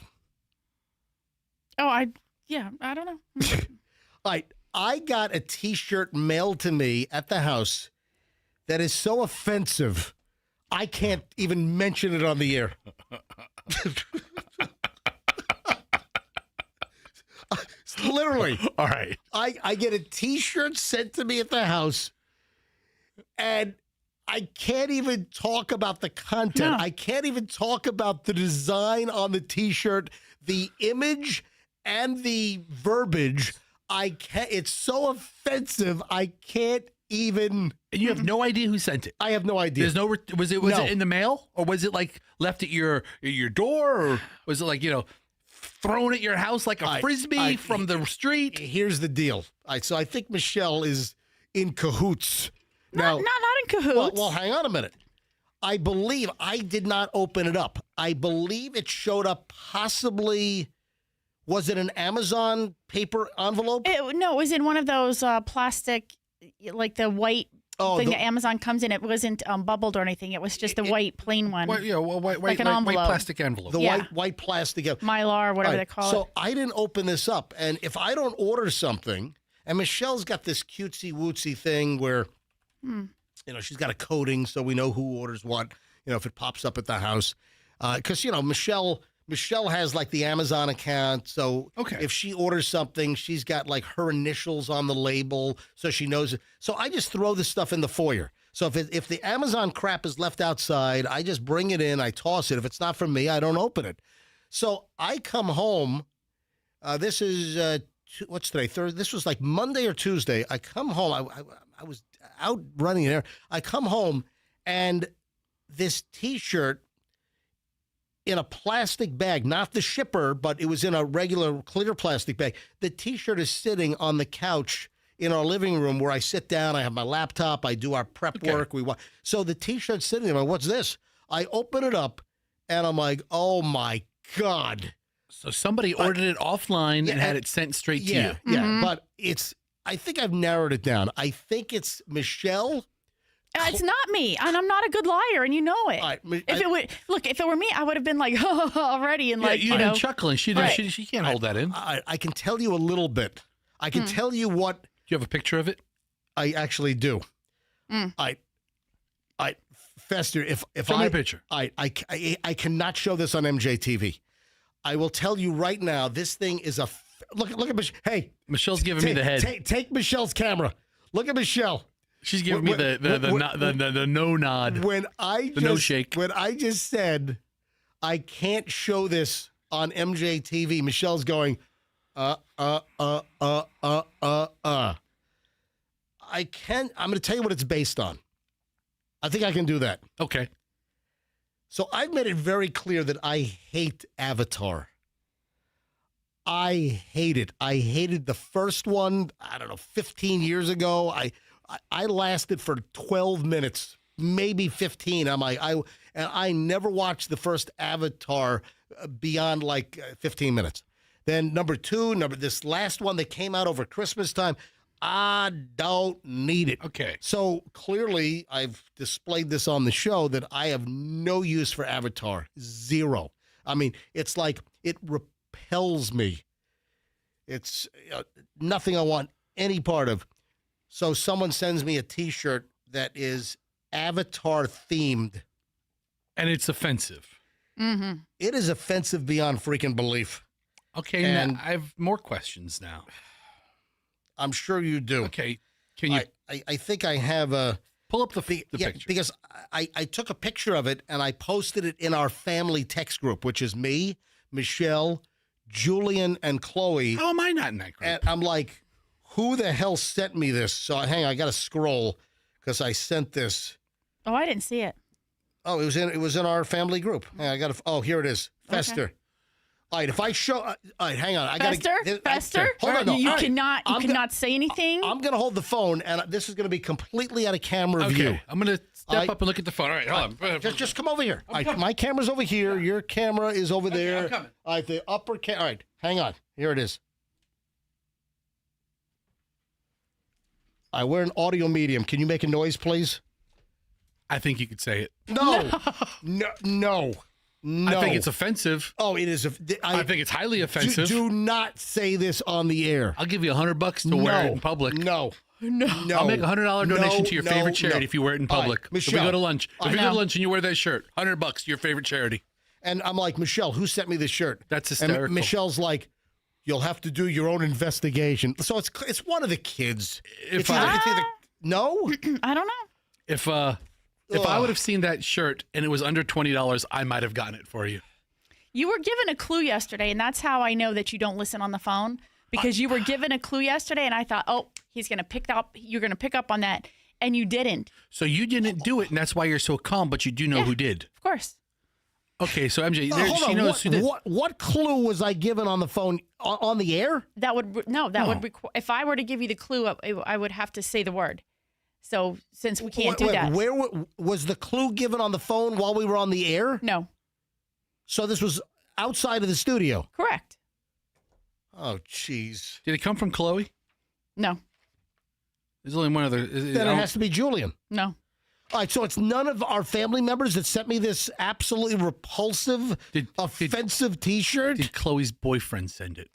Oh, I don't know. I got a T-shirt mailed to me at the house that is so offensive, I can't even mention it on the air. Literally. All right. I get a T-shirt sent to me at the house, and I can't even talk about the content. No. I can't even talk about the design on the T-shirt, the image, and the verbiage. I can't. It's so offensive. I can't even. And you have no idea who sent it. I have no idea. There's no. Was it in the mail, or was it like left at your door, or was it like, you know, thrown at your house like a frisbee from the street? Here's the deal. So I think Michelle is in cahoots. Not in cahoots. Well, hang on a minute. I believe I did not open it up. I believe it showed up possibly. Was it an Amazon paper envelope? No, it was in one of those plastic, like the white thing that Amazon comes in. It wasn't bubbled or anything. It was just the white plain one. White like an envelope. White plastic envelope. The white plastic. Mylar, whatever they call it. So I didn't open this up. And if I don't order something, and Michelle's got this cutesy-wootsy thing where, you know, she's got a coding so we know who orders what, you know, if it pops up at the house. Because, you know, Michelle has like the Amazon account, so if she orders something, she's got like her initials on the label, so she knows it. So I just throw this stuff in the foyer. So if the Amazon crap is left outside, I just bring it in, I toss it. If it's not from me, I don't open it. So I come home. This is what's today? Thursday. This was like Monday or Tuesday. I come home. I was out running there. I come home, and this T-shirt in a plastic bag, not the shipper, but it was in a regular clear plastic bag. The T-shirt is sitting on the couch in our living room where I sit down. I have my laptop. I do our prep work. So the T-shirt's sitting there. I'm like, what's this? I open it up, and I'm like, oh, my God. So somebody ordered it offline and had it sent straight to you. Yeah, but I think I've narrowed it down. I think it's Michelle. It's not me, and I'm not a good liar, and you know it. If it were me, I would have been like, already, and like, you know, chuckling. She can't hold that in. I can tell you a little bit. I can tell you what. Do you have a picture of it? I actually do. Fester, if show me a picture. I cannot show this on MJTV. I will tell you right now, this thing is a look at Michelle. Hey, Michelle's giving me the head. Take Michelle's camera. Look at Michelle. She's giving me the no nod. No shake. When I just said I can't show this on MJTV, Michelle's going, I can. I'm going to tell you what it's based on. I think I can do that. Okay. So I've made it very clear that I hate Avatar. I hate it. I hated the first one, I don't know, 15 years ago. I lasted for 12 minutes, maybe 15. I never watched the first Avatar beyond like 15 minutes. Then number two, this last one that came out over Christmas time, I don't need it. Okay. So clearly I've displayed this on the show that I have no use for Avatar. Zero. I mean, it's like it repels me. It's nothing I want any part of. So someone sends me a T-shirt that is Avatar themed. And it's offensive. Mm-hmm. It is offensive beyond freaking belief. Okay, And now I have more questions now. I'm sure you do. Okay, can you I think I have a pull up the picture? Because I took a picture of it and I posted it in our family text group, which is me, Michelle, Julian, and Chloe. How am I not in that group? And I'm like, who the hell sent me this? So hang on, I got to scroll because I sent this. Oh, I didn't see it. Oh, it was in our family group. Hang on, I got to. Oh, here it is. Fester. Okay. All right, if I show. All right, hang on. I got to. Fester. Hold on. No, you all right. cannot say anything. I'm going to hold the phone, and this is going to be completely out of camera view. I'm going to step up and look at the phone. All right, hold on. Just come over here. All right, my camera's over here. Your camera is over there. I'm coming. All right, the upper camera. All right, hang on. Here it is. All right, we're an audio medium. Can you make a noise, please? I think you could say it. No. No. I think it's offensive. Oh, it is. I think it's highly offensive. Do not say this on the air. I'll give you $100 to wear it in public. No. I'll make a $100 donation to your favorite charity if you wear it in public. Right, Michelle, if we go to lunch, if we go to lunch and you wear that shirt, $100 to your favorite charity. And I'm like, Michelle, who sent me this shirt? That's hysterical. And Michelle's like, you'll have to do your own investigation. So it's one of the kids. If no, I don't know. If I would have seen that shirt and it was under $20, I might have gotten it for you. You were given a clue yesterday, and that's how I know that you don't listen on the phone, because you were given a clue yesterday, and I thought, oh, you're going to pick up on that, and you didn't. So you didn't do it, and that's why you're so calm, but you do know who did. Of course. Okay, so MJ, she knows who did. What clue was I given on the phone on the air? That would if I were to give you the clue, I would have to say the word. So since we can't do that. Where was the clue given on the phone while we were on the air? No. So this was outside of the studio? Correct. Oh, jeez. Did it come from Chloe? No. There's only one other. Then it has to be Julian. No. All right, so it's none of our family members that sent me this absolutely repulsive, offensive T-shirt? Did Chloe's boyfriend send it?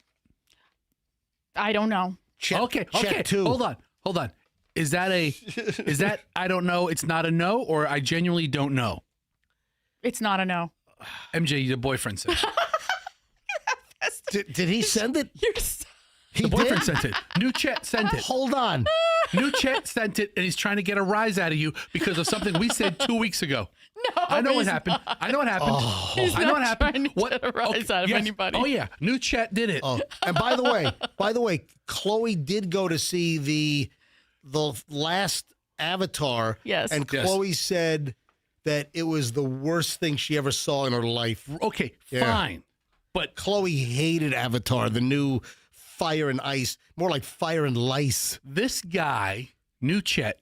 I don't know. Okay. Hold on. Is that I don't know, it's not a no, or I genuinely don't know? It's not a no. MJ, your boyfriend sent it. Did he send it? The boyfriend sent it. New Chet sent it. Hold on. New Chet sent it, and he's trying to get a rise out of you because of something we said 2 weeks ago. No, I know what happened. I know what happened. He's I know what not happened. trying to get a rise out of anybody. Oh yeah, New Chet did it. Oh, and by the way, Chloe did go to see the last Avatar. Yes. And Chloe said that it was the worst thing she ever saw in her life. Okay, fine. But Chloe hated Avatar, the new Fire and Ice, more like Fire and Lice. This guy, New Chet,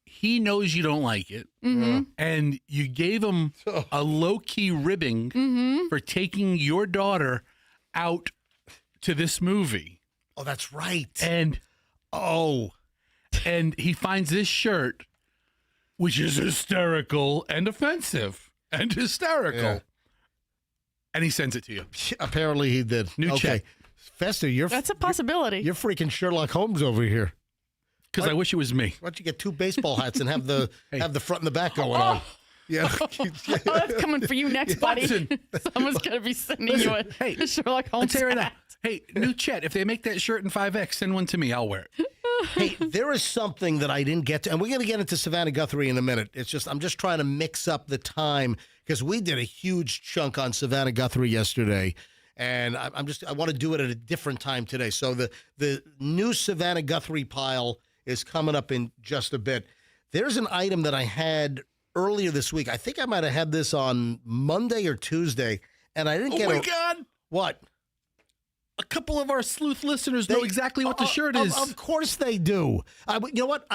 he knows you don't like it. Mm-hmm. And you gave him a low-key ribbing for taking your daughter out to this movie. Oh, that's right. And he finds this shirt, which is hysterical and offensive and hysterical. Yeah. And he sends it to you. Apparently he did. New Chet. Fester, that's a possibility. You're freaking Sherlock Holmes over here. Because I wish it was me. Why don't you get 2 baseball hats and have the front and the back going on? Yeah. That's coming for you next, buddy. Someone's going to be sending you a Sherlock Holmes I'll tell you hat. that. Hey, New Chet, if they make that shirt in 5X, send one to me. I'll wear it. Hey, there is something that I didn't get to, and we're going to get into Savannah Guthrie in a minute. I'm just trying to mix up the time because we did a huge chunk on Savannah Guthrie yesterday, and I want to do it at a different time today. So the new Savannah Guthrie pile is coming up in just a bit. There's an item that I had earlier this week. I think I might have had this on Monday or Tuesday, and I didn't get it. Oh, my God. What? A couple of our sleuth listeners know exactly what the shirt is. Of course they do. You know what?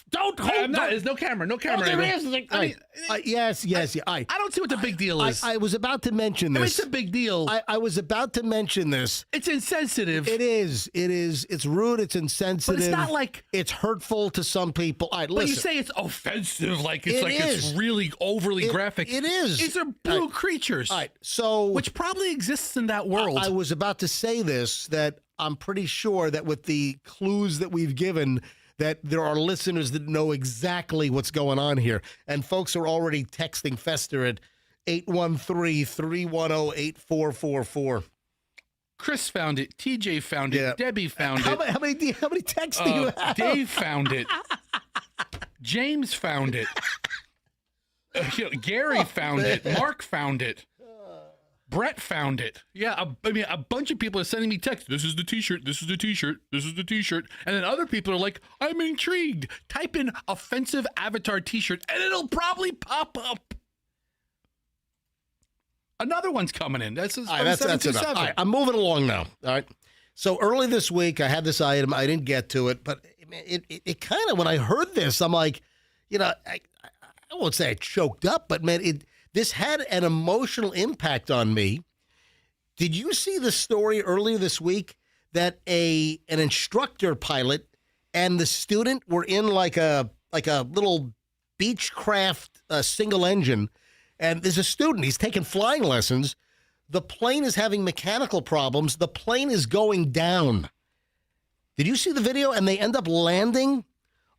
Don't hold. There's no camera. No camera. There is. Yes. I don't see what the big deal is. I was about to mention this. It's a big deal. I was about to mention this. It's insensitive. It is. It's rude. It's insensitive. But it's not like it's hurtful to some people. All right, listen. But you say it's offensive, it's really overly graphic. It is. These are blue creatures. All right, so which probably exists in that world. I was about to say this, that I'm pretty sure that with the clues that we've given, that there are listeners that know exactly what's going on here. And folks are already texting Fester at 813-310-8444. Chris found it. TJ found it. Yeah. Debbie found it. How many texts do you have? Dave found it. James found it. Gary found it. Mark found it. Brett found it. Yeah, a bunch of people are sending me texts. This is the T-shirt. This is the T-shirt. This is the T-shirt. And then other people are like, I'm intrigued. Type in offensive avatar T-shirt, and it'll probably pop up. Another one's coming in. That's enough. All right, I'm moving along now. All right. So early this week, I had this item. I didn't get to it, but it kind of, when I heard this, I'm like, I won't say I choked up, but man, this had an emotional impact on me. Did you see the story earlier this week that an instructor pilot and the student were in like a little Beechcraft single engine, and there's a student, he's taking flying lessons. The plane is having mechanical problems. The plane is going down. Did you see the video? And they end up landing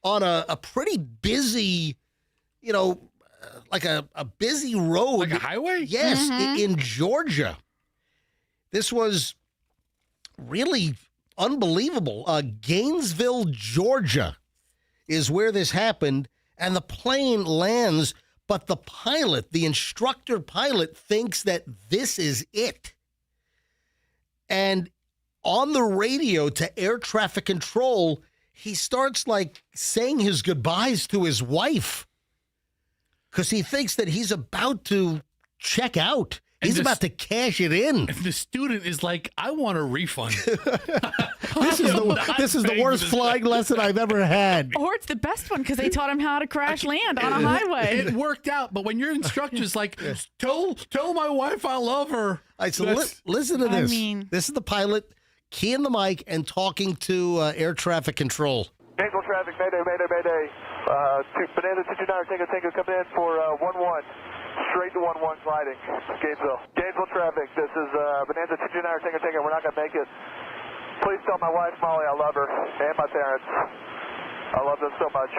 on a pretty busy, like a busy road. Like a highway? Yes, in Georgia. This was really unbelievable. Gainesville, Georgia is where this happened, and the plane lands, but the pilot, the instructor pilot, thinks that this is it. And on the radio to air traffic control, he starts like saying his goodbyes to his wife because he thinks that he's about to check out. He's about to cash it in. And the student is like, I want a refund. This is the worst flying lesson I've ever had. Or it's the best one because they taught him how to crash land on a highway. It worked out, but when your instructor's like, tell my wife I love her. All right, so listen to this. This is the pilot keying the mic and talking to air traffic control. Gainesville traffic, Mayday, Mayday, Mayday. Bonanza 229, Tango, come in for 1-1. Straight to 1-1 sliding. Gainesville. Gainesville traffic, this is Bonanza 229, Tango. We're not going to make it. Please tell my wife, Molly, I love her, and my parents. I love them so much.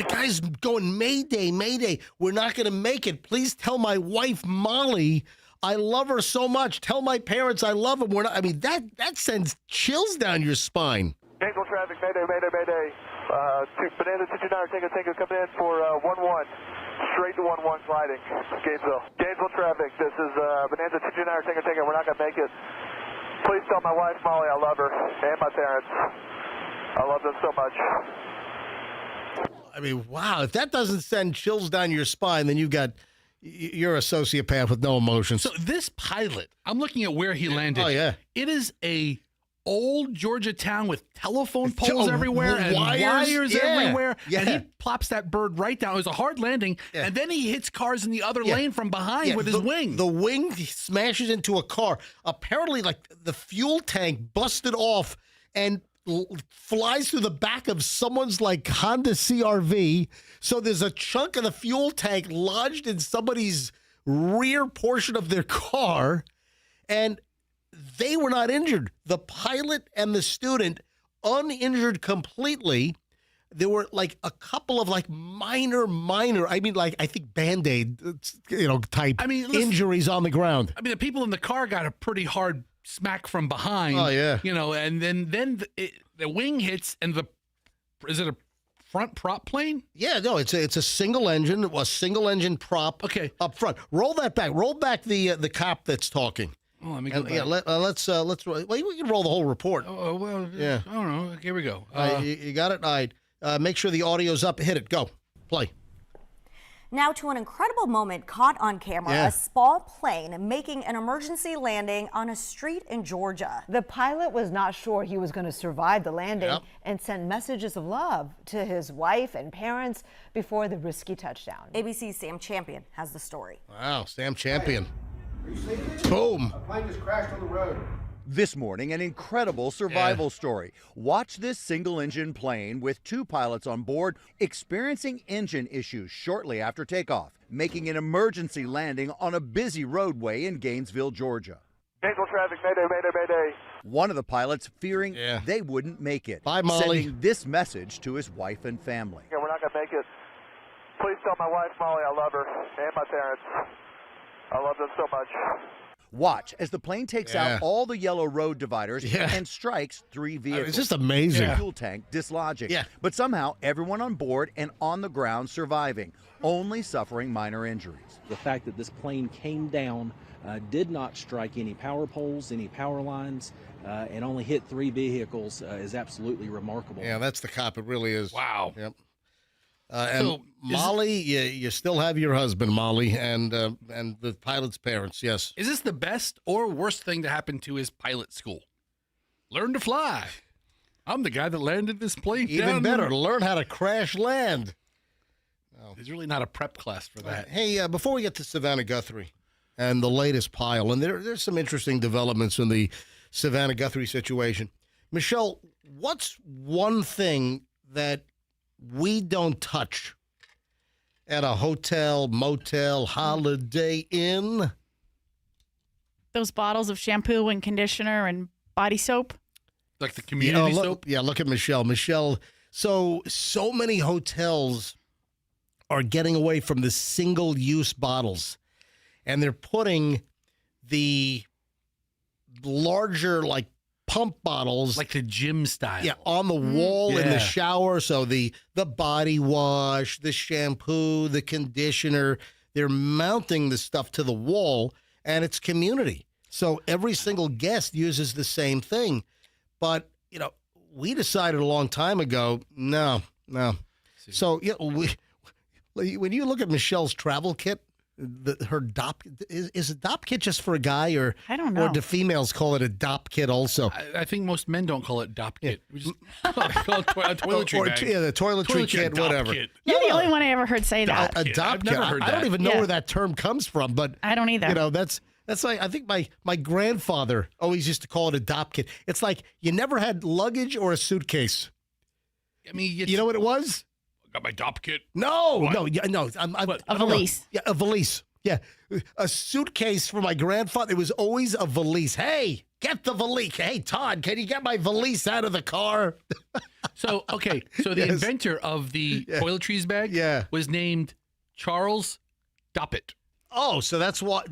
The guy's going, Mayday, Mayday. We're not going to make it. Please tell my wife, Molly, I love her so much. Tell my parents I love them. That sends chills down your spine. Gainesville traffic, Mayday, Mayday, Mayday. Bonanza 229, Tango, come in for 1-1. Straight to 1-1 sliding. Gainesville. Gainesville traffic, this is Bonanza 229, Tango. We're not going to make it. Please tell my wife, Molly, I love her, and my parents. I love them so much. I mean, wow. If that doesn't send chills down your spine, then you're a sociopath with no emotions. So this pilot, I'm looking at where he landed. Oh, yeah. It is a old Georgia town with telephone poles everywhere and wires everywhere. Yeah. And he plops that bird right down. It was a hard landing. Yeah. And then he hits cars in the other lane from behind with his wing. The wing smashes into a car. Apparently, like the fuel tank busted off and flies through the back of someone's like Honda CRV. So there's a chunk of the fuel tank lodged in somebody's rear portion of their car. And they were not injured. The pilot and the student, uninjured completely. There were like a couple of like minor, I mean, like I think Band-Aid, type injuries on the ground. I mean, the people in the car got a pretty hard smack from behind. Oh, yeah. And then the wing hits and is it a front prop plane? Yeah, no, it's a single engine prop up front. Roll that back. Roll back the cop that's talking. Oh, let me go back. Yeah, let's we can roll the whole report. Oh, well, yeah. I don't know. Here we go. You got it? All right. Make sure the audio's up. Hit it. Go. Play. Now to an incredible moment caught on camera, a small plane making an emergency landing on a street in Georgia. The pilot was not sure he was going to survive the landing and sent messages of love to his wife and parents before the risky touchdown. ABC's Sam Champion has the story. Wow, Sam Champion. Boom. A plane just crashed on the road. This morning, an incredible survival story. Watch this single-engine plane with two pilots on board experiencing engine issues shortly after takeoff, making an emergency landing on a busy roadway in Gainesville, Georgia. Gainesville traffic, Mayday, Mayday, Mayday. One of the pilots fearing they wouldn't make it, Bye, Molly. sending this message to his wife and family. Yeah, we're not going to make it. Please tell my wife, Molly, I love her, and my parents. I love them so much. Watch as the plane takes out all the yellow road dividers and strikes 3 vehicles. It's just amazing. The fuel tank dislodging. Yeah. But somehow, everyone on board and on the ground surviving, only suffering minor injuries. The fact that this plane came down, did not strike any power poles, any power lines, and only hit 3 vehicles is absolutely remarkable. Yeah, that's the cop. It really is. Wow. Yep. And Molly, you still have your husband, Molly, and the pilot's parents. Yes. Is this the best or worst thing to happen to his pilot school? Learn to fly. I'm the guy that landed this plane. Even better, learn how to crash land. There's really not a prep class for that. Hey, before we get to Savannah Guthrie and the latest pile, and there's some interesting developments in the Savannah Guthrie situation. Michelle, what's one thing that we don't touch at a hotel, motel, Holiday Inn? Those bottles of shampoo and conditioner and body soap. Like the community soap? Yeah, look at Michelle. Michelle, so many hotels are getting away from the single-use bottles, and they're putting the larger, like, pump bottles, like the gym style, on the wall in the shower. So the body wash, the shampoo, the conditioner, they're mounting the stuff to the wall, and it's community. So every single guest uses the same thing. But we decided a long time ago, no. So when you look at Michelle's travel kit, her DOP is a DOP kit just for a guy, or I don't know, or do females call it a DOP kit also? I think most men don't call it DOP kit. We just call it a toiletry bag. Yeah, the toiletry kit, whatever. Kit. You're the only one I ever heard say that. A DOP I've kit. never heard I don't that. even know where that term comes from, but I don't either. That's like, I think my grandfather always used to call it a DOP kit. It's like you never had luggage or a suitcase. I mean, you know what it was? I got my DOP kit. No. A valise. Yeah, a valise. Yeah, a suitcase for my grandfather. It was always a valise. Hey, get the valise. Hey, Todd, can you get my valise out of the car? So the inventor of the toiletries bag was named Charles Doppelt. Oh, so that's what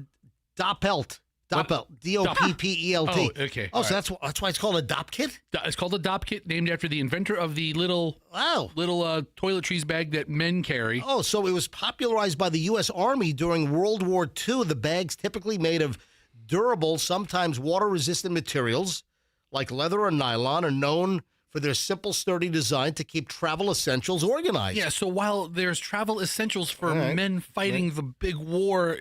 Doppelt. Doppelt. Doppelt. Oh, okay. Oh, so that's why it's called a DOP kit? It's called a DOP kit, named after the inventor of the little toiletries bag that men carry. Oh, so it was popularized by the U.S. Army during World War II. The bags, typically made of durable, sometimes water-resistant materials like leather or nylon, are known for their simple, sturdy design to keep travel essentials organized. Yeah, so while there's travel essentials for men fighting the big war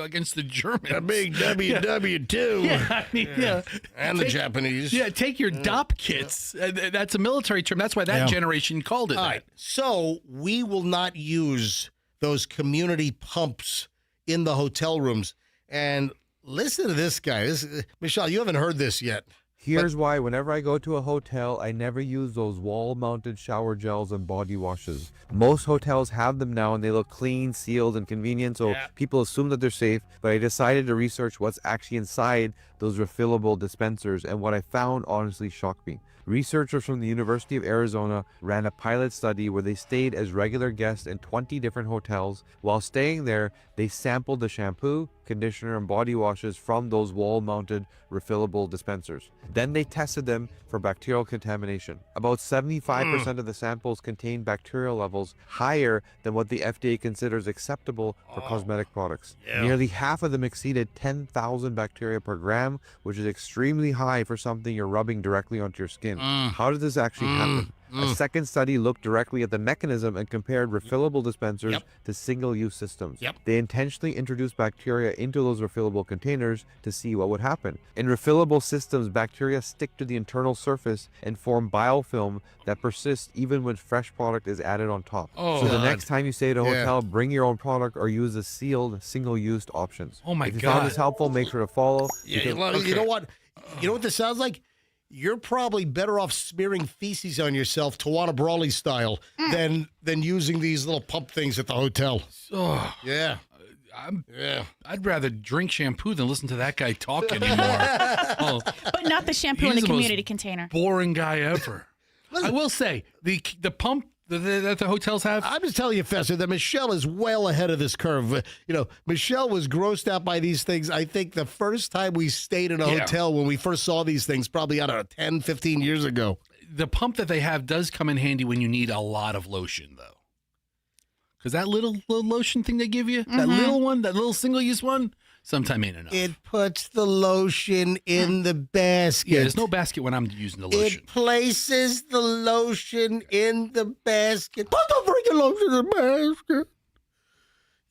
against the Germans. The big WW2. And the Japanese. Yeah, take your DOP kits. That's a military term. That's why that generation called it All that. right, so we will not use those community pumps in the hotel rooms. And listen to this guy. Michelle, you haven't heard this yet. Here's why. Whenever I go to a hotel, I never use those wall-mounted shower gels and body washes. Most hotels have them now, and they look clean, sealed, and convenient, so people assume that they're safe. But I decided to research what's actually inside those refillable dispensers, and what I found honestly shocked me. Researchers from the University of Arizona ran a pilot study where they stayed as regular guests in 20 different hotels. While staying there, they sampled the shampoo, conditioner, and body washes from those wall-mounted refillable dispensers. Then they tested them for bacterial contamination. About 75% of the samples contained bacterial levels higher than what the FDA considers acceptable for cosmetic products. Nearly half of them exceeded 10,000 bacteria per gram, which is extremely high for something you're rubbing directly onto your skin. How did this actually happen? A second study looked directly at the mechanism and compared refillable dispensers to single-use systems. They intentionally introduced bacteria into those refillable containers to see what would happen. In refillable systems, bacteria stick to the internal surface and form biofilm that persists even when fresh product is added on top. So the next time you stay at a hotel, bring your own product or use the sealed, single-use options. Oh my If you God. found this helpful, make sure to follow. You know what? You know what this sounds like? You're probably better off smearing feces on yourself, Tawana Brawley style, than using these little pump things at the hotel. Oh, yeah. I'd rather drink shampoo than listen to that guy talk anymore. But not the shampoo in the community container. Boring guy ever. I will say the pump that the hotels have? I'm just telling you, Fester, that Michelle is well ahead of this curve. Michelle was grossed out by these things. I think the first time we stayed in a hotel when we first saw these things, probably, 10, 15 years ago. The pump that they have does come in handy when you need a lot of lotion, though. Because that little lotion thing they give you, that little one, that little single-use one, sometime ain't enough. It puts the lotion in the basket. Yeah, there's no basket when I'm using the lotion. It places the lotion in the basket. Put the freaking lotion in the basket.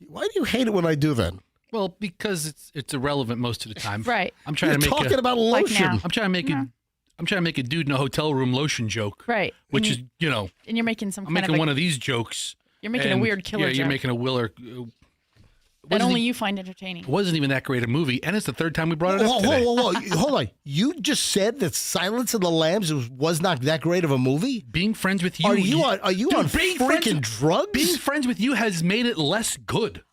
Why do you hate it when I do that? Well, because it's irrelevant most of the time. Right. I'm trying to make talking about lotion. Like now. I'm trying to make a dude in a hotel room lotion joke. Right. Which and is, And you're making some I'm kind making of one of these jokes. You're making a weird killer joke. You're making a Willer. That only you find entertaining. It wasn't even that great a movie, and it's the third time we brought it up today. Whoa. Hold on. You just said that Silence of the Lambs was not that great of a movie? Being friends with you. Are you on freaking drugs? Being friends with you has made it less good.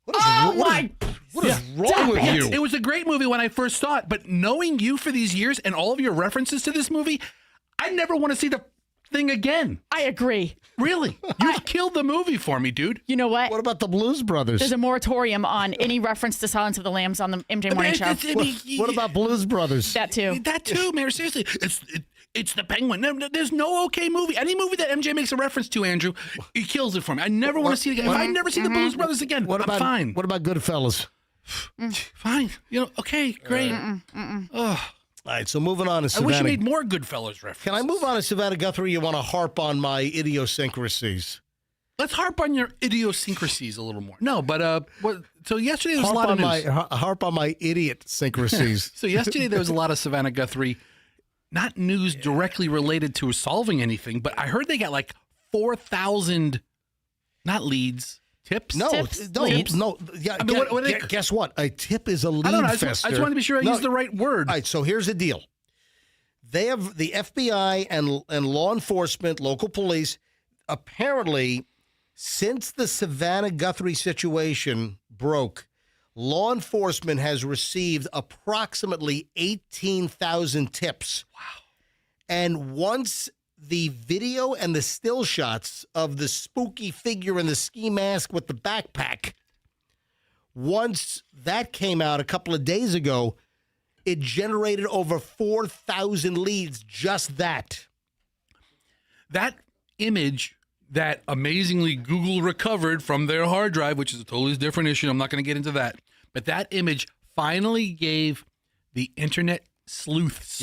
What is wrong with you? It was a great movie when I first saw it, but knowing you for these years and all of your references to this movie, I never want to see the thing again. I agree. Really? You've killed the movie for me, dude. You know what? What about the Blues Brothers? There's a moratorium on any reference to Silence of the Lambs on the MJ Morning Show. What about Blues Brothers? That too. That too, Mayor. Seriously, it's the Penguin. There's no okay movie. Any movie that MJ makes a reference to, Andrew, he kills it for me. I never want to see it again. If I never see the Blues Brothers again, I'm fine. What about Goodfellas? Fine. Okay, great. Ugh. All right, so moving on to Savannah. I wish you made more Goodfellas references. Can I move on to Savannah Guthrie? You want to harp on my idiosyncrasies? Let's harp on your idiosyncrasies a little more. No, but so yesterday there was a lot of news. Harp on my idiot-syncrasies. So yesterday there was a lot of Savannah Guthrie, not news directly related to solving anything, but I heard they got like 4,000, not leads, tips? No. Yeah, I mean, guess what? A tip is a lead, I don't know. I Fester. just wanted to be sure I used the right word. All right, so here's the deal. They have the FBI and law enforcement, local police, apparently, since the Savannah Guthrie situation broke, law enforcement has received approximately 18,000 tips. Wow. And once the video and the still shots of the spooky figure in the ski mask with the backpack, once that came out a couple of days ago, it generated over 4,000 leads, just that. That image that amazingly Google recovered from their hard drive, which is a totally different issue. I'm not going to get into that. But that image finally gave the internet sleuths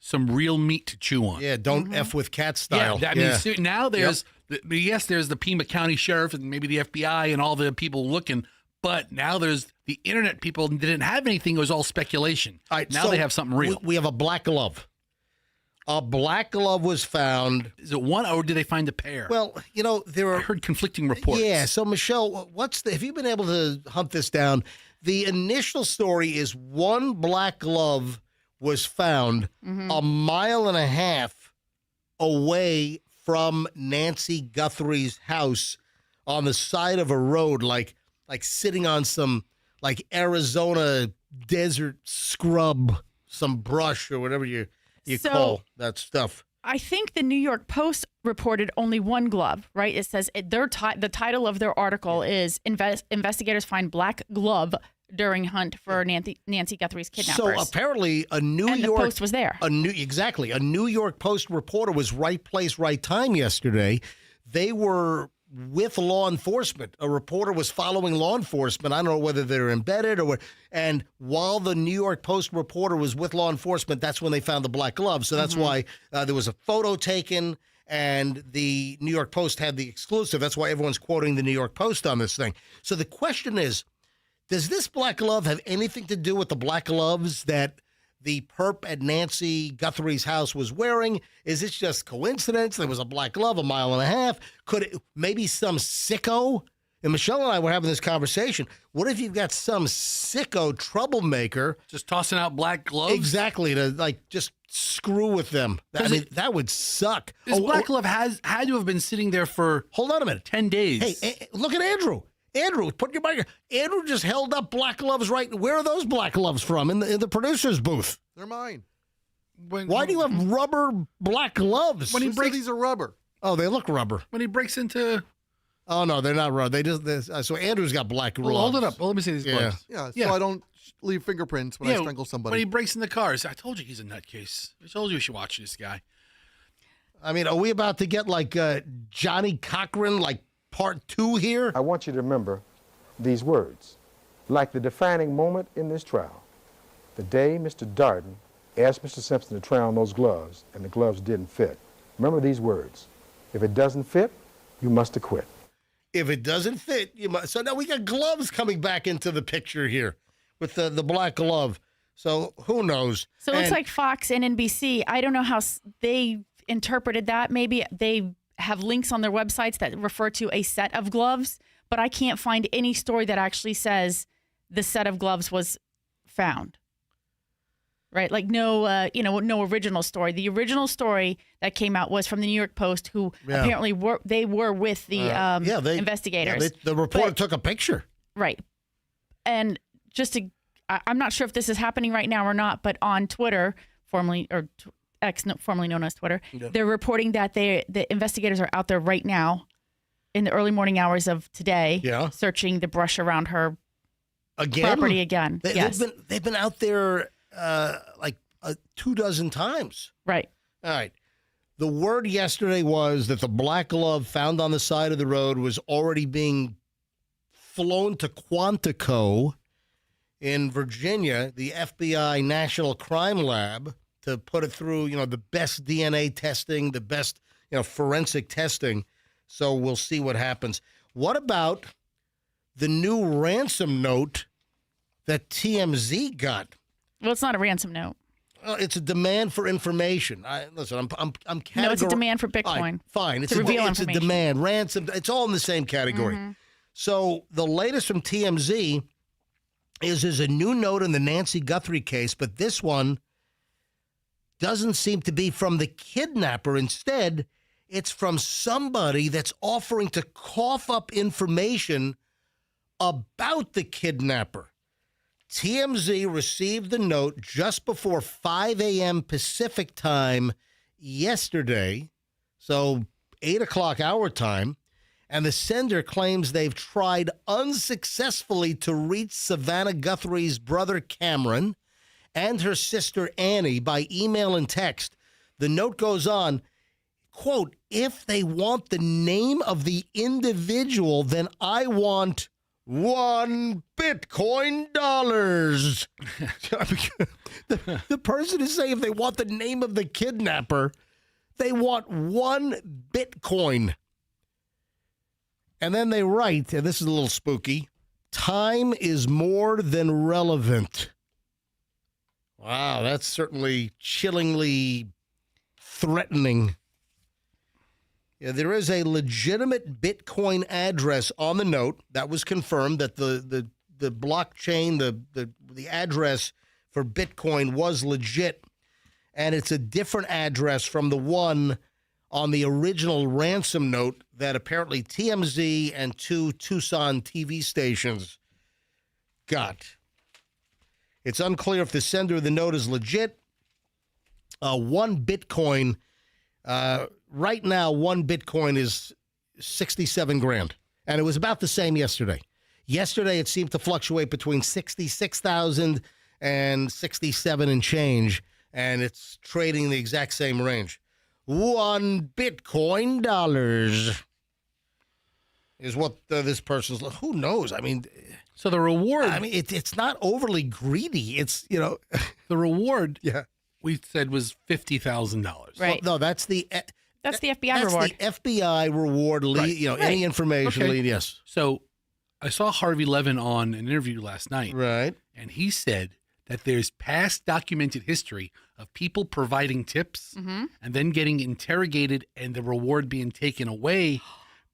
some real meat to chew on. Yeah, don't F with cat style. Yeah, I mean, now there's, there's the Pima County Sheriff and maybe the FBI and all the people looking, but now there's the internet people didn't have anything. It was all speculation. All right, now so they have something real. We have a black glove. A black glove was found. Is it one, or did they find a pair? Well, there are. I heard conflicting reports. Yeah. So, Michelle, have you been able to hunt this down? The initial story is one black glove was found a mile and a half away from Nancy Guthrie's house on the side of a road, like sitting on some like Arizona desert scrub, some brush or whatever you call that stuff. I think the New York Post reported only one glove, right? It says the title of their article is Investigators Find Black Glove During Hunt for Nancy Guthrie's Kidnappers. So apparently a New York Post was there. A New York Post reporter was right place, right time yesterday. They were with law enforcement. A reporter was following law enforcement. I don't know whether they're embedded or what. And while the New York Post reporter was with law enforcement, that's when they found the black glove. So that's why there was a photo taken, and the New York Post had the exclusive. That's why everyone's quoting the New York Post on this thing. So the question is, does this black glove have anything to do with the black gloves that the perp at Nancy Guthrie's house was wearing? Is this just coincidence? There was a black glove a mile and a half. Could it maybe some sicko? And Michelle and I were having this conversation. What if you've got some sicko troublemaker just tossing out black gloves? Exactly, to just screw with them. I mean, that would suck. This black glove had to have been sitting there for hold on a minute, 10 days. Hey, look at Andrew. Andrew, put your mic. Andrew just held up black gloves right. Where are those black gloves from? In the producer's booth. They're mine. Why do you have rubber black gloves? When he breaks, these are rubber. Oh, they look rubber. When he breaks into... Oh, no, they're not rubber. So Andrew's got black gloves. Well, hold it up. Well, let me see these gloves. Yeah, so I don't leave fingerprints when I strangle somebody. When he breaks in the cars. I told you he's a nutcase. I told you should watch this guy. I mean, are we about to get like Johnny Cochran, like part 2 here? I want you to remember these words, like the defining moment in this trial. The day Mr. Darden asked Mr. Simpson to try on those gloves, and the gloves didn't fit. Remember these words. If it doesn't fit, you must acquit. If it doesn't fit, you must. So now we got gloves coming back into the picture here with the black glove. So who knows? So it looks like Fox and NBC, I don't know how they interpreted that. Maybe they have links on their websites that refer to a set of gloves, but I can't find any story that actually says the set of gloves was found. Right? Like no original story. The original story that came out was from the New York Post, who apparently were with the investigators. Yeah, the reporter took a picture. Right. And I'm not sure if this is happening right now or not, but on Twitter, formerly known as Twitter, they're reporting that the investigators are out there right now in the early morning hours of today, searching the brush around her property again. They've been out there like 24 times. Right. All right. The word yesterday was that the black glove found on the side of the road was already being flown to Quantico in Virginia, the FBI National Crime Lab, to put it through, the best DNA testing, the best, forensic testing. So we'll see what happens. What about the new ransom note that TMZ got? Well, it's not a ransom note. It's a demand for information. No, it's a demand for Bitcoin. Right, fine. It's information. A demand, ransom. It's all in the same category. Mm-hmm. So the latest from TMZ is a new note in the Nancy Guthrie case, but this one doesn't seem to be from the kidnapper. Instead, it's from somebody that's offering to cough up information about the kidnapper. TMZ received the note just before 5 a.m. Pacific time yesterday, so 8 o'clock our time, and the sender claims they've tried unsuccessfully to reach Savannah Guthrie's brother Cameron and her sister Annie by email and text. The note goes on, quote, if they want the name of the individual, then I want $1 Bitcoin. The person is saying if they want the name of the kidnapper, they want $1 Bitcoin. And then they write, and this is a little spooky, time is more than relevant. Wow, that's certainly chillingly threatening. Yeah, there is a legitimate Bitcoin address on the note. That was confirmed that the blockchain, the address for Bitcoin was legit. And it's a different address from the one on the original ransom note that apparently TMZ and 2 Tucson TV stations got. It's unclear if the sender of the note is legit. 1 Bitcoin, right now, 1 Bitcoin is 67 grand. And it was about the same yesterday. Yesterday, it seemed to fluctuate between 66,000 and 67 and change. And it's trading in the exact same range. $1 Bitcoin is what this person's. Who knows? I mean, so the reward. I mean, it's not overly greedy. It's the reward. Yeah, we said was $50,000. Right. Well, no, that's the FBI reward. That's the FBI reward. Right. Any information. Okay. Lead. Yes. So I saw Harvey Levin on an interview last night. Right. And he said that there's past documented history of people providing tips and then getting interrogated and the reward being taken away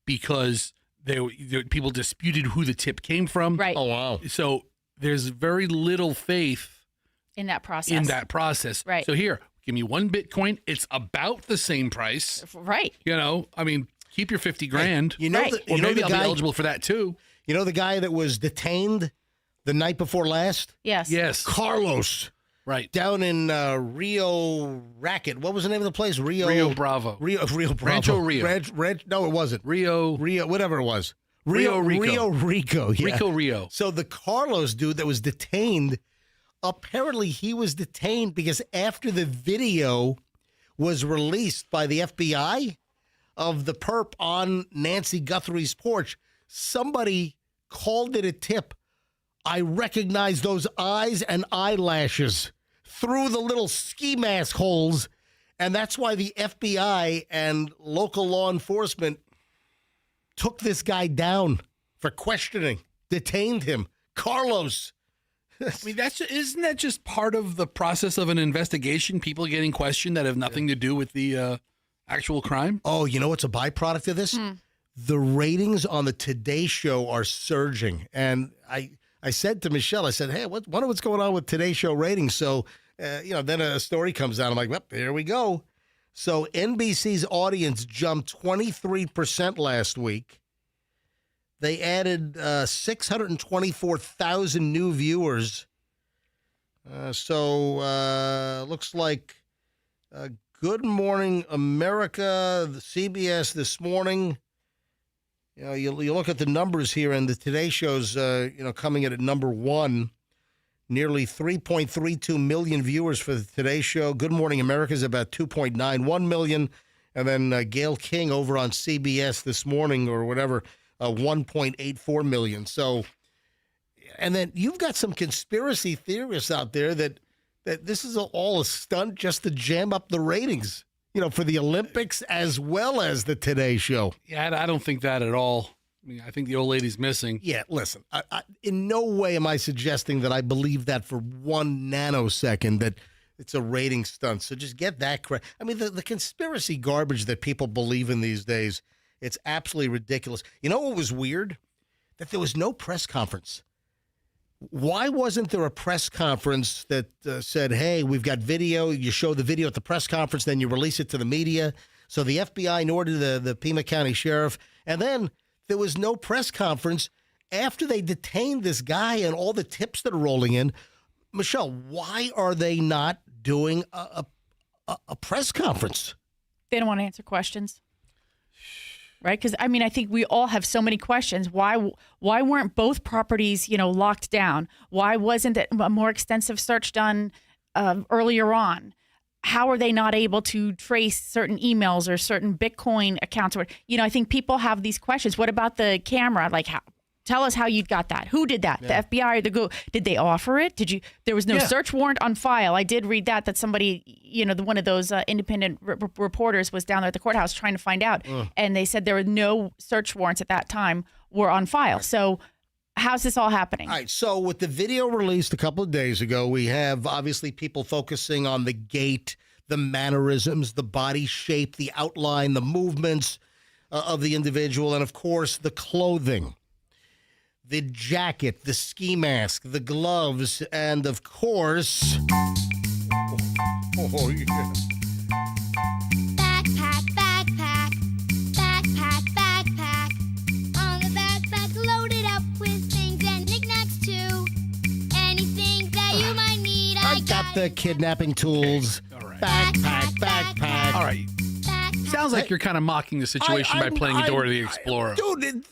because people disputed who the tip came from. Right. Oh, wow. So there's very little faith in that process. Right. So here, give me 1 Bitcoin. It's about the same price. Right. I mean, keep your 50 grand. Hey, maybe I'll be eligible for that too. You know the guy that was detained the night before last? Yes. Yes. Carlos. Right. Down in Rio Racket. What was the name of the place? Rio Bravo. Rio Bravo. Rancho Rio. No, it wasn't. Rio, whatever it was. Rio Rico. Rio Rico. Yeah. Rio. So the Carlos dude that was detained, apparently he was detained because after the video was released by the FBI of the perp on Nancy Guthrie's porch, somebody called it a tip. I recognize those eyes and eyelashes through the little ski mask holes, and that's why the FBI and local law enforcement took this guy down for questioning, detained him. Carlos. I mean, isn't that just part of the process of an investigation? People getting questioned that have nothing to do with the actual crime? Oh, you know what's a byproduct of this? The ratings on the Today Show are surging. And I said to Michelle, I said, hey, wonder what's going on with Today Show ratings. So, then a story comes out. I'm like, well, here we go. So NBC's audience jumped 23% last week. They added 624,000 new viewers. Looks like Good Morning America, the CBS This Morning. You look at the numbers here, and the Today Show's coming in at number one. Nearly 3.32 million viewers for the Today Show. Good Morning America is about 2.91 million. And then Gayle King over on CBS This Morning or whatever, 1.84 million. So, and then you've got some conspiracy theorists out there that this is all a stunt just to jam up the ratings, for the Olympics as well as the Today Show. Yeah, I don't think that at all. I mean, I think the old lady's missing. Yeah, listen, I in no way am I suggesting that I believe that for 1 nanosecond that it's a rating stunt. So just get that correct. I mean, the conspiracy garbage that people believe in these days, it's absolutely ridiculous. You know what was weird? That there was no press conference. Why wasn't there a press conference that said, hey, we've got video, you show the video at the press conference, then you release it to the media? So the FBI nor did the Pima County Sheriff. And then there was no press conference after they detained this guy and all the tips that are rolling in. Michelle, why are they not doing a press conference? They don't want to answer questions. Right? Because, I mean, I think we all have so many questions. Why weren't both properties, locked down? Why wasn't it a more extensive search done earlier on? How are they not able to trace certain emails or certain Bitcoin accounts? Or, I think people have these questions. What about the camera? Like, tell us how you got that. Who did that? Yeah. The FBI or the Google? Did they offer it? There was no search warrant on file. I did read that somebody, one of those independent reporters was down there at the courthouse trying to find out. And they said there were no search warrants at that time were on file. So how's this all happening? All right. So with the video released a couple of days ago, we have obviously people focusing on the gait, the mannerisms, the body shape, the outline, the movements of the individual, and of course the clothing. The jacket, the ski mask, the gloves, and of course... Oh, yeah. Backpack, backpack, backpack, backpack. On the backpack loaded up with things and knickknacks too. Anything that you might need, I got the kidnapping tools. Okay. All right. Backpack. All right. Sounds like you're kind of mocking the situation by playing Dora the Explorer. Dude,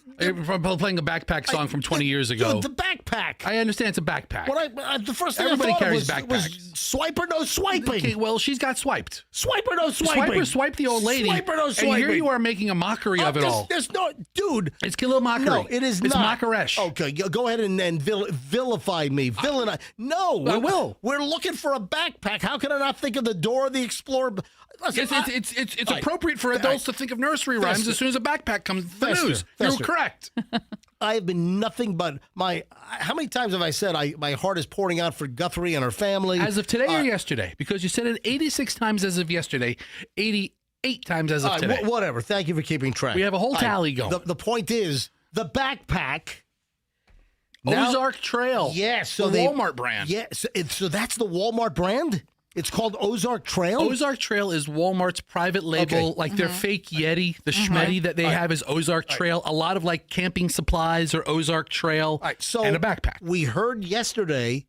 from playing a backpack song from 20 years ago. Dude, the backpack. I understand it's a backpack. The first thing Everybody I thought carries was backpacks. Swipe or no swiping. Okay, well, she's got swiped. Swipe or no swiping. Swipe the old lady. Swipe or no swiping. And here you are making a mockery of it all. There's no, dude. It's a little mockery. No, it is it's not. It's mockeresh. Okay, go ahead and vilify me. Villainize. No. I will. We're looking for a backpack. How can I not think of the Dora the Explorer? Listen, it's appropriate for adults to think of nursery rhymes as soon as a backpack comes to the news. You're correct. I have been nothing but how many times have I said my heart is pouring out for Guthrie and her family? As of today or yesterday? Because you said it 86 times as of yesterday, 88 times as of today. Whatever. Thank you for keeping track. We have a whole tally going. The point is, the backpack. Ozark Trail. Yeah. So the Walmart brand. Yeah. So that's the Walmart brand? It's called Ozark Trail? Ozark Trail is Walmart's private label, like their fake Yeti, the Schmetty that they have is Ozark Trail. A lot of like camping supplies are Ozark Trail and a backpack. We heard yesterday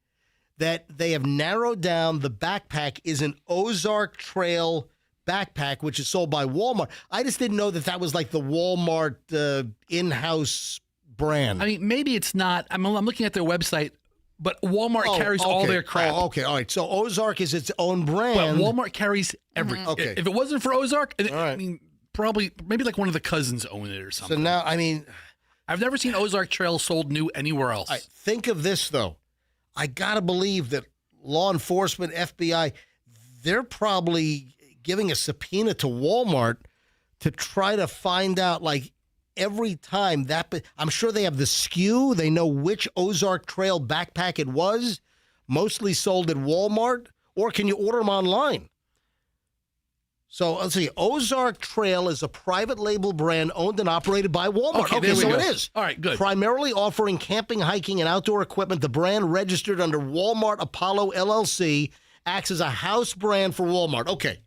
that they have narrowed down the backpack is an Ozark Trail backpack, which is sold by Walmart. I just didn't know that that was like the Walmart in-house brand. I mean, maybe it's not. I'm looking at their website, but Walmart carries all their crap. Oh, okay, all right. So Ozark is its own brand. But Walmart carries everything. Okay. If it wasn't for Ozark, I mean, probably, maybe like one of the cousins own it or something. So now, I mean, I've never seen Ozark Trail sold new anywhere else. Think of this, though. I got to believe that law enforcement, FBI, they're probably giving a subpoena to Walmart to try to find out, like, every time that, I'm sure they have the SKU. They know which Ozark Trail backpack it was, mostly sold at Walmart, or can you order them online? So let's see. Ozark Trail is a private label brand owned and operated by Walmart. Okay, so go. it is. All right, good. Primarily offering camping, hiking, and outdoor equipment, the brand registered under Walmart Apollo LLC acts as a house brand for Walmart. Okay.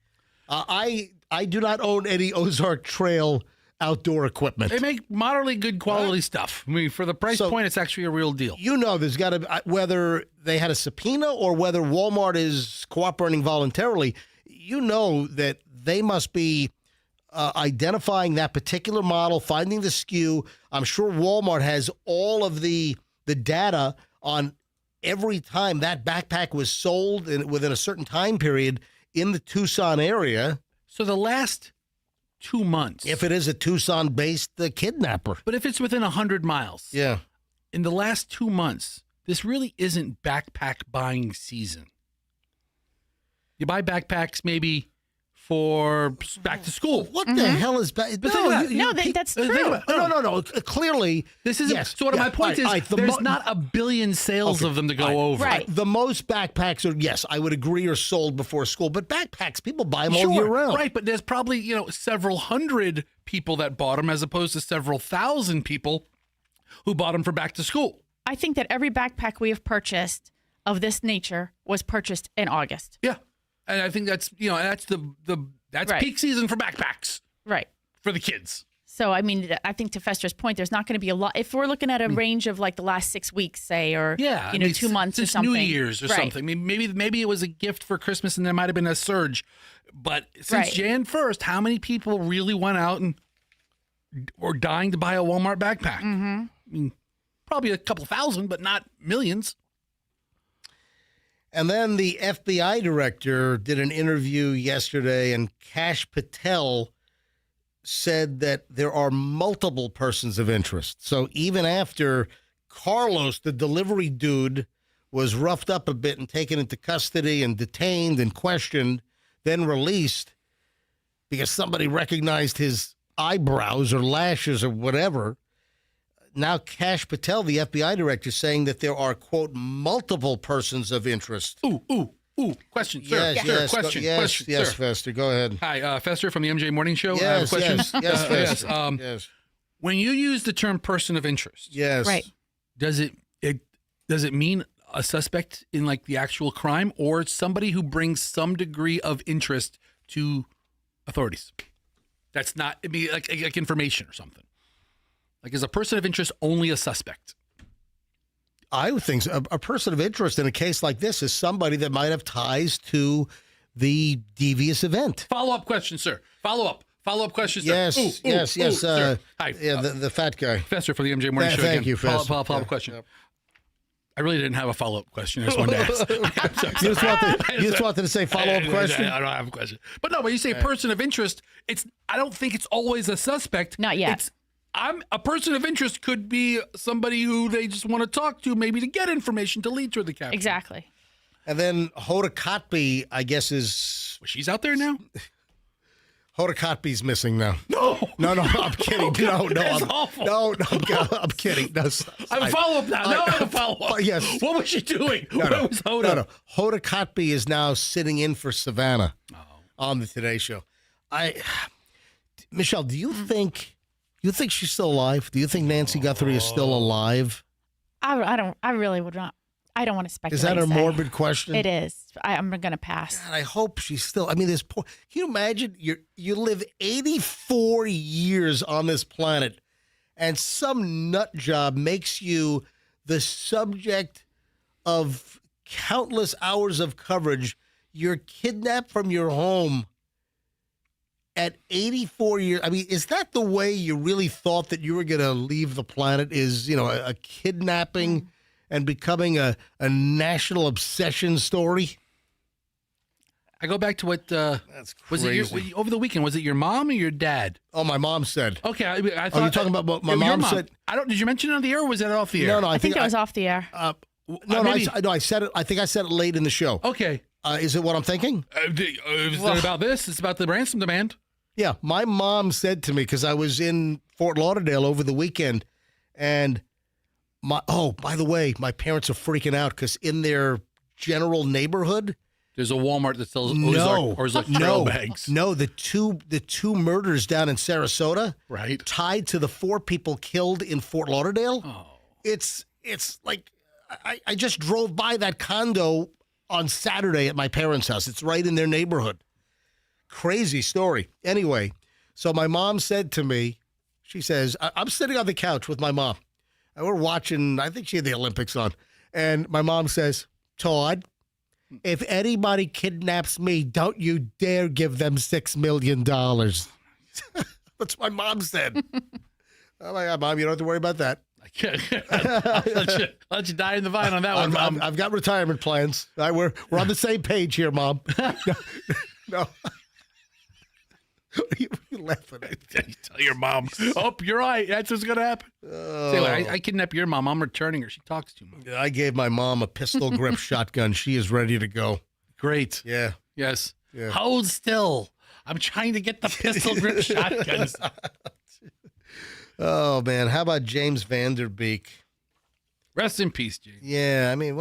I do not own any Ozark Trail outdoor equipment. They make moderately good quality stuff. I mean, for the price point, it's actually a real deal. You know, there's got to, whether they had a subpoena or whether Walmart is cooperating voluntarily, you know that they must be identifying that particular model, finding the SKU. I'm sure Walmart has all of the data on every time that backpack was sold within a certain time period in the Tucson area. So the last 2 months. If it is a Tucson-based kidnapper. But if it's within 100 miles. Yeah. In the last 2 months, this really isn't backpack buying season. You buy backpacks maybe for back to school. What the hell is back? That's true. No. Clearly, this is. Yes, so what my point is, there's not a billion sales of them to go over. Right. The most backpacks are, yes, I would agree, are sold before school. But backpacks, people buy them all year round. Right, but there's probably several hundred people that bought them as opposed to several thousand people who bought them for back to school. I think that every backpack we have purchased of this nature was purchased in August. Yeah. And I think that's that's Right. peak season for backpacks. Right. For the kids. So, I mean, I think to Fester's point, there's not going to be a lot. If we're looking at a range of like the last 6 weeks, say, or, 2 months or since something. New Year's or something. I mean, maybe it was a gift for Christmas and there might have been a surge. But since Jan 1st, how many people really went out and were dying to buy a Walmart backpack? Mm-hmm. I mean, probably a couple thousand, but not millions. And then the FBI director did an interview yesterday, and Kash Patel said that there are multiple persons of interest. So even after Carlos, the delivery dude, was roughed up a bit and taken into custody and detained and questioned, then released because somebody recognized his eyebrows or lashes or whatever, now Kash Patel, the FBI director, saying that there are, quote, multiple persons of interest. Ooh. Question, sir. Yes, question, yes, sir. Fester, go ahead. Hi, Fester from the MJ Morning Show. Yes, I have a question. yes, Fester. Yes. When you use the term person of interest, yes, right, does it mean a suspect in like the actual crime, or somebody who brings some degree of interest to authorities? That's not, it'd be like information or something. Like, is a person of interest only a suspect? I would think so. A person of interest in a case like this is somebody that might have ties to the devious event. Follow-up question, sir. Follow-up question, sir. Yes. Sir. Hi. Yeah, the fat guy. Fester for the MJ Morning Show. Thank again. you, Fester. Follow-up question. Yep. I really didn't have a follow-up question. I just wanted to ask. You just wanted to say follow-up question? I don't have a question. But no, when you say person of interest, I don't think it's always a suspect. Not yet. A person of interest could be somebody who they just want to talk to, maybe to get information to lead to the capture. Exactly. And then Hoda Kotb, I guess, she's out there now? Hoda Kotb's missing now. No, I'm kidding. No, That's I'm, awful. No, I'm kidding. No, I have a follow-up now. I have a follow-up. Yes. What was she doing? No. Where was Hoda? No. Hoda Kotb is now sitting in for Savannah on the Today Show. Michelle, do you think she's still alive? Do you think Nancy Guthrie is still alive? I really would not. I don't want to speculate. Is that a morbid question? It is. I'm going to pass. God, I hope she's still. I mean, this poor. Can you imagine? You live 84 years on this planet, and some nut job makes you the subject of countless hours of coverage. You're kidnapped from your home at 84 years. I mean, is that the way you really thought that you were going to leave the planet? Is, a kidnapping and becoming a national obsession story? I go back to what That's crazy. was it over the weekend? Was it your mom or your dad? Oh, my mom said. Okay, I thought. Oh, you're talking about what my your mom said? Did you mention it on the air, or was that off the air? No, I think that was off the air. I said it. I think I said it late in the show. Okay. Is it what I'm thinking? Is it about this? It's about the ransom demand. Yeah, my mom said to me, because I was in Fort Lauderdale over the weekend, and by the way, my parents are freaking out because in their general neighborhood, there's a Walmart that sells Ozark trail bags. No, the two murders down in Sarasota, right, tied to the 4 people killed in Fort Lauderdale. Oh. It's like I just drove by that condo on Saturday at my parents' house. It's right in their neighborhood. Crazy story. Anyway, so my mom said to me, she says, I'm sitting on the couch with my mom, and we're watching, I think she had the Olympics on, and my mom says, Todd, if anybody kidnaps me, don't you dare give them $6 million. That's what my mom said. Oh, my God, Mom, you don't have to worry about that. I'll let you die in the vine on that one, Mom. I've got retirement plans. All right, we're on the same page here, Mom. No. You laughing at? You tell your mom, oh, you're right. That's what's going to happen. Say, I kidnap your mom. I'm returning her. She talks too much. I gave my mom a pistol grip shotgun. She is ready to go. Great. Yeah. Yes. Yeah. Hold still. I'm trying to get the pistol grip shotguns. Oh, man. How about James Vanderbeek? Rest in peace, James. Yeah. I mean,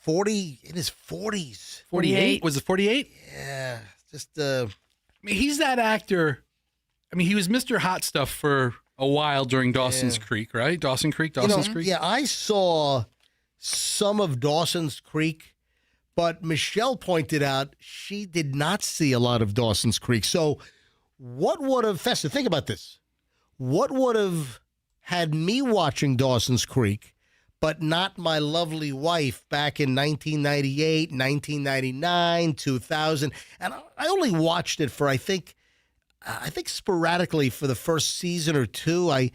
40 in his 40s. 48? Was it 48? Yeah. Just, I mean, he's that actor. I mean, he was Mr. Hot Stuff for a while during Dawson's Creek, right? Dawson's Creek? Yeah, I saw some of Dawson's Creek, but Michelle pointed out she did not see a lot of Dawson's Creek. So what would have, Festa, think about this. What would have had me watching Dawson's Creek, but not my lovely wife back in 1998, 1999, 2000? And I only watched it for, I think sporadically for the first season or two. I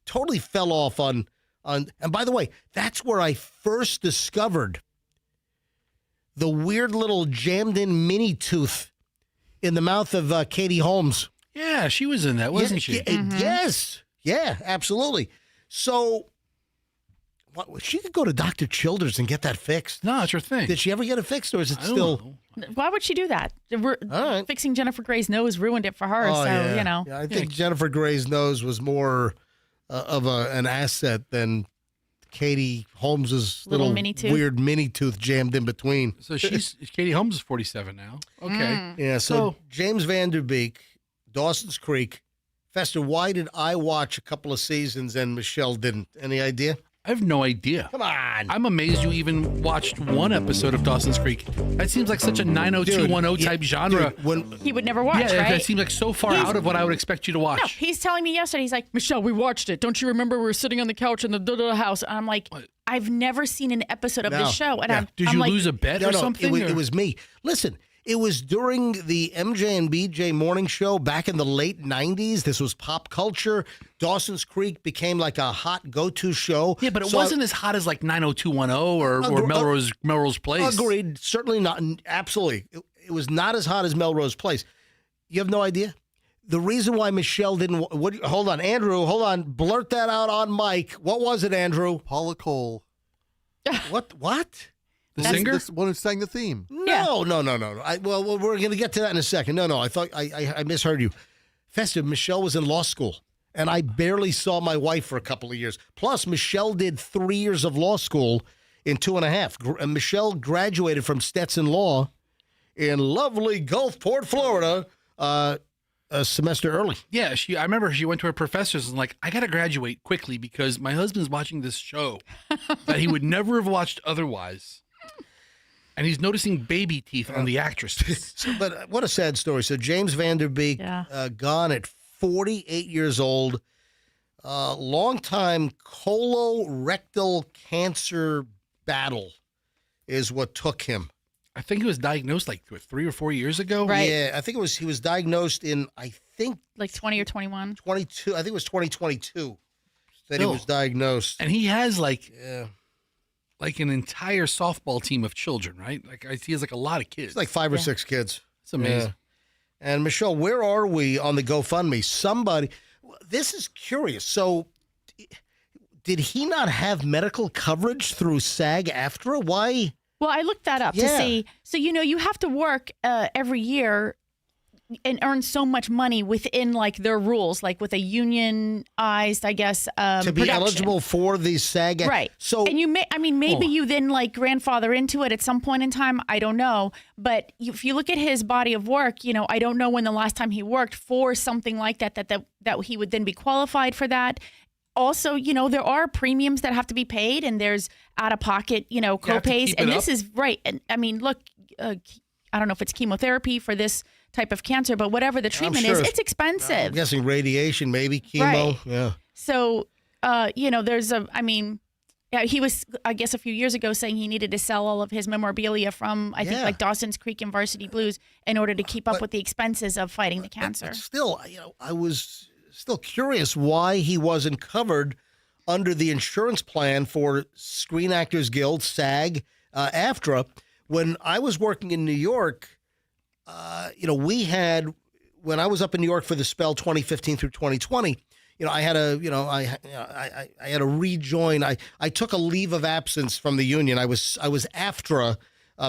totally fell off on, and by the way, that's where I first discovered the weird little jammed in mini tooth in the mouth of Katie Holmes. Yeah, she was in that, wasn't she? Yes. Yeah, absolutely. So she could go to Dr. Childers and get that fixed. No, it's her thing. Did she ever get it fixed, or is it still? Why would she do that? Fixing Jennifer Grey's nose ruined it for her. Yeah, I think Jennifer Grey's nose was more of an asset than Katie Holmes's little weird mini tooth jammed in between. So Katie Holmes is 47 now. Okay. Yeah. So James Vanderbeek, Dawson's Creek. Fester, why did I watch a couple of seasons and Michelle didn't? Any idea? I have no idea. Come on. I'm amazed you even watched one episode of Dawson's Creek. That seems like such a 90210 type genre. He would never watch, right? That seems like so far out of what I would expect you to watch. No, he's telling me yesterday, he's like, Michelle, we watched it. Don't you remember we were sitting on the couch in the house? And I'm like, I've never seen an episode of this show. And Did you lose a bet or something? It was me. Listen. It was during the MJ and BJ morning show back in the late 90s. This was pop culture. Dawson's Creek became like a hot go-to show. Yeah, but it wasn't as hot as like 90210 or Melrose Place. Agreed. Certainly not. Absolutely. It was not as hot as Melrose Place. You have no idea? The reason why Michelle didn't... hold on, Andrew. Hold on. Blurt that out on mic. What was it, Andrew? Paula Cole. What? The singer? This one who sang the theme. No. Well, we're going to get to that in a second. No, I thought I misheard you. Festive, Michelle was in law school, and I barely saw my wife for a couple of years. Plus, Michelle did 3 years of law school in 2.5. Michelle graduated from Stetson Law in lovely Gulfport, Florida, a semester early. Yeah, I remember she went to her professors and like, I got to graduate quickly because my husband's watching this show that he would never have watched otherwise. And he's noticing baby teeth on the actresses. But what a sad story. So James Vanderbeek, gone at 48 years old, long-time colorectal cancer battle is what took him. I think he was diagnosed like 3 or 4 years ago. Right. Yeah, I think he was diagnosed in, I think, like 20 or 21. 22. I think it was 2022 that he was diagnosed. And he has like an entire softball team of children, right? Like he has like a lot of kids. It's like 5 or 6 kids. It's amazing. Yeah. And Michelle, where are we on the GoFundMe? This is curious. So did he not have medical coverage through SAG-AFTRA? Why? Well, I looked that up to see. So, you have to work every year and earn so much money within like their rules, like with a unionized, I guess, to be production. eligible for the SAG. Right. So, and maybe you then like grandfather into it at some point in time. I don't know. But if you look at his body of work, I don't know when the last time he worked for something like that he would then be qualified for that. Also, there are premiums that have to be paid, and there's out-of-pocket, co-pays. And this is right. And I mean, look, I don't know if it's chemotherapy for this type of cancer, but whatever the treatment is, it's expensive. I'm guessing radiation, maybe chemo. Right. Yeah. So, he was, I guess, a few years ago saying he needed to sell all of his memorabilia from, I think, like Dawson's Creek and Varsity Blues in order to keep up with the expenses of fighting the cancer. But still, I was still curious why he wasn't covered under the insurance plan for Screen Actors Guild, SAG, AFTRA. When I was working in New York, when I was up in New York for the spell 2015 through 2020, I had to rejoin. I took a leave of absence from the union. I was AFTRA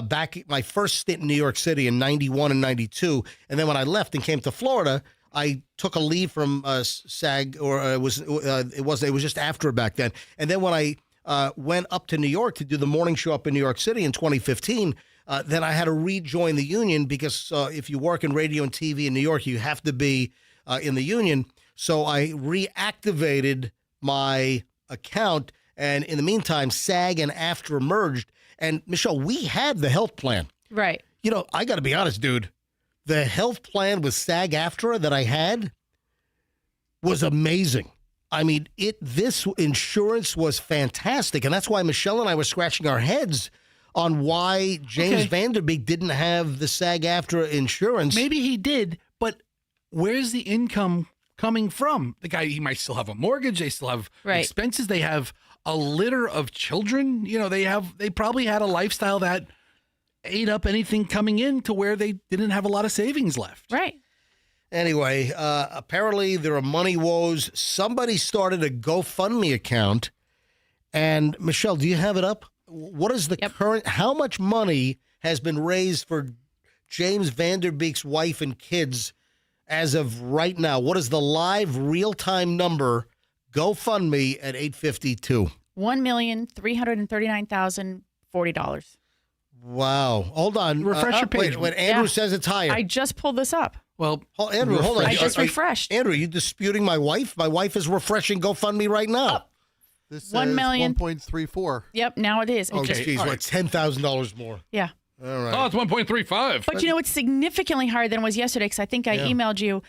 back my first stint in New York City in 91 and 92. And then when I left and came to Florida, I took a leave from SAG, or it was just AFTRA back then. And then when I went up to New York to do the morning show up in New York City in 2015, then I had to rejoin the union because if you work in radio and TV in New York, you have to be in the union. So I reactivated my account, and in the meantime, SAG and AFTRA merged. And Michelle, we had the health plan. Right. I got to be honest, dude. The health plan with SAG-AFTRA that I had was amazing. I mean, this insurance was fantastic, and that's why Michelle and I were scratching our heads on why James Vanderbeek didn't have the SAG-AFTRA insurance. Maybe he did, but where's the income coming from? The guy, he might still have a mortgage. They still have expenses. They have a litter of children. They probably had a lifestyle that ate up anything coming in to where they didn't have a lot of savings left. Right. Anyway, apparently there are money woes. Somebody started a GoFundMe account. And Michelle, do you have it up? What is the current, how much money has been raised for James Vanderbeek's wife and kids as of right now? What is the live real-time number GoFundMe at 852? $1,339,040. Wow. Hold on. Refresh your page. When Andrew says it's higher. I just pulled this up. Well, Andrew, hold on. I just refreshed. Andrew, are you disputing my wife? My wife is refreshing GoFundMe right now. This says 1 million. 1.34. Yep, now it is. Oh, geez, what, $10,000 more? Yeah. All right. Oh, it's 1.35. But it's significantly higher than it was yesterday, because I think I emailed you.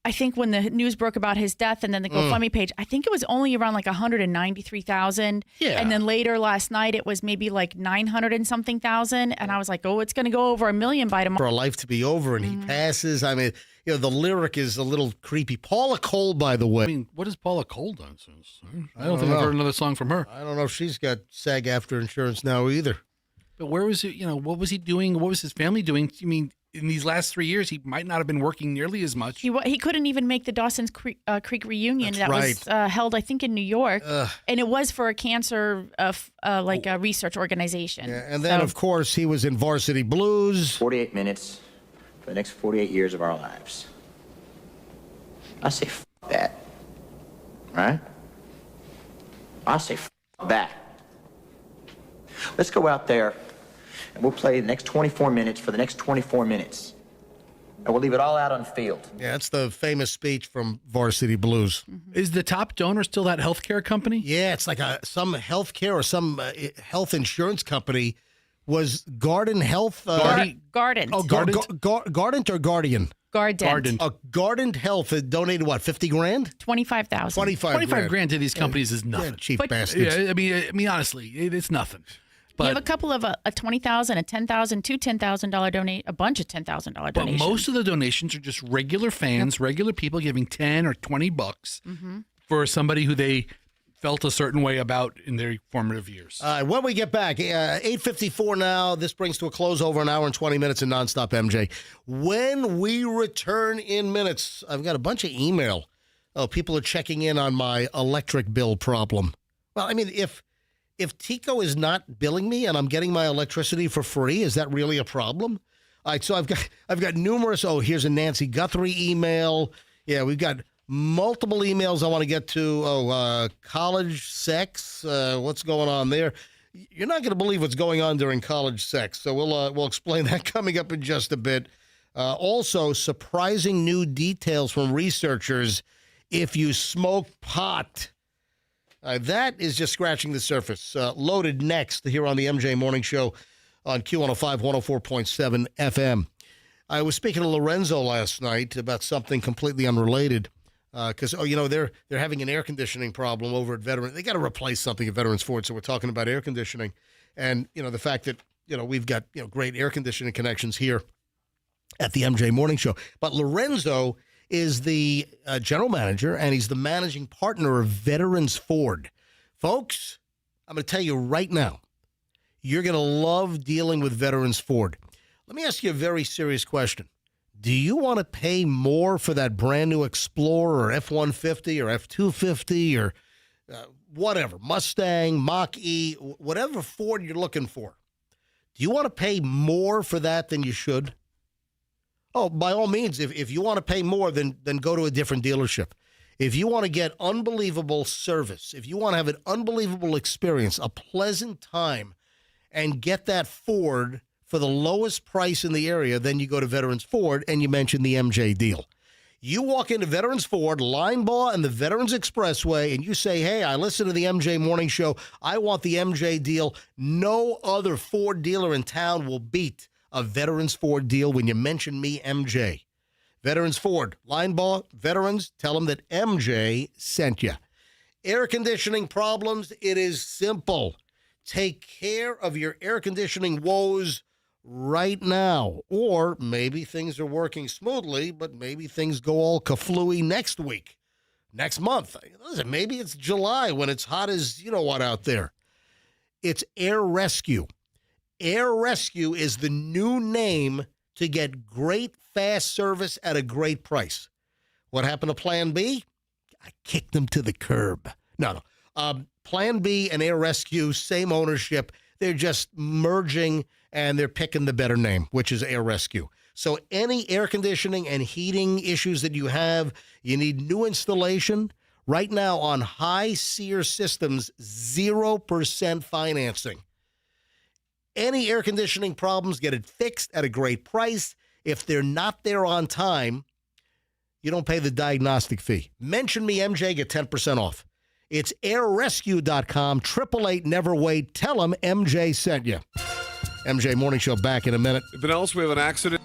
I think when the news broke about his death and then the GoFundMe page, I think it was only around like 193,000. Yeah. And then later last night, it was maybe like 900 and something thousand. And I was like, it's going to go over 1 million by tomorrow. For a life to be over and he passes. I mean, the lyric is a little creepy. Paula Cole, by the way. I mean, what has Paula Cole done since? I don't think I've heard another song from her. I don't know if she's got SAG-AFTRA insurance now either. But where was it? What was he doing? What was his family doing? I mean, in these last 3 years, he might not have been working nearly as much. He couldn't even make the Dawson's Creek reunion. That's was held, I think, in New York. And it was for a cancer a research organization. Yeah, and then, of course, he was in Varsity Blues. 48 minutes for the next 48 years of our lives. I say that. Right? I say that. Let's go out there and we'll play the next 24 minutes for the next 24 minutes. And we'll leave it all out on the field. Yeah, that's the famous speech from Varsity Blues. Is the top donor still that healthcare company? Yeah, it's like some healthcare or some health insurance company. Was Garden Health? Gardent. Oh, Gardent or Guardian? Gardent. Gardent Health donated what? $50,000? 25,000. 25 grand to these companies is nothing. Yeah, cheap bastards. Yeah, I mean, honestly, it's nothing. But you have a couple of a $20,000, a $10,000, two $10,000 donate, a bunch of $10,000 but donations. most of the donations are just regular fans, regular people giving 10 or 20 bucks for somebody who they felt a certain way about in their formative years. When we get back, 8:54 now. This brings to a close over an hour and 20 minutes in nonstop MJ. When we return in minutes, I've got a bunch of email. Oh, people are checking in on my electric bill problem. Well, I mean, if Tico is not billing me and I'm getting my electricity for free, is that really a problem? All right, so I've got numerous. Oh, here's a Nancy Guthrie email. Yeah, we've got multiple emails I want to get to. College sex. What's going on there? You're not going to believe what's going on during college sex. So we'll explain that coming up in just a bit. Also, surprising new details from researchers if you smoke pot. That is just scratching the surface. Loaded next here on the MJ Morning Show on Q105, 104.7 FM. I was speaking to Lorenzo last night about something completely unrelated. Because, they're having an air conditioning problem over at Veterans. They got to replace something at Veterans Ford, so we're talking about air conditioning. And, the fact that, we've got, great air conditioning connections here at the MJ Morning Show. But Lorenzo is the general manager, and he's the managing partner of Veterans Ford. Folks, I'm going to tell you right now, you're going to love dealing with Veterans Ford. Let me ask you a very serious question. Do you want to pay more for that brand new Explorer or F-150 or F-250 or whatever, Mustang, Mach-E, whatever Ford you're looking for? Do you want to pay more for that than you should? Oh, by all means, if you want to pay more, then go to a different dealership. If you want to get unbelievable service, if you want to have an unbelievable experience, a pleasant time, and get that Ford for the lowest price in the area, then you go to Veterans Ford and you mention the MJ deal. You walk into Veterans Ford, Linebaugh and the Veterans Expressway, and you say, hey, I listen to the MJ Morning Show. I want the MJ deal. No other Ford dealer in town will beat a Veterans Ford deal when you mention me, MJ. Veterans Ford, Linebaugh, Veterans, tell them that MJ sent you. Air conditioning problems, it is simple. Take care of your air conditioning woes right now. Or maybe things are working smoothly, but maybe things go all kaflooey next week, next month. Listen, maybe it's July when it's hot as you-know-what out there. It's Air Rescue. Air Rescue is the new name to get great fast service at a great price. What happened to Plan B? I kicked them to the curb. No. Plan B and Air Rescue, same ownership. They're just merging, and they're picking the better name, which is Air Rescue. So any air conditioning and heating issues that you have, you need new installation. Right now on high SEER systems, 0% financing. Any air conditioning problems, get it fixed at a great price. If they're not there on time, you don't pay the diagnostic fee. Mention me, MJ, get 10% off. It's airrescue.com, 888-NEVER-WAIT. Tell them MJ sent you. MJ Morning Show back in a minute. If else, we have an accident.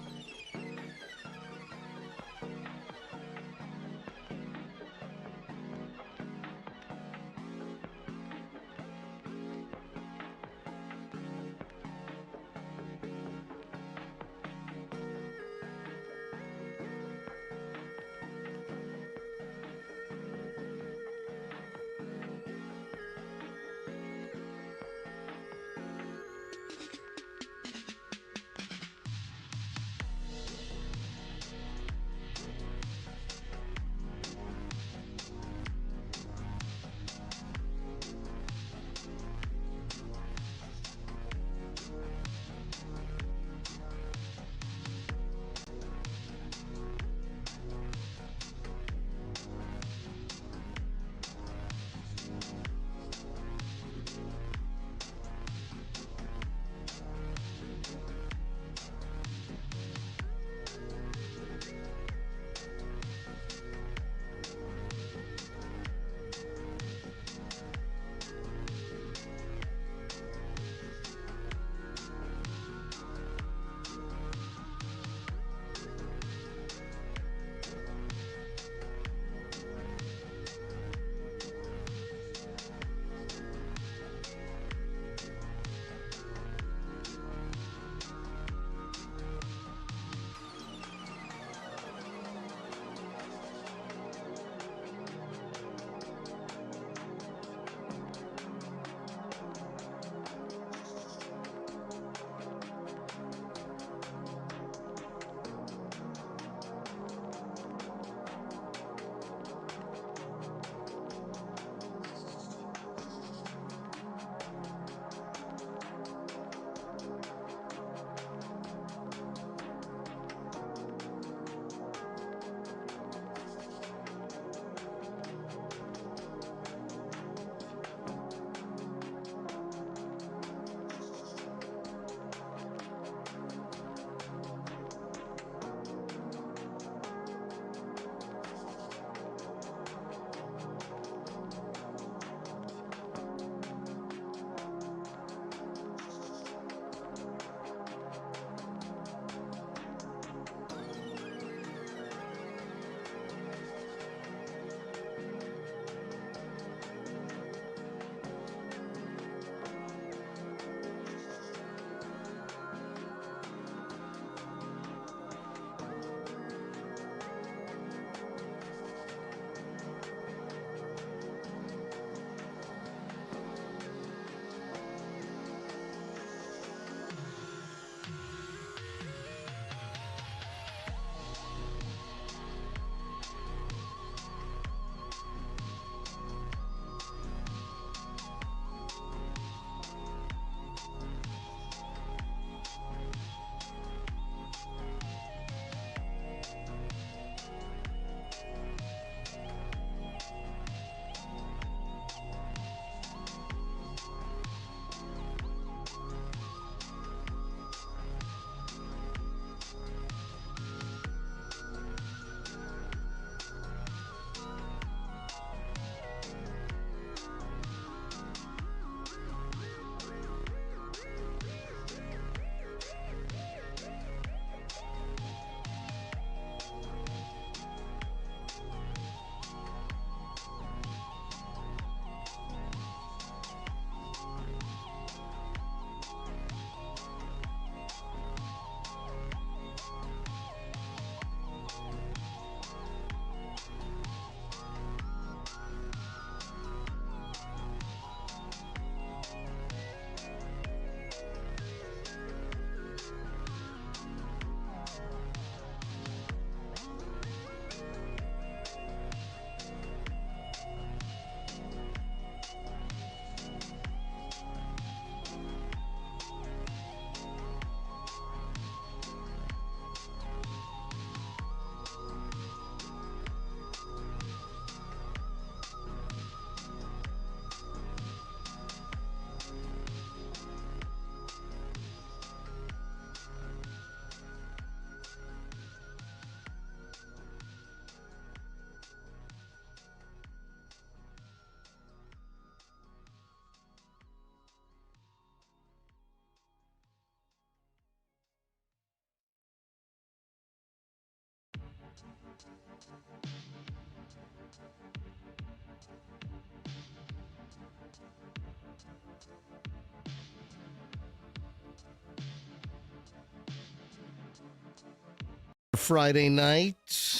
Friday night?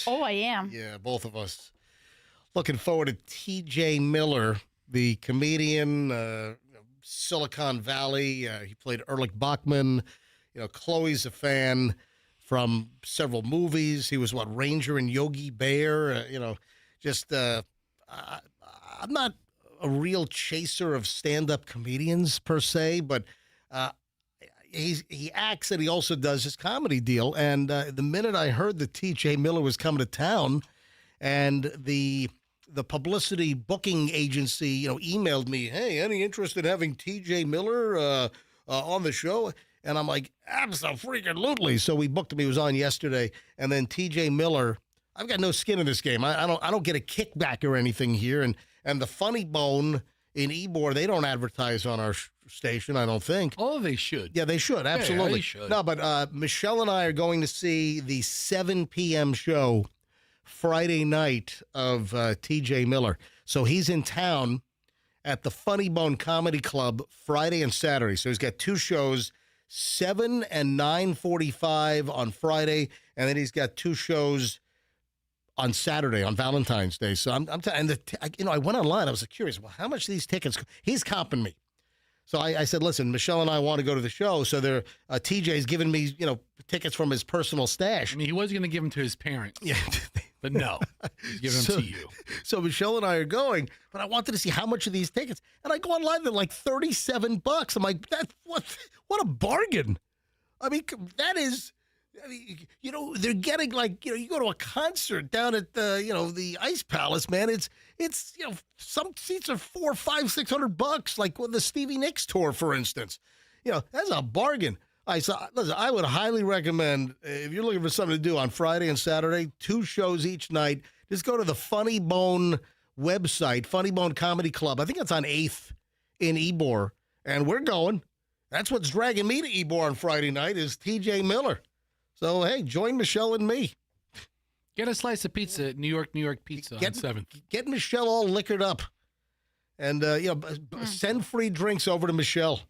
Oh, I am. Yeah, both of us. Looking forward to T.J. Miller, the comedian, Silicon Valley. He played Erlich Bachman. Chloe's a fan from several movies. He was, Ranger in Yogi Bear. I'm not a real chaser of stand-up comedians per se, but he acts and he also does his comedy deal. And the minute I heard that T.J. Miller was coming to town, and the publicity booking agency, emailed me, hey, any interest in having T.J. Miller on the show? And I'm like, absolutely. So we booked him. He was on yesterday. And then T.J. Miller, I've got no skin in this game. I don't get a kickback or anything here. And the Funny Bone in Ybor, they don't advertise on our station, I don't think. Oh, they should. Yeah, they should. Absolutely. Yeah, they should. No, but Michelle and I are going to see the 7 p.m. show Friday night of T.J. Miller. So he's in town at the Funny Bone Comedy Club Friday and Saturday. So he's got 2 shows, 7 and 9:45 on Friday, and then he's got 2 shows on Saturday, on Valentine's Day. So I went online. I was curious, well, how much these tickets? He's comping me. So I said, listen, Michelle and I want to go to the show. So TJ's giving me, tickets from his personal stash. I mean, he was going to give them to his parents. Yeah. But no, he's giving them to you. So Michelle and I are going, but I wanted to see how much of these tickets. And I go online, they're like $37. I'm like, what a bargain. I mean, that is... they're getting you go to a concert down at the Ice Palace, man. It's some seats are $400, $500, $600, like with the Stevie Nicks tour, for instance. That's a bargain. Listen, I would highly recommend, if you're looking for something to do on Friday and Saturday, 2 shows each night, just go to the Funny Bone website, Funny Bone Comedy Club. I think it's on 8th in Ybor, and we're going. That's what's dragging me to Ybor on Friday night is T.J. Miller. So, hey, join Michelle and me. Get a slice of pizza at New York Pizza on 7th. Get Michelle all liquored up. And, send free drinks over to Michelle.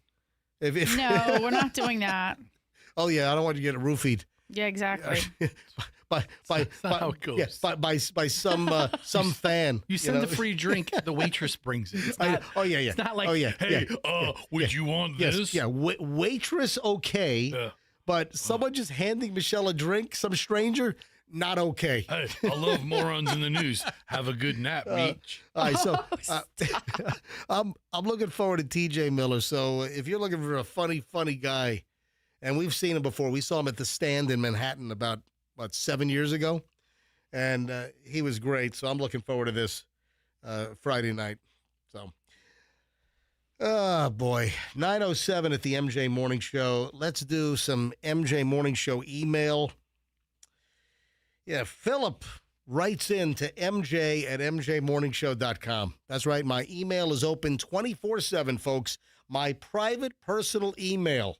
No, we're not doing that. Oh, yeah, I don't want you to get roofied. Yeah, exactly. By how it goes. Yeah, by some fan. You send a free drink, the waitress brings it. It's not like, would you want this? Yeah, waitress, okay. But someone just handing Michelle a drink, some stranger, not okay. Hey, I love morons in the news. Have a good nap, Meech. All right, so I'm looking forward to T.J. Miller. So if you're looking for a funny guy, and we've seen him before. We saw him at the Stand in Manhattan about 7 years ago, and he was great. So I'm looking forward to this Friday night. So. Oh, boy. 9:07 at the MJ Morning Show. Let's do some MJ Morning Show email. Yeah, Philip writes in to MJ at mjmorningshow.com. That's right. My email is open 24/7, folks. My private personal email.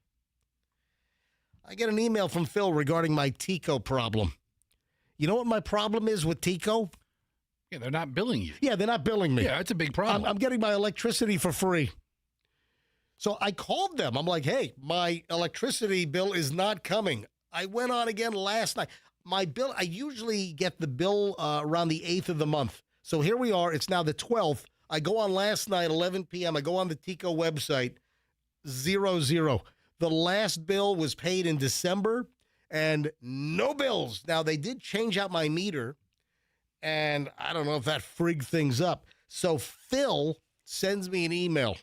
I get an email from Phil regarding my Tico problem. You know what my problem is with Tico? Yeah, they're not billing you. Yeah, they're not billing me. Yeah, that's a big problem. I'm getting my electricity for free. So I called them. I'm like, hey, my electricity bill is not coming. I went on again last night. My bill, I usually get the bill around the 8th of the month. So here we are. It's now the 12th. I go on last night, 11 p.m. I go on the Tico website, 0. The last bill was paid in December and no bills. Now, they did change out my meter, and I don't know if that frigged things up. So Phil sends me an email.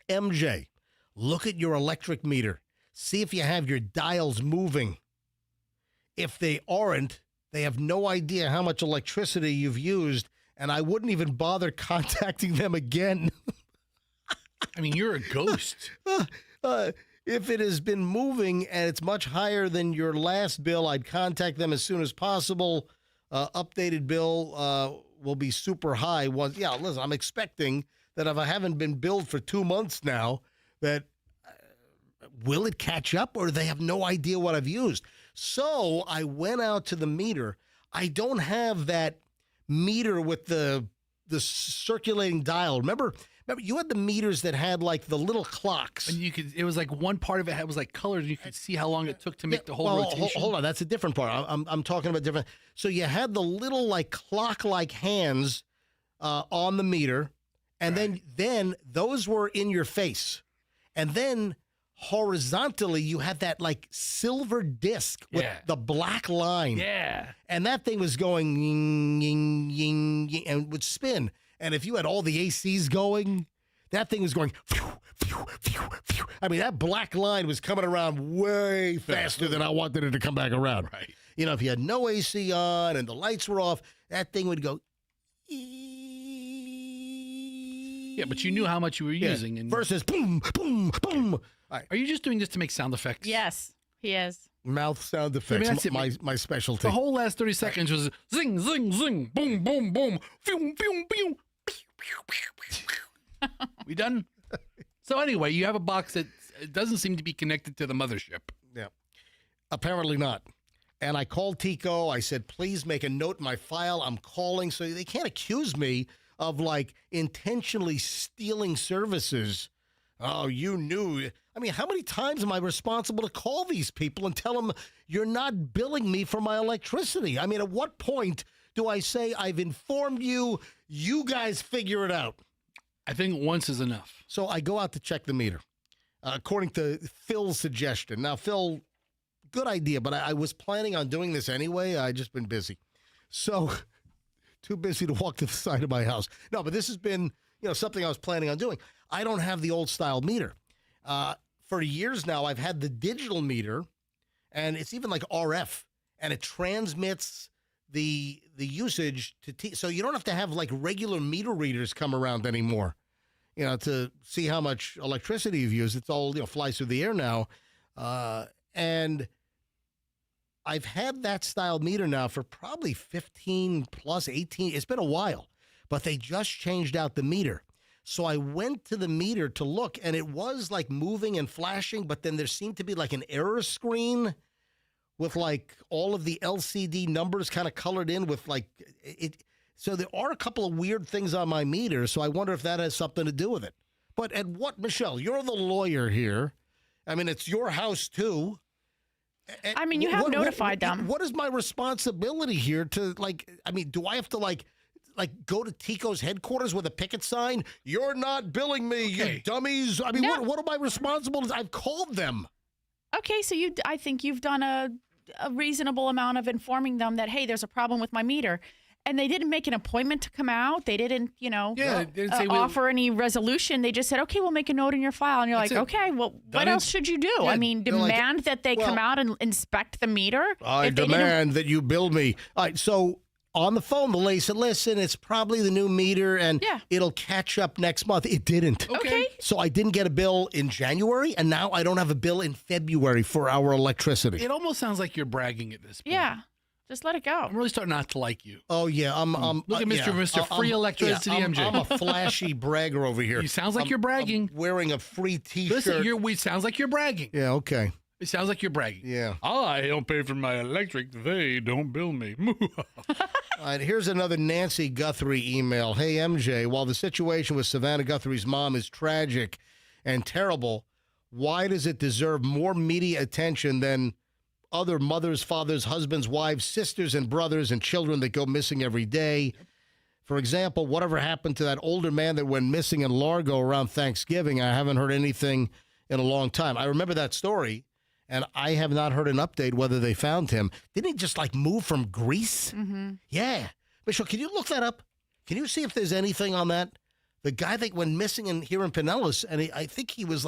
MJ, look at your electric meter. See if you have your dials moving. If they aren't, they have no idea how much electricity you've used, and I wouldn't even bother contacting them again. I mean, you're a ghost. If it has been moving and it's much higher than your last bill, I'd contact them as soon as possible. Updated bill will be super high. Listen, I'm expecting that if I haven't been billed for 2 months now, that will it catch up or they have no idea what I've used? So I went out to the meter. I don't have that meter with the circulating dial. Remember Remember, you had the meters that had like the little clocks. And it was like one part of it was like colored, and you could see how long it took to make the whole rotation. Hold on, that's a different part. I'm talking about different. So you had the little like clock-like hands on the meter, and then those were in your face, and then horizontally you had that like silver disc with the black line. Yeah, and that thing was going ying, ying, ying, ying, and would spin. And if you had all the ACs going, that thing was going, phew, phew, phew, phew. I mean, that black line was coming around way faster than I wanted it to come back around. Right. You know, if you had no AC on and the lights were off, that thing would go. Yeah, but you knew how much you were using. And versus boom, boom, boom. Right. Are you just doing this to make sound effects? Yes, he is. Mouth sound effects, that's it. my specialty. The whole last 30 seconds was zing, zing, zing, boom, boom, boom, phew, phew, phew. We done? So anyway, you have a box that doesn't seem to be connected to the mothership. Yeah. Apparently not. And I called Tico. I said, please make a note in my file. I'm calling. So they can't accuse me of like intentionally stealing services. Oh, you knew. I mean, how many times am I responsible to call these people and tell them you're not billing me for my electricity? I mean, at what point do I say I've informed you, you guys figure it out? I think once is enough. So I go out to check the meter, according to Phil's suggestion. Now, Phil, good idea, but I was planning on doing this anyway. I just been busy. So too busy to walk to the side of my house. No, but this has been, something I was planning on doing. I don't have the old style meter. For years now, I've had the digital meter, and it's even like RF, and it transmits the usage to so you don't have to have like regular meter readers come around anymore, to see how much electricity you've used. It's all flies through the air now, and I've had that style meter now for probably 15 plus 18. It's been a while, but they just changed out the meter. So I went to the meter to look, and it was like moving and flashing, but then there seemed to be like an error screen with like all of the LCD numbers kind of colored in with like it. So there are a couple of weird things on my meter. So I wonder if that has something to do with it. But at what, Michelle, you're the lawyer here. I mean, it's your house too. I mean, you have notified them. What is my responsibility here to do I have to go to Tico's headquarters with a picket sign? You're not billing me, you dummies. I mean, what am I responsible to? I've called them. Okay, so I think you've done a reasonable amount of informing them that, hey, there's a problem with my meter. And they didn't make an appointment to come out. They didn't, they didn't say offer any resolution. They just said, okay, we'll make a note in your file. And you're like, okay, well, what else should you do? Yeah, I mean, demand that they come out and inspect the meter? I demand that you bill me. All right, so on the phone, the lady said, listen, it's probably the new meter, and it'll catch up next month. It didn't. Okay. So I didn't get a bill in January, and now I don't have a bill in February for our electricity. It almost sounds like you're bragging at this point. Yeah. Just let it go. I'm really starting not to like you. Oh, yeah. Look at Mr. Free Electricity MJ. I'm a flashy bragger over here. You sounds like you're bragging. I'm wearing a free T-shirt. Listen, it sounds like you're bragging. Yeah, okay. It sounds like you're bragging. Yeah. I don't pay for my electric. They don't bill me. All right, here's another Nancy Guthrie email. Hey, MJ, while the situation with Savannah Guthrie's mom is tragic and terrible, why does it deserve more media attention than other mothers, fathers, husbands, wives, sisters, and brothers and children that go missing every day? For example, whatever happened to that older man that went missing in Largo around Thanksgiving? I haven't heard anything in a long time. I remember that story, and I have not heard an update whether they found him. Didn't he just move from Greece? Mm-hmm. Yeah. Michelle, can you look that up? Can you see if there's anything on that? The guy that went missing here in Pinellas, and I think he was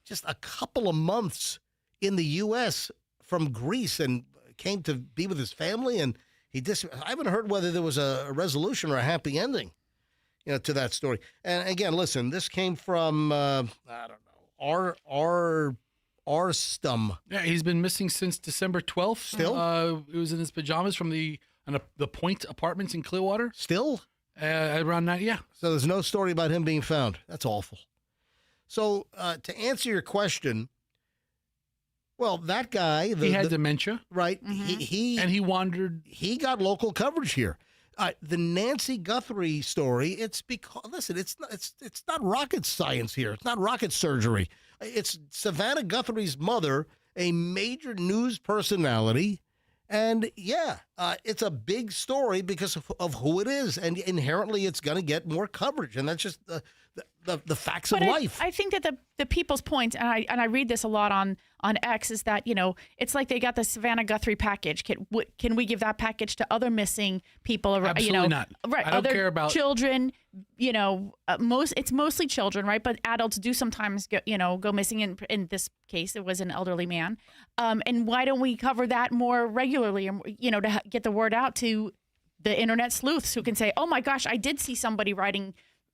just a couple of months in the U.S. from Greece and came to be with his family, and I haven't heard whether there was a resolution or a happy ending, to that story. And again, listen, this came from I don't know, Arstum. Yeah, he's been missing since December 12th. Still? He was in his pajamas from the Point Apartments in Clearwater. Still? Around 9, yeah. So there's no story about him being found. That's awful. So to answer your question, well, that guy... He had dementia. Right. Mm-hmm. And he wandered... He got local coverage here. The Nancy Guthrie story, it's because, listen, it's not rocket science here. It's not rocket surgery. It's Savannah Guthrie's mother, a major news personality. And it's a big story because of who it is. And inherently, it's going to get more coverage. And that's just the facts of life. I think that the people's point, and I read this a lot on X, is that, it's like they got the Savannah Guthrie package. Can we give that package to other missing people? Absolutely not. Right. I don't care about children. It's mostly children, right? But adults do sometimes go missing. In this case, it was an elderly man. And why don't we cover that more regularly? To get the word out to the internet sleuths who can say, "Oh my gosh, I did see somebody writing."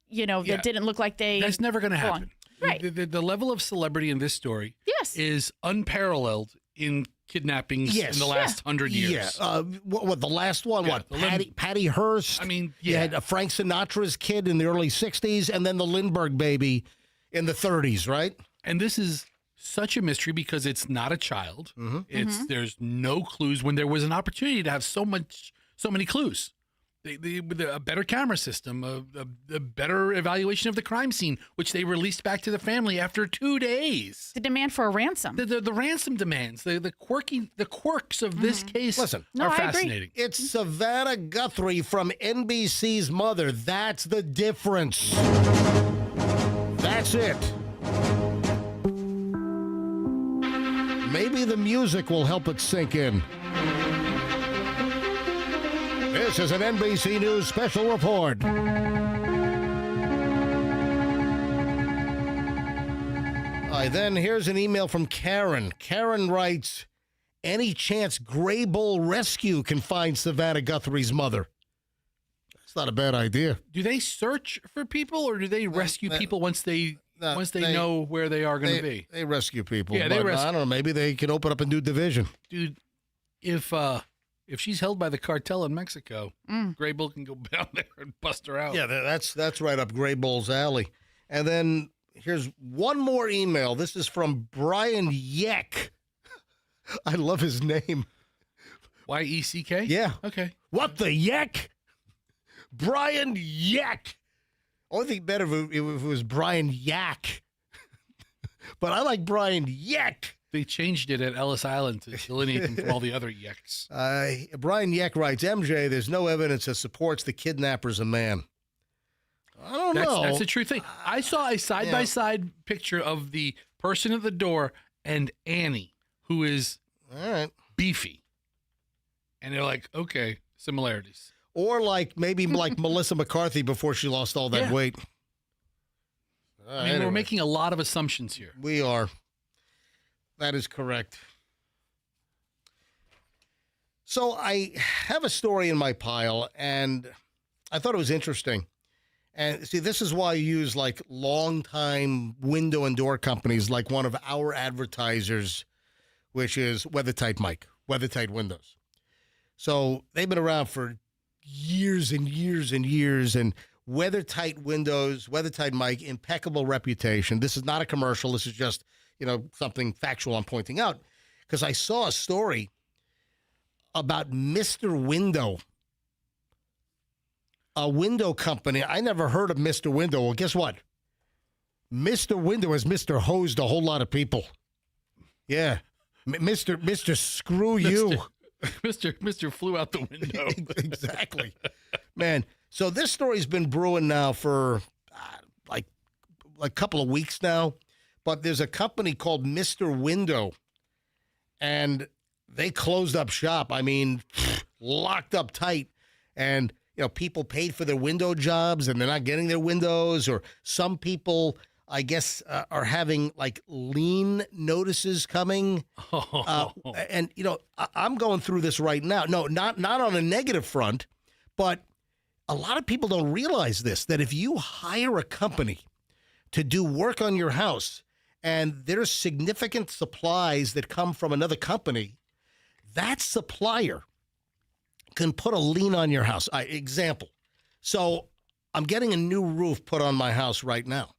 That didn't look like they... That's never going to happen. Right. The level of celebrity in this story is unparalleled in kidnappings in the last 100 years. Yeah. What the last one? Yeah, Patty Hearst? I mean, You had Frank Sinatra's kid in the early 60s, and then the Lindbergh baby in the 30s, right? And this is such a mystery because it's not a child. There's no clues when there was an opportunity to have so many clues. With a better camera system, a better evaluation of the crime scene, which they released back to the family after 2 days. The demand for a ransom. The ransom demands, the quirks of this case are fascinating. It's Savannah Guthrie from NBC's mother. That's the difference. That's it. Maybe the music will help it sink in. This is an NBC News special report. Then here's an email from Karen. Karen writes, any chance Gray Bull Rescue can find Savannah Guthrie's mother? That's not a bad idea. Do they search for people or do they rescue people once they know where they are going to be? They rescue people. Yeah, they rescue. I don't know. Maybe they can open up a new division. Dude, if she's held by the cartel in Mexico, Gray Bull can go down there and bust her out. Yeah, that's right up Gray Bull's alley. And then here's one more email. This is from Brian Yeck. I love his name. Y-E-C-K? Yeah. Okay. What the Yeck? Brian Yeck. Only think better if it was Brian Yak. But I like Brian Yeck. They changed it at Ellis Island to delineate them from all the other Yeks. Brian Yeck writes, MJ, there's no evidence that supports the kidnapper's a man. I don't know. That's a true thing. I saw a side-by-side picture of the person at the door and Annie, who is beefy. And they're like, okay, similarities. Or maybe like Melissa McCarthy before she lost all that weight. We're making a lot of assumptions here. We are. That is correct. So I have a story in my pile, and I thought it was interesting. And see, this is why I use long-time window and door companies like one of our advertisers, which is WeatherTight Mike, WeatherTight Windows. So they've been around for years and years and years, and WeatherTight Windows, WeatherTight Mike, impeccable reputation. This is not a commercial. This is just something factual I'm pointing out, because I saw a story about Mr. Window, a window company. I never heard of Mr. Window. Well, guess what? Mr. Window has Mr. Hosed a whole lot of people. Yeah. Mr. Screw you. Mr. flew out the window. Exactly. Man, so this story's been brewing now for a couple of weeks now. But there's a company called Mr. Window, and they closed up shop. I mean, locked up tight. And, people paid for their window jobs, and they're not getting their windows. Or some people, I guess, are having, lien notices coming. And, I'm going through this right now. No, not on a negative front, but a lot of people don't realize this, that if you hire a company to do work on your house, and there's significant supplies that come from another company, that supplier can put a lien on your house. Example. So I'm getting a new roof put on my house right now.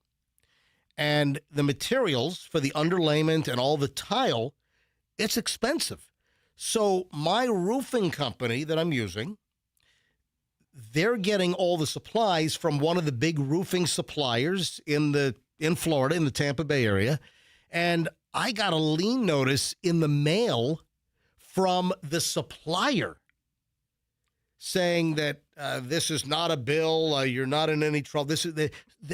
And the materials for the underlayment and all the tile, it's expensive. So my roofing company that I'm using, they're getting all the supplies from one of the big roofing suppliers in Florida, in the Tampa Bay area. And I got a lien notice in the mail from the supplier saying that this is not a bill, you're not in any trouble.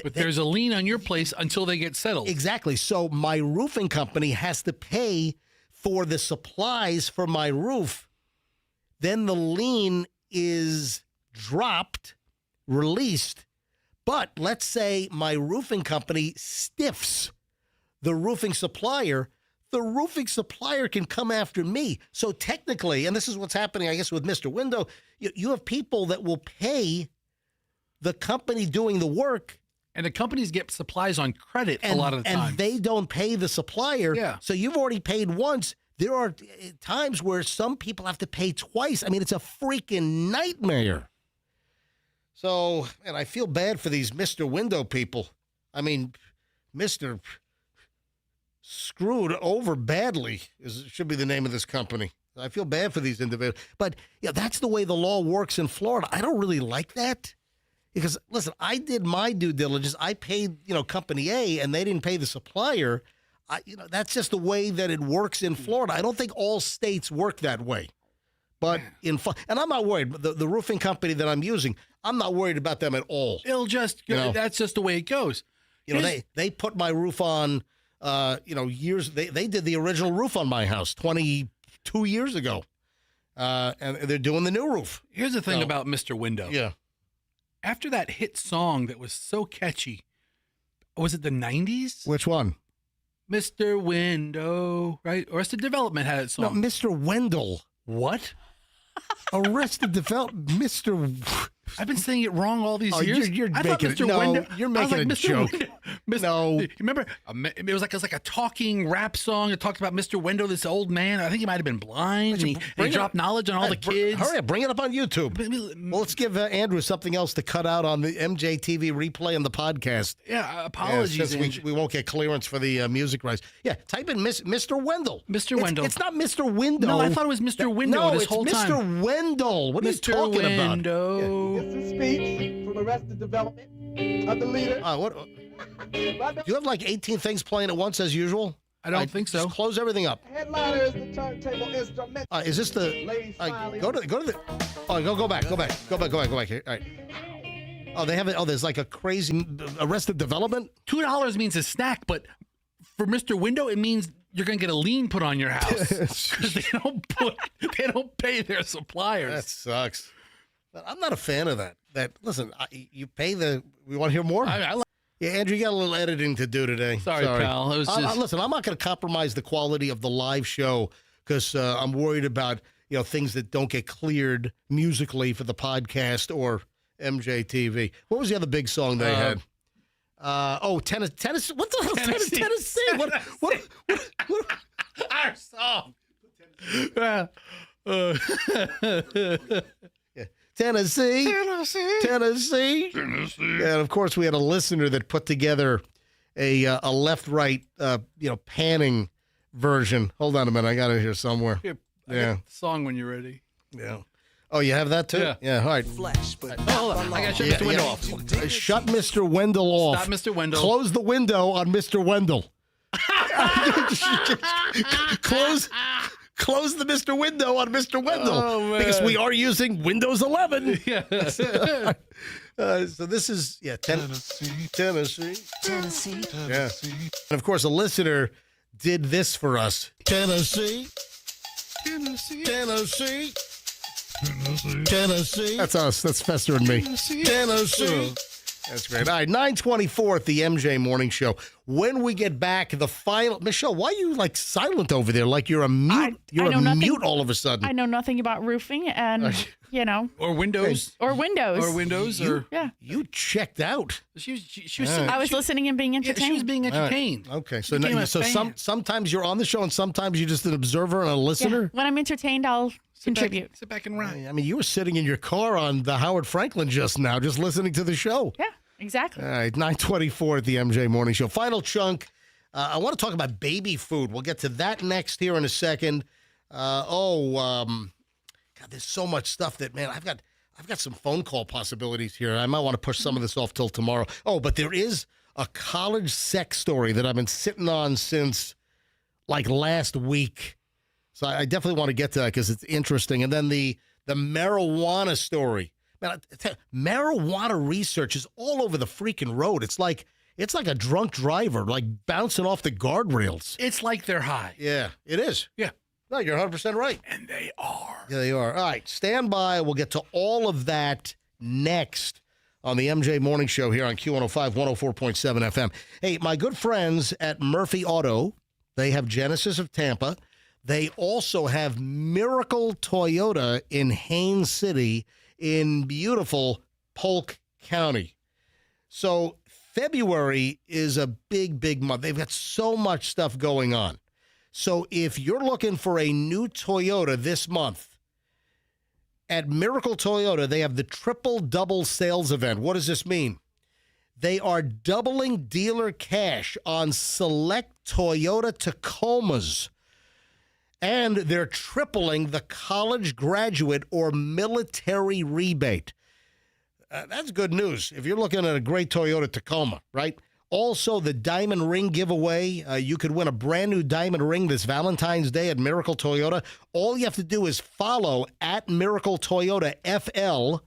But there's a lien on your place until they get settled. Exactly. So my roofing company has to pay for the supplies for my roof. Then the lien is dropped, released. But let's say my roofing company stiffs the roofing supplier. The roofing supplier can come after me. So technically, and this is what's happening, I guess, with Mr. Window, you have people that will pay the company doing the work. And the companies get supplies on credit a lot of the time. And they don't pay the supplier. Yeah. So you've already paid once. There are times where some people have to pay twice. I mean, it's a freaking nightmare. So, and I feel bad for these Mr. Window people. I mean, Mr. Screwed Over Badly should be the name of this company. I feel bad for these individuals. But yeah, that's the way the law works in Florida. I don't really like that. Because, listen, I did my due diligence. I paid, Company A, and they didn't pay the supplier. That's just the way that it works in Florida. I don't think all states work that way. But and I'm not worried. The roofing company that I'm using, I'm not worried about them at all. It'll just, that's just the way it goes. They put my roof on, years. They did the original roof on my house 22 years ago. And they're doing the new roof. Here's the thing about Mr. Window. Yeah. After that hit song that was so catchy, was it the 90s? Which one? Mr. Window, right? Arrested Development had its song. No, Mr. Wendell. What? Arrested Development, Mr. I've been saying it wrong all these years. You're I making thought Mr. Window, you're making a joke. No, remember? It was like a talking rap song. It talked about Mr. Window, this old man. I think he might have been blind, and he dropped knowledge on all the kids. Hurry up, bring it up on YouTube. Well, let's give Andrew something else to cut out on the MJTV replay and the podcast. Yeah, apologies. Since we won't get clearance for the music rights. Yeah, type in Mr. Wendell. Mr. Wendell. It's not Mr. Window. No, I thought it was Mr. Window this whole time. No, it's Mr. Wendell. What are you talking about? This is speech from Arrested Development of the leader. Do you have like 18 things playing at once as usual? I don't think so. Just close everything up. Headliner is the turntable instrument. Is this the? Go to the. Oh, go back here. All right. Oh, they have it. Oh, there's like a crazy Arrested Development. $2 means a snack, but for Mr. Window, it means you're going to get a lien put on your house because they don't pay their suppliers. That sucks. But I'm not a fan of that. Listen, you pay the. We want to hear more. Yeah, Andrew, you got a little editing to do today. Sorry. Pal. It was just... Listen, I'm not going to compromise the quality of the live show because I'm worried about things that don't get cleared musically for the podcast or MJTV. What was the other big song they had? Tennessee. What the hell? Tennessee. What? Our song. Tennessee. And of course, we had a listener that put together a left-right, panning version. Hold on a minute, I got it here somewhere. I got the song when you're ready. Yeah. Oh, you have that too? Yeah. All right. Hold on, I got to shut Mr. Wendell off. Shut Mr. Wendell off. Stop Mr. Wendell. Close the window on Mr. Wendell. Close the Mr. Window on Mr. Wendell. Oh, man. Because we are using Windows 11. Yes. So this is, Tennessee. Yeah. And of course, a listener did this for us. Tennessee. That's us. That's Fester and me. Tennessee. That's great. All right, 9:24 at the MJ Morning Show. When we get back, the final... Michelle, why are you like silent over there? Like you're a mute. You're a mute all of a sudden. I know nothing about roofing and, Or windows. Or windows. Yeah. You checked out. She was I was listening and being entertained. She was being entertained. Right. Okay, so sometimes you're on the show and sometimes you're just an observer and a listener? Yeah. When I'm entertained, I'll contribute. Sit back and rock. I mean, you were sitting in your car on the Howard Franklin just now, just listening to the show. Yeah, exactly. All right, 9:24 at the MJ Morning Show. Final chunk. I want to talk about baby food. We'll get to that next here in a second. God, there's so much stuff that, man, I've I've got some phone call possibilities here. I might want to push some of this off till tomorrow. Oh, but there is a college sex story that I've been sitting on since like last week. So I definitely want to get to that because it's interesting. And then the marijuana story. Man, I tell you, marijuana research is all over the freaking road. It's like a drunk driver, like bouncing off the guardrails. It's like they're high. Yeah, it is. Yeah. No, you're 100% right. And they are. Yeah, they are. All right, stand by. We'll get to all of that next on the MJ Morning Show here on Q105, 104.7 FM. Hey, my good friends at Murphy Auto, they have Genesis of Tampa. They also have Miracle Toyota in Haines City in beautiful Polk County. So February is a big, big month. They've got so much stuff going on. So if you're looking for a new Toyota this month, at Miracle Toyota, they have the triple double sales event. What does this mean? They are doubling dealer cash on select Toyota Tacomas. And they're tripling the college graduate or military rebate. That's good news if you're looking at a great Toyota Tacoma, right? Also, the diamond ring giveaway. You could win a brand new diamond ring this Valentine's Day at Miracle Toyota. All you have to do is follow at Miracle Toyota FL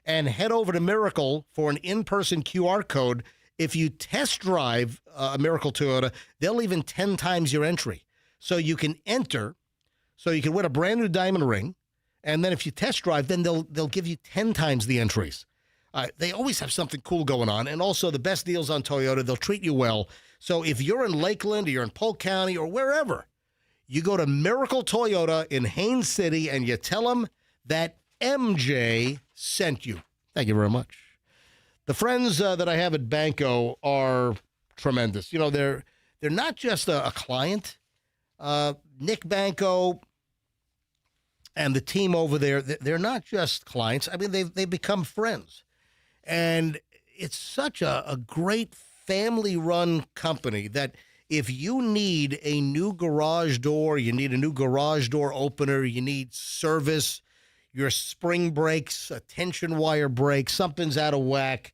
and head over to Miracle for an in-person QR code. If you test drive a Miracle Toyota, they'll even 10 times your entry. So you can enter, so you can win a brand new diamond ring. And then if you test drive, then they'll give you 10 times the entries. They always have something cool going on. And also the best deals on Toyota. They'll treat you well. So if you're in Lakeland or you're in Polk County or wherever, you go to Miracle Toyota in Haines City and you tell them that MJ sent you. Thank you very much. The friends that I have at Banco are tremendous. You know, they're not just a client. Nick Banco and the team over there, they're not just clients. I mean, they've become friends. And it's such a great family-run company that if you need a new garage door, you need a new garage door opener, you need service, your spring breaks, a tension wire break, something's out of whack,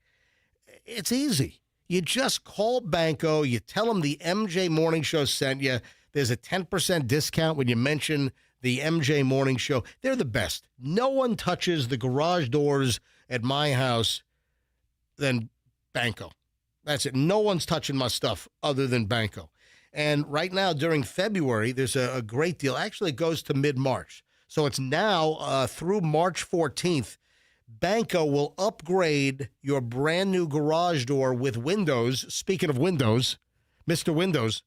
it's easy. You just call Banco, you tell them the MJ Morning Show sent you. There's a 10% discount when you mention the MJ Morning Show. They're the best. No one touches the garage doors at my house than Banco. That's it. No one's touching my stuff other than Banco. And right now, during February, there's a great deal. Actually, it goes to mid-March. So it's now through March 14th. Banco will upgrade your brand new garage door with windows. Speaking of windows, Mr. Windows.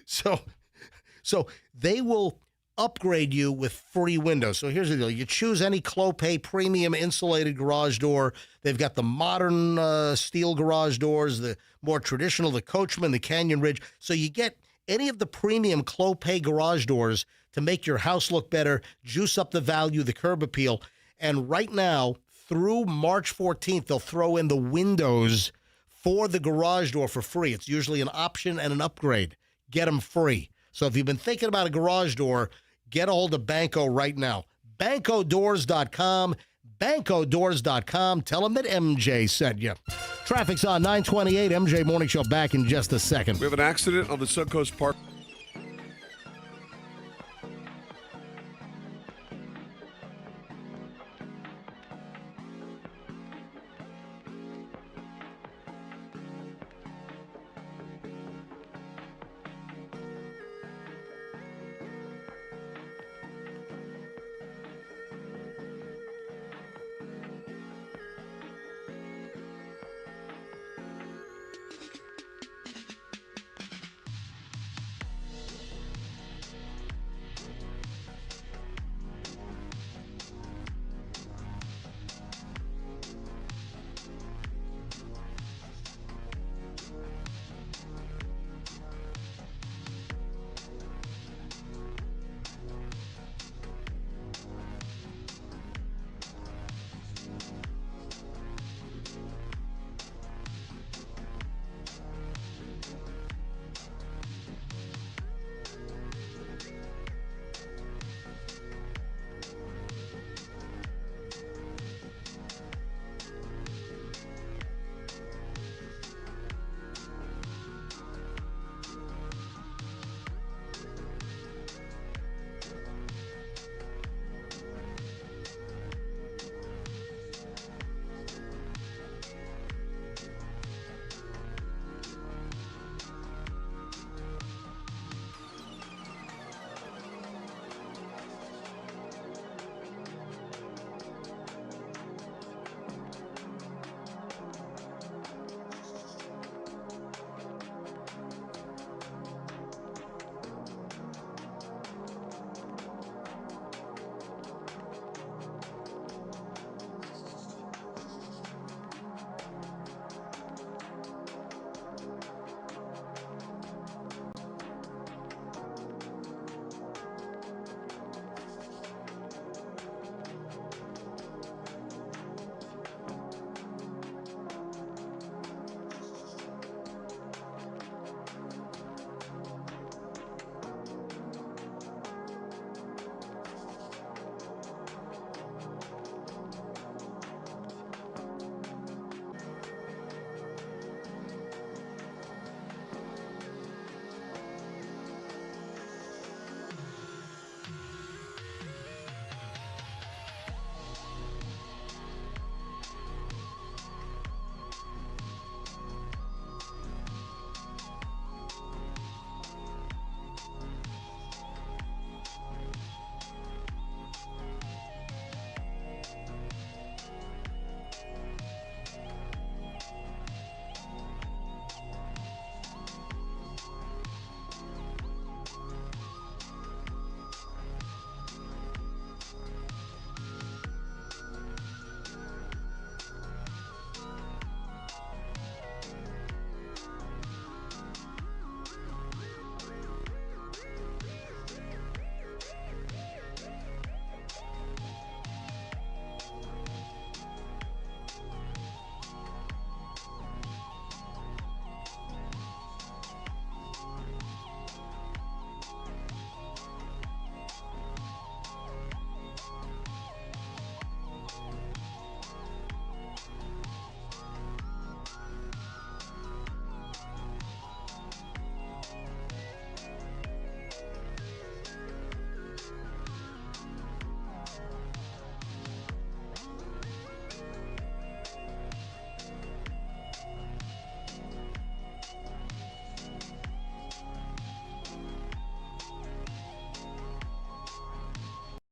So they will upgrade you with free windows. So here's the deal. You choose any Clopay premium insulated garage door. They've got the modern steel garage doors, the more traditional, the Coachman, the Canyon Ridge. So you get any of the premium Clopay garage doors to make your house look better, juice up the value, the curb appeal. And right now, through March 14th, they'll throw in the windows for the garage door for free. It's usually an option and an upgrade. Get them free. So if you've been thinking about a garage door, get a hold of Banco right now. BancoDoors.com. BancoDoors.com. Tell them that MJ sent you. Traffic's on 928. MJ Morning Show back in just a second. We have an accident on the Suncoast Park.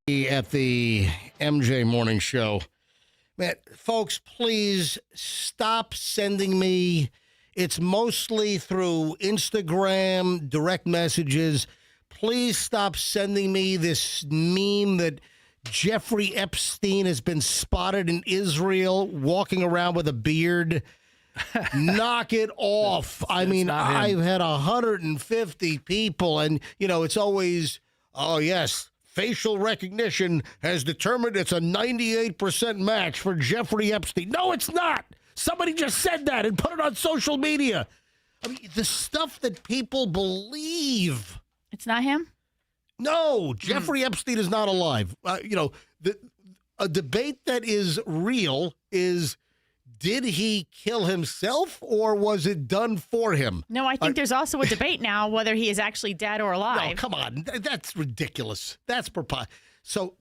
At the MJ Morning Show. Man, folks, please stop sending me. It's mostly through Instagram, direct messages. Please stop sending me this meme that Jeffrey Epstein has been spotted in Israel walking around with a beard. Knock it off. I mean, I've had 150 people, and, you know, it's always, oh, yes, facial recognition has determined it's a 98% match for Jeffrey Epstein. No, it's not. Somebody just said that and put it on social media. I mean, the stuff that people believe. It's not him? No, Jeffrey Epstein is not alive. You know, a debate that is real is, did he kill himself or was it done for him? No, I think there's also a debate now whether he is actually dead or alive. No, come on. That's ridiculous. That's preposterous. So,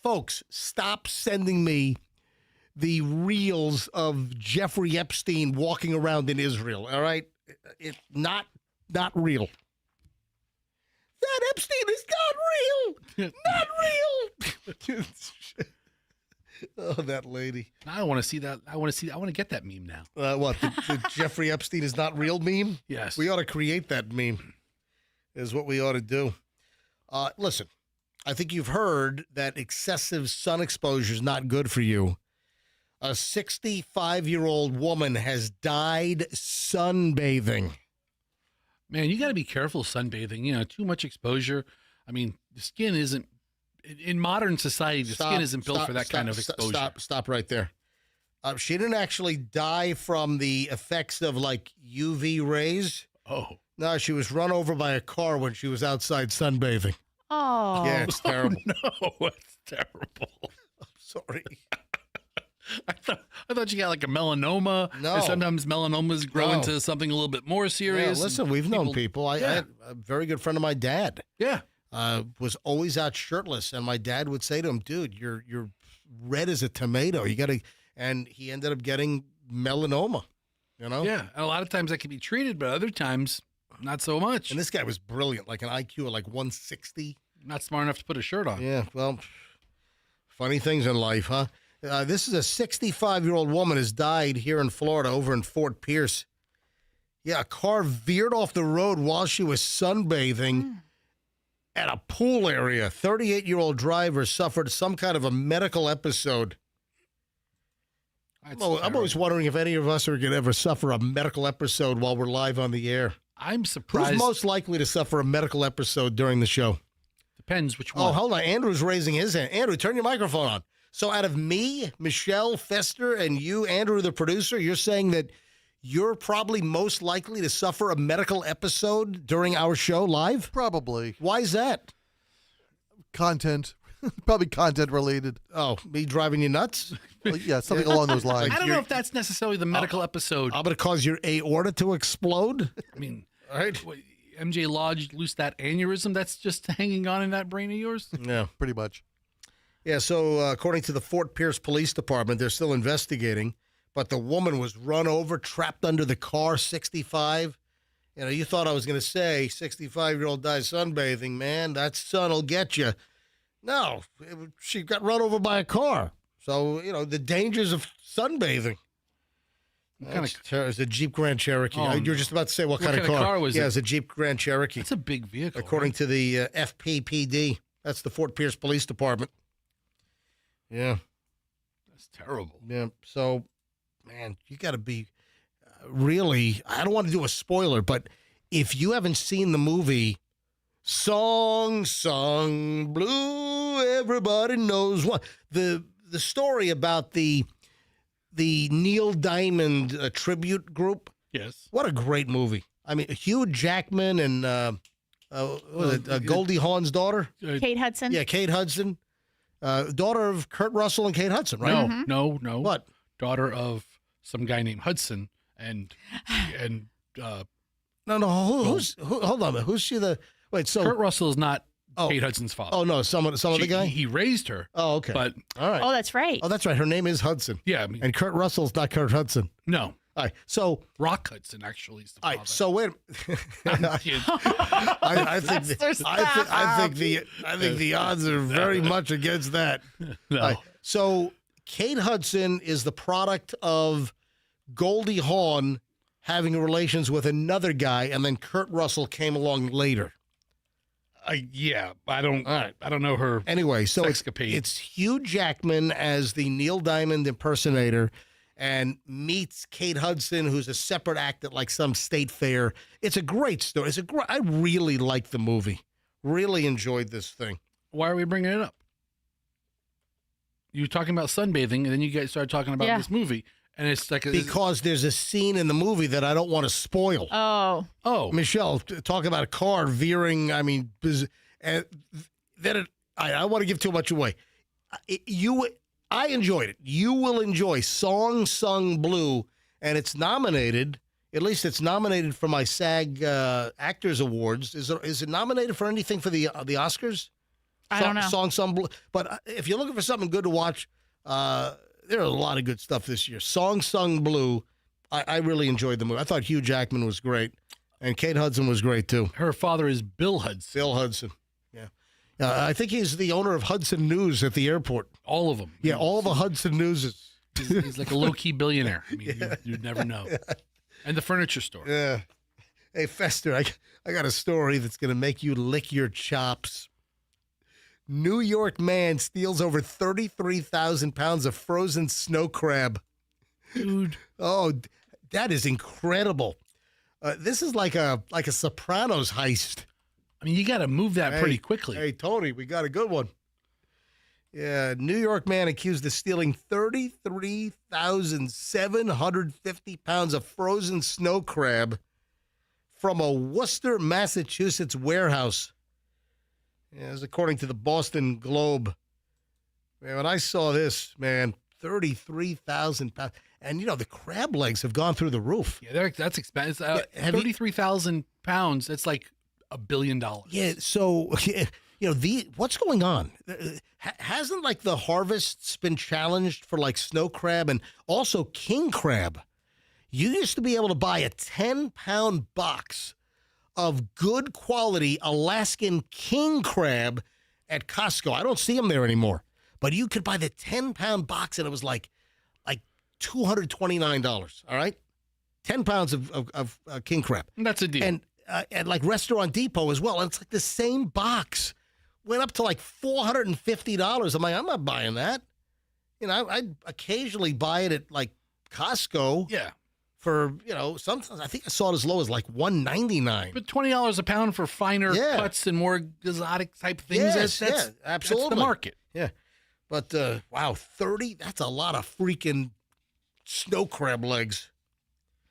folks, stop sending me the reels of Jeffrey Epstein walking around in Israel, all right? It's not real. That Epstein is not real. Not real. Oh, that lady. I want to see that. I want to get that meme now. What? The Jeffrey Epstein is not real meme? Yes. We ought to create that meme, is what we ought to do. Listen, I think you've heard that excessive sun exposure is not good for you. A 65-year-old woman has died sunbathing. Man, you got to be careful sunbathing. You know, too much exposure. I mean, the skin isn't, in modern society, the skin isn't built for that kind of exposure. Stop right there. She didn't actually die from the effects of, like, UV rays. Oh. No, she was run over by a car when she was outside sunbathing. Oh. Yeah, it's terrible. No, it's terrible. I'm sorry. I thought you got like a melanoma. No. And sometimes melanomas grow into something a little bit more serious. Yeah, listen, we've known people. I had a very good friend of my dad. Yeah. Was always out shirtless, and my dad would say to him, "Dude, you're red as a tomato. You got to." And he ended up getting melanoma. You know. Yeah, and a lot of times that can be treated, but other times not so much. And this guy was brilliant, like an IQ of like 160. Not smart enough to put a shirt on. Yeah. Well, funny things in life, huh? This is a 65-year-old woman has died here in Florida, over in Fort Pierce. Yeah, a car veered off the road while she was sunbathing at a pool area. 38-year-old driver suffered some kind of a medical episode. I'm always wondering if any of us are going to ever suffer a medical episode while we're live on the air. I'm surprised. Who's most likely to suffer a medical episode during the show? Depends which one. Oh, hold on. Andrew's raising his hand. Andrew, turn your microphone on. So out of me, Michelle, Fester, and you, Andrew, the producer, you're saying that you're probably most likely to suffer a medical episode during our show live? Probably. Why is that? Content. Probably content related. Oh, me driving you nuts? Well, yeah, something along those lines. I don't know if that's necessarily the medical episode. I'm going to cause your aorta to explode? I mean, all right. MJ Lodge loose that aneurysm that's just hanging on in that brain of yours? Yeah. Pretty much. Yeah, so according to the Fort Pierce Police Department, they're still investigating, but the woman was run over, trapped under the car, 65. You know, you thought I was going to say 65-year-old dies sunbathing, man. That sun will get you. No, she got run over by a car. So, you know, the dangers of sunbathing. It's a Jeep Grand Cherokee. Oh, you were just about to say what kind of car was it? Yeah, it's a Jeep Grand Cherokee. It's a big vehicle. According to the FPPD. That's the Fort Pierce Police Department. Yeah. That's terrible. Yeah. So, man, you got to be really, I don't want to do a spoiler, but if you haven't seen the movie Song Blue, everybody knows what, the story about the Neil Diamond tribute group. Yes. What a great movie. I mean, Hugh Jackman and Goldie Hawn's daughter? Kate Hudson. Yeah, Kate Hudson. Daughter of Kurt Russell and Kate Hudson, right? No. What? Daughter of some guy named Hudson and No. Hold on. Who's she? Kurt Russell is not Kate Hudson's father. Oh no, some other guy. He raised her. Oh, okay. But all right. Oh, that's right. Oh, that's right. Her name is Hudson. Yeah, and Kurt Russell's not Kurt Hudson. No. All right, so Rock Hudson actually is the all father. right, so wait. I think the odds are very much against that. No. All right, so Kate Hudson is the product of Goldie Hawn having relations with another guy, and then Kurt Russell came along later. Yeah, I don't know her. Anyway, so sexcapade. it's Hugh Jackman as the Neil Diamond impersonator, and meets Kate Hudson, who's a separate act at like some state fair. It's a great story. I really liked the movie. Really enjoyed this thing. Why are we bringing it up? You were talking about sunbathing, and then you guys started talking about this movie, and it's like Because there's a scene in the movie that I don't want to spoil. Oh. Michelle, talk about a car veering. I mean, and then I want to give too much away. I enjoyed it. You will enjoy Song Sung Blue, and it's nominated. At least it's nominated for my SAG Actors Awards. Is it nominated for anything for the Oscars? I don't know. Song Sung Blue. But if you're looking for something good to watch, there are a lot of good stuff this year. Song Sung Blue. I really enjoyed the movie. I thought Hugh Jackman was great, and Kate Hudson was great too. Her father is Bill Hudson. Bill Hudson. I think he's the owner of Hudson News at the airport. All of them. Yeah, all the Hudson Newses. He's like a low-key billionaire. I mean, you'd never know. And the furniture store. Yeah. Hey, Fester, I got a story that's going to make you lick your chops. New York man steals over 33,000 pounds of frozen snow crab. Dude. Oh, that is incredible. This is like a Sopranos heist. I mean, you got to move that pretty quickly. Hey, Tony, we got a good one. Yeah, New York man accused of stealing 33,750 pounds of frozen snow crab from a Worcester, Massachusetts warehouse. Yeah, as according to the Boston Globe. Man, when I saw this, man, 33,000 pounds. And, the crab legs have gone through the roof. Yeah, that's expensive. 33,000 pounds, that's like $1 billion. Yeah, so what's going on? Hasn't like the harvests been challenged for like snow crab and also king crab? You used to be able to buy a 10-pound box of good quality Alaskan king crab at Costco. I don't see them there anymore, but you could buy the 10-pound box and it was like $229. All right, 10 pounds of king crab. That's a deal. And at like Restaurant Depot as well. And it's like the same box. Went up to like $450. I'm like, I'm not buying that. I'd occasionally buy it at like Costco. Yeah. For, sometimes I think I saw it as low as like $199. But $20 a pound for finer cuts and more exotic type things. Yes, that's absolutely. That's the market. Yeah. But, wow, 30, that's a lot of freaking snow crab legs.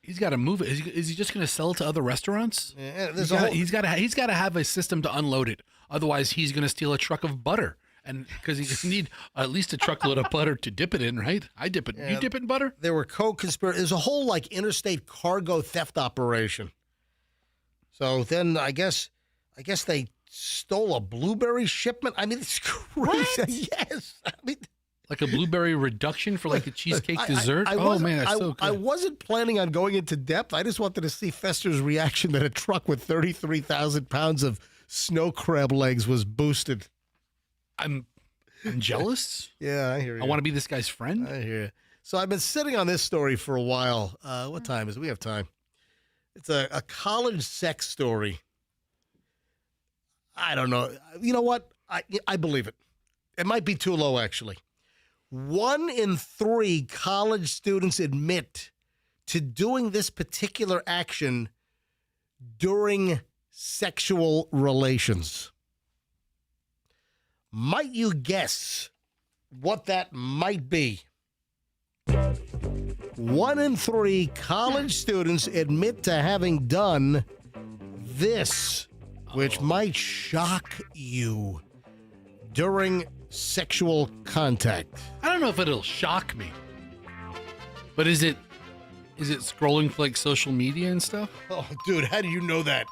He's got to move it. Is he just going to sell it to other restaurants? Yeah, he's got to have a system to unload it. Otherwise, he's going to steal a truck of butter, and because he need at least a truckload of butter to dip it in, right? I dip it. Yeah, you dip it in butter? There were co-conspirators. There's a whole like interstate cargo theft operation. So then I guess they stole a blueberry shipment. I mean, it's crazy. Yes, I mean. Like a blueberry reduction for like a cheesecake dessert? I that's so good. I wasn't planning on going into depth. I just wanted to see Fester's reaction that a truck with 33,000 pounds of snow crab legs was boosted. I'm jealous. Yeah, I hear you. I want to be this guy's friend. I hear you. So I've been sitting on this story for a while. What time is it? We have time. It's a college sex story. I don't know. You know what? I believe it. It might be too low, actually. 1 in 3 college students admit to doing this particular action during sexual relations. Might you guess what that might be? 1 in 3 college students admit to having done this, which might shock you during sexual contact. I don't know if it'll shock me, but is it scrolling for like social media and stuff? Oh, dude, how do you know that?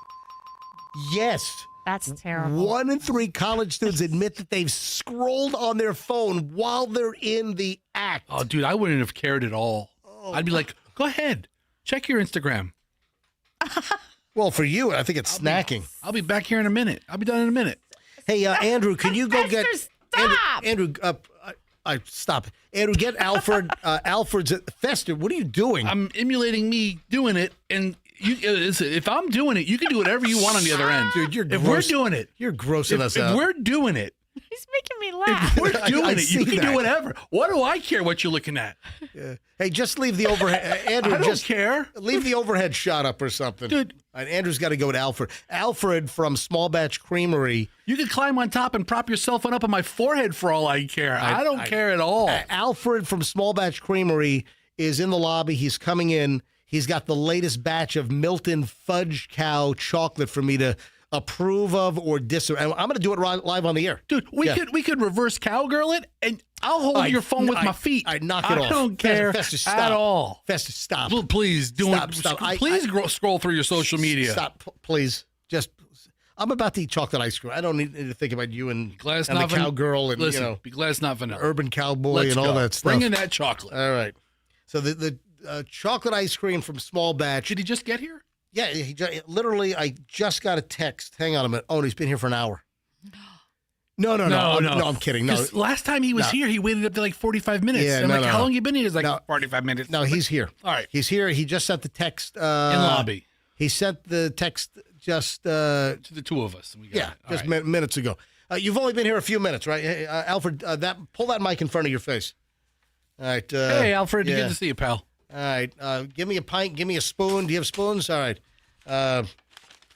Yes. That's terrible. 1 in 3 college students admit that they've scrolled on their phone while they're in the act. Oh, dude, I wouldn't have cared at all. I'd be like, go ahead. Check your Instagram. Well, for you, I think it's snacking. I'll be back here in a minute. I'll be done in a minute. Hey, Andrew, can you go get stop! Andrew? Stop. Andrew, get Alfred. Alfred's Fester. What are you doing? I'm emulating me doing it, and if I'm doing it, you can do whatever you want on the other end. Dude, you're if gross. we're doing it, You're grossing us out. If we're doing it, He's making me laugh. if we're doing I it, you see can that. do whatever. What do I care what you're looking at? Hey, just leave the overhead. Andrew, I don't just care. Leave the overhead shot up or something. Dude. All right, Andrew's got to go with Alfred. Alfred from Small Batch Creamery. You can climb on top and prop your cell phone up on my forehead for all I care. I don't care at all. Alfred from Small Batch Creamery is in the lobby. He's coming in. He's got the latest batch of Milton Fudge Cow chocolate for me to approve of or disapprove. I'm going to do it live on the air. Dude, we could reverse cowgirl it, and I'll hold your phone with my feet. I knock it off. I don't care Festus, stop. at all. Festus, stop. Please, Stop. Please scroll through your social media. Stop, please. Just, I'm about to eat chocolate ice cream. I don't need to think about you and the cowgirl and, listen, be glad it's not vanilla. urban cowboy Let's and all go. that stuff. Bring in that chocolate. All right. So the chocolate ice cream from Small Batch. Did he just get here? Yeah, literally, I just got a text. Hang on a minute. Oh, he's been here for an hour. No, I'm kidding. No, last time he was here, he waited up to like 45 minutes. Yeah, I'm like, how long you been here? He's like, 45 minutes. No, he's here. All right. He's here. He just sent the text. In lobby. He sent the text just... to the two of us. We got it. just minutes ago. You've only been here a few minutes, right? Hey, Alfred, pull that mic in front of your face. All right. Hey, Alfred. Good to see you, pal. All right. Give me a pint. Give me a spoon. Do you have spoons? All right.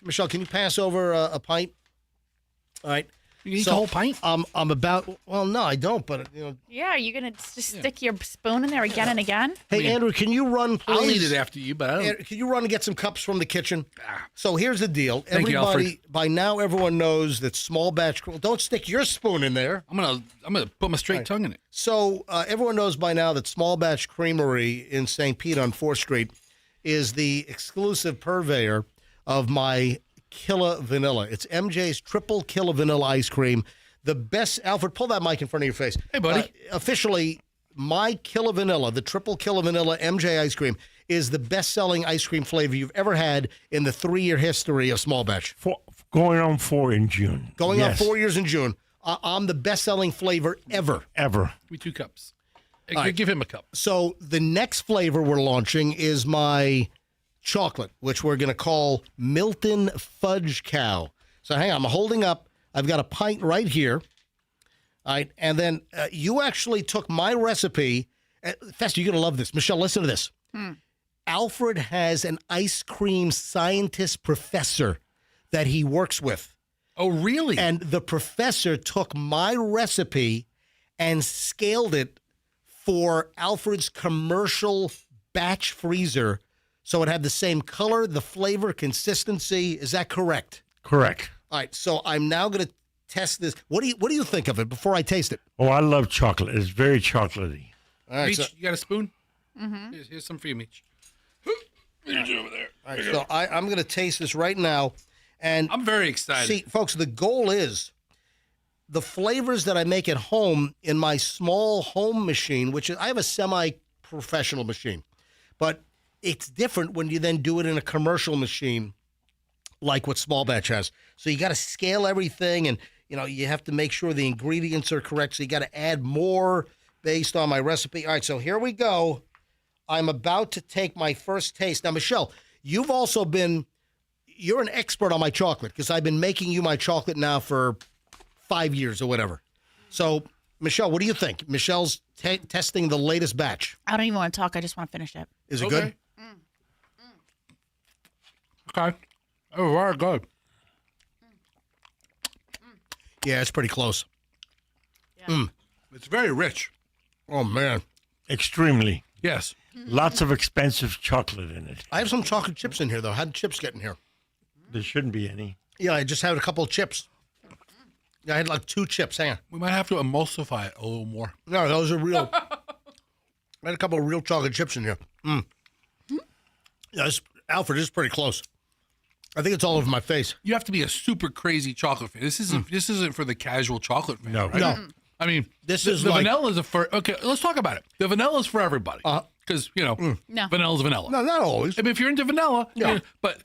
Michelle, can you pass over a pint? All right. You eat the whole pint? I'm about. Well, no, I don't. But Yeah, are you going to just stick your spoon in there again and again? Hey, Andrew, can you run, please? I'll eat it after you, but I don't. Can you run and get some cups from the kitchen? So here's the deal. Thank you, Alfred. By now, everyone knows that Small Batch. Don't stick your spoon in there. I'm gonna put my straight tongue in it. So everyone knows by now that Small Batch Creamery in St. Pete on 4th Street is the exclusive purveyor of my Killa Vanilla. It's MJ's Triple Killa Vanilla ice cream. The best. Alfred, pull that mic in front of your face. Hey, buddy. Officially, my Killa Vanilla, the Triple Killa Vanilla MJ ice cream, is the best-selling ice cream flavor you've ever had in the 3-year history of Small Batch. Going on 4 in June. Going on 4 years in June. I'm the best-selling flavor ever. Ever. Give me 2 cups. Right. Give him a cup. So the next flavor we're launching is my chocolate, which we're going to call Milton Fudge Cow. So hang on, I'm holding up. I've got a pint right here. All right, and then you actually took my recipe. Fester, you're going to love this. Michelle, listen to this. Alfred has an ice cream scientist professor that he works with. Oh, really? And the professor took my recipe and scaled it for Alfred's commercial batch freezer so it had the same color, the flavor, consistency. Is that correct? Correct. All right, so I'm now going to test this. What do you think of it before I taste it? Oh, I love chocolate. It's very chocolatey. All right, Meech, you got a spoon? Mm-hmm. Here's some for you, Meech. Meech over there. All right, so I'm going to taste this right now. And I'm very excited. See, folks, the goal is the flavors that I make at home in my small home machine, which is, I have a semi-professional machine, but it's different when you then do it in a commercial machine like what Small Batch has. So you got to scale everything, and you have to make sure the ingredients are correct. So you got to add more based on my recipe. All right, so here we go. I'm about to take my first taste. Now, Michelle, you're an expert on my chocolate because I've been making you my chocolate now for 5 years or whatever. So, Michelle, what do you think? Michelle's testing the latest batch. I don't even want to talk. I just want to finish it. Is it good? Okay. Oh, very good. Yeah, it's pretty close. It's very rich. Oh, man. Extremely. Yes. Lots of expensive chocolate in it. I have some chocolate chips in here, though. How did chips get in here? There shouldn't be any. Yeah, I just had a couple of chips. Yeah, I had like 2 chips. Hang on. We might have to emulsify it a little more. No, those are real. I had a couple of real chocolate chips in here. Yeah, Alfred, this is pretty close. I think it's all over my face. You have to be a super crazy chocolate fan. This isn't for the casual chocolate fan. No. Right? No. I mean, This the is like- vanilla is okay, let's talk about it. The vanilla is for everybody. Because because No. vanilla's vanilla. No, not always. I mean, if you're into vanilla, Yeah. but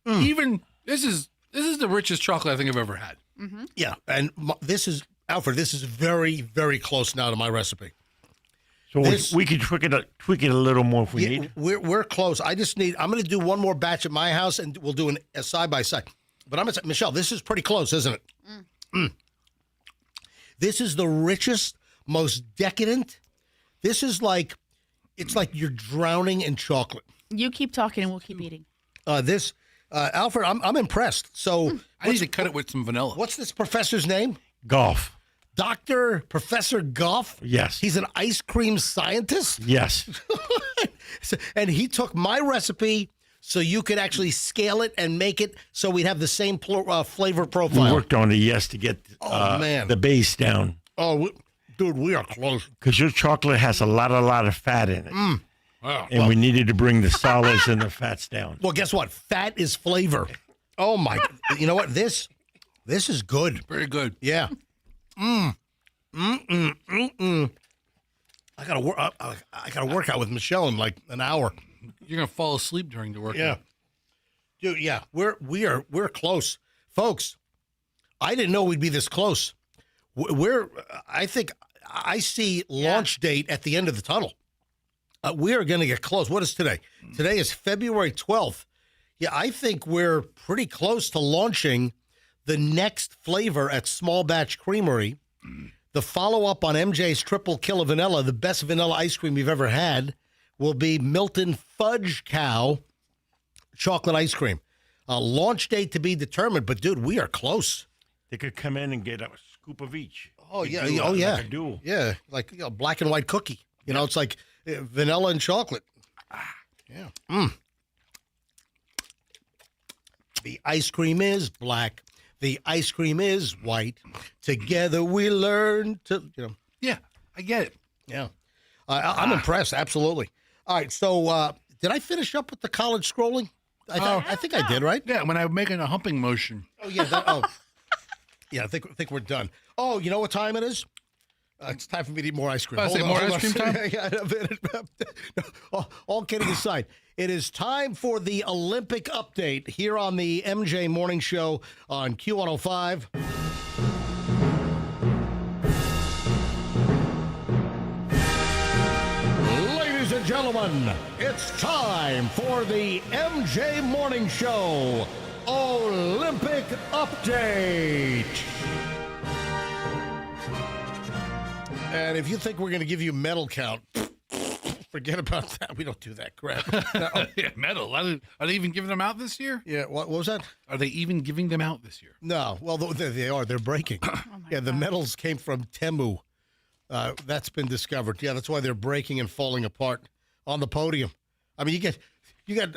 even this is the richest chocolate I think I've ever had. Mm-hmm. Yeah, and this is Alfred. This is very, very close now to my recipe. So we could tweak it a little more if we need. We're close. I'm going to do one more batch at my house, and we'll do a side by side. But I'm going to say, Michelle, this is pretty close, isn't it? This is the richest, most decadent. This is like, it's like you're drowning in chocolate. You keep talking and we'll keep eating. Alfred, I'm impressed. So I need to cut it with some vanilla. What's this professor's name? Goff. Professor Goff? Yes. He's an ice cream scientist? Yes. And he took my recipe so you could actually scale it and make it so we'd have the same flavor profile. We worked on it, to get man. the base down. Oh, dude, we are close. Because your chocolate has a lot of fat in it. And we needed to bring the solids and the fats down. Well, guess what? Fat is flavor. Oh, my. You know what? This is good. Very good. Yeah. I gotta work out with Michelle in like an hour. You're gonna fall asleep during the workout. Yeah, dude. Yeah, we're close, folks. I didn't know we'd be this close. I think I see launch date at the end of the tunnel. We are going to get close. What is today? Today is February 12th. Yeah, I think we're pretty close to launching the next flavor at Small Batch Creamery. The follow-up on MJ's Triple Kill of Vanilla, the best vanilla ice cream we've ever had, will be Milton Fudge Cow chocolate ice cream. Launch date to be determined, but, dude, we are close. They could come in and get a scoop of each. Oh, yeah. Like a duel. Yeah, like black and white cookie. It's like vanilla and chocolate. Yeah. The ice cream is black. The ice cream is white. Together we learn to, Yeah, I get it. Yeah. I'm impressed. Absolutely. All right. So did I finish up with the college scrolling? I think I did, right? Yeah, when I'm making a humping motion. Oh, yeah. Yeah, I think we're done. Oh, you know what time it is? It's time for me to eat more ice cream. More ice cream time? All kidding aside, it is time for the Olympic update here on the MJ Morning Show on Q105. Ladies and gentlemen, it's time for the MJ Morning Show Olympic update. And if you think we're going to give you medal count, forget about that. We don't do that crap. Yeah, medal. Are they even giving them out this year? Yeah, what was that? Are they even giving them out this year? No. Well, they are. They're breaking. The medals came from Temu. That's been discovered. Yeah, that's why they're breaking and falling apart on the podium. I mean, you got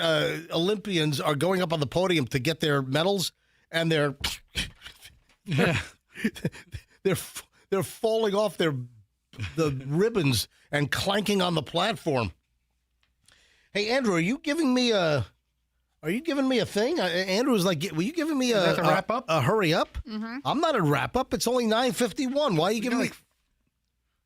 Olympians are going up on the podium to get their medals, and they're falling off the ribbons and clanking on the platform. Hey, Andrew, are you giving me a thing? Andrew was like, were you giving me a wrap up? A hurry up? Mm-hmm. I'm not a wrap up. It's only 9:51. Why are you giving me?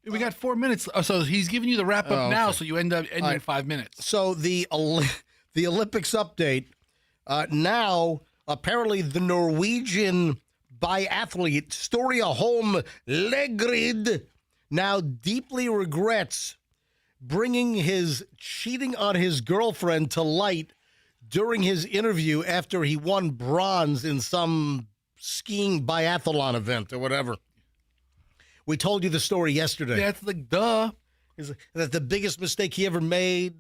We got 4 minutes. Oh, so he's giving you the wrap up now, so you end up ending in 5 minutes. So the Olympics update. Now, apparently, the Norwegian biathlete Storia Holm Legrid now deeply regrets bringing his cheating on his girlfriend to light during his interview after he won bronze in some skiing biathlon event or whatever. We told you the story yesterday. That's like, duh. That's the biggest mistake he ever made.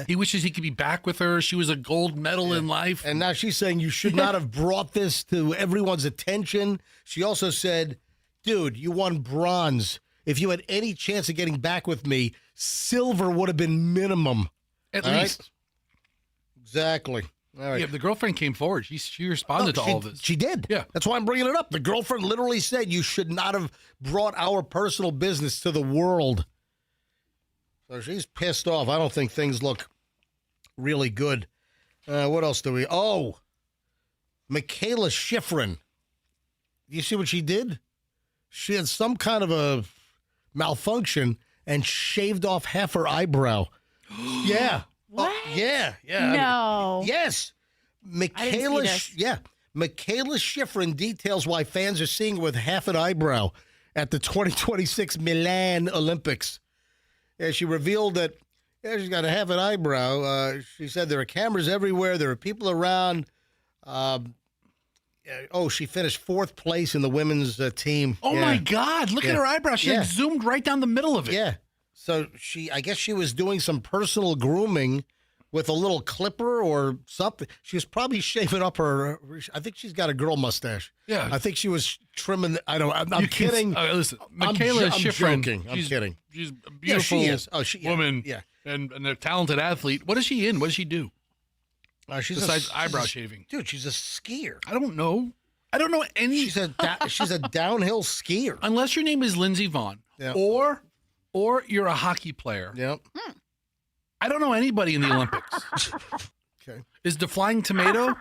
He wishes he could be back with her. She was a gold medal in life. And now she's saying you should not have brought this to everyone's attention. She also said, dude, you won bronze. If you had any chance of getting back with me, silver would have been minimum. At least. Right? Exactly. All right. Yeah, the girlfriend came forward. She responded to all of this. She did. Yeah. That's why I'm bringing it up. The girlfriend literally said you should not have brought our personal business to the world. So she's pissed off. I don't think things look really good. What else do we? Oh, Michaela Schifrin. You see what she did? She had some kind of a malfunction, and shaved off half her eyebrow. Yeah. What? Yeah. No. Yes. I didn't see this. Michaela Schifrin details why fans are seeing her with half an eyebrow at the 2026 Milan Olympics. Yeah, she revealed that she's got a half an eyebrow. She said there are cameras everywhere. There are people around. She finished fourth place in the women's team. Oh, my God. Look at her eyebrow. She like zoomed right down the middle of it. Yeah. So I guess she was doing some personal grooming with a little clipper or something. She was probably shaving up I think she's got a girl mustache. Yeah. I think she was trimming. I'm kidding. Listen, Michaela Schifrin. I'm joking. I'm kidding. She's a beautiful woman. Yeah. And a talented athlete. What is she in? What does she do? Besides eyebrow shaving. Dude, she's a skier. I don't know any. She's a downhill skier. Unless your name is Lindsey Vonn, or you're a hockey player. Yep. I don't know anybody in the Olympics. Okay. Is the Flying Tomato?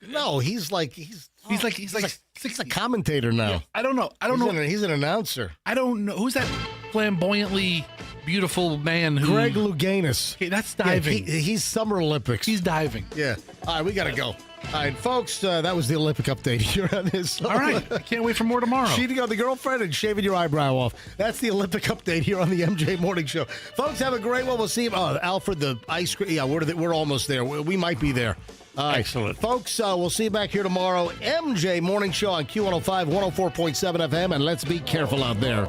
No, he's like He's 60. A commentator now. Yeah, I don't know. He's an announcer. I don't know who's that flamboyantly beautiful man who. Greg Louganis. Okay, that's diving. Yeah, he's Summer Olympics. He's diving. Yeah. All right, we got to go. All right, folks, that was the Olympic update here on this. All right. I can't wait for more tomorrow. Cheating on the girlfriend and shaving your eyebrow off. That's the Olympic update here on the MJ Morning Show. Folks, have a great one. We'll see you. Alfred, the ice cream. Yeah, we're almost there. We might be there. Excellent. Folks, we'll see you back here tomorrow. MJ Morning Show on Q105, 104.7 FM, and let's be careful out there.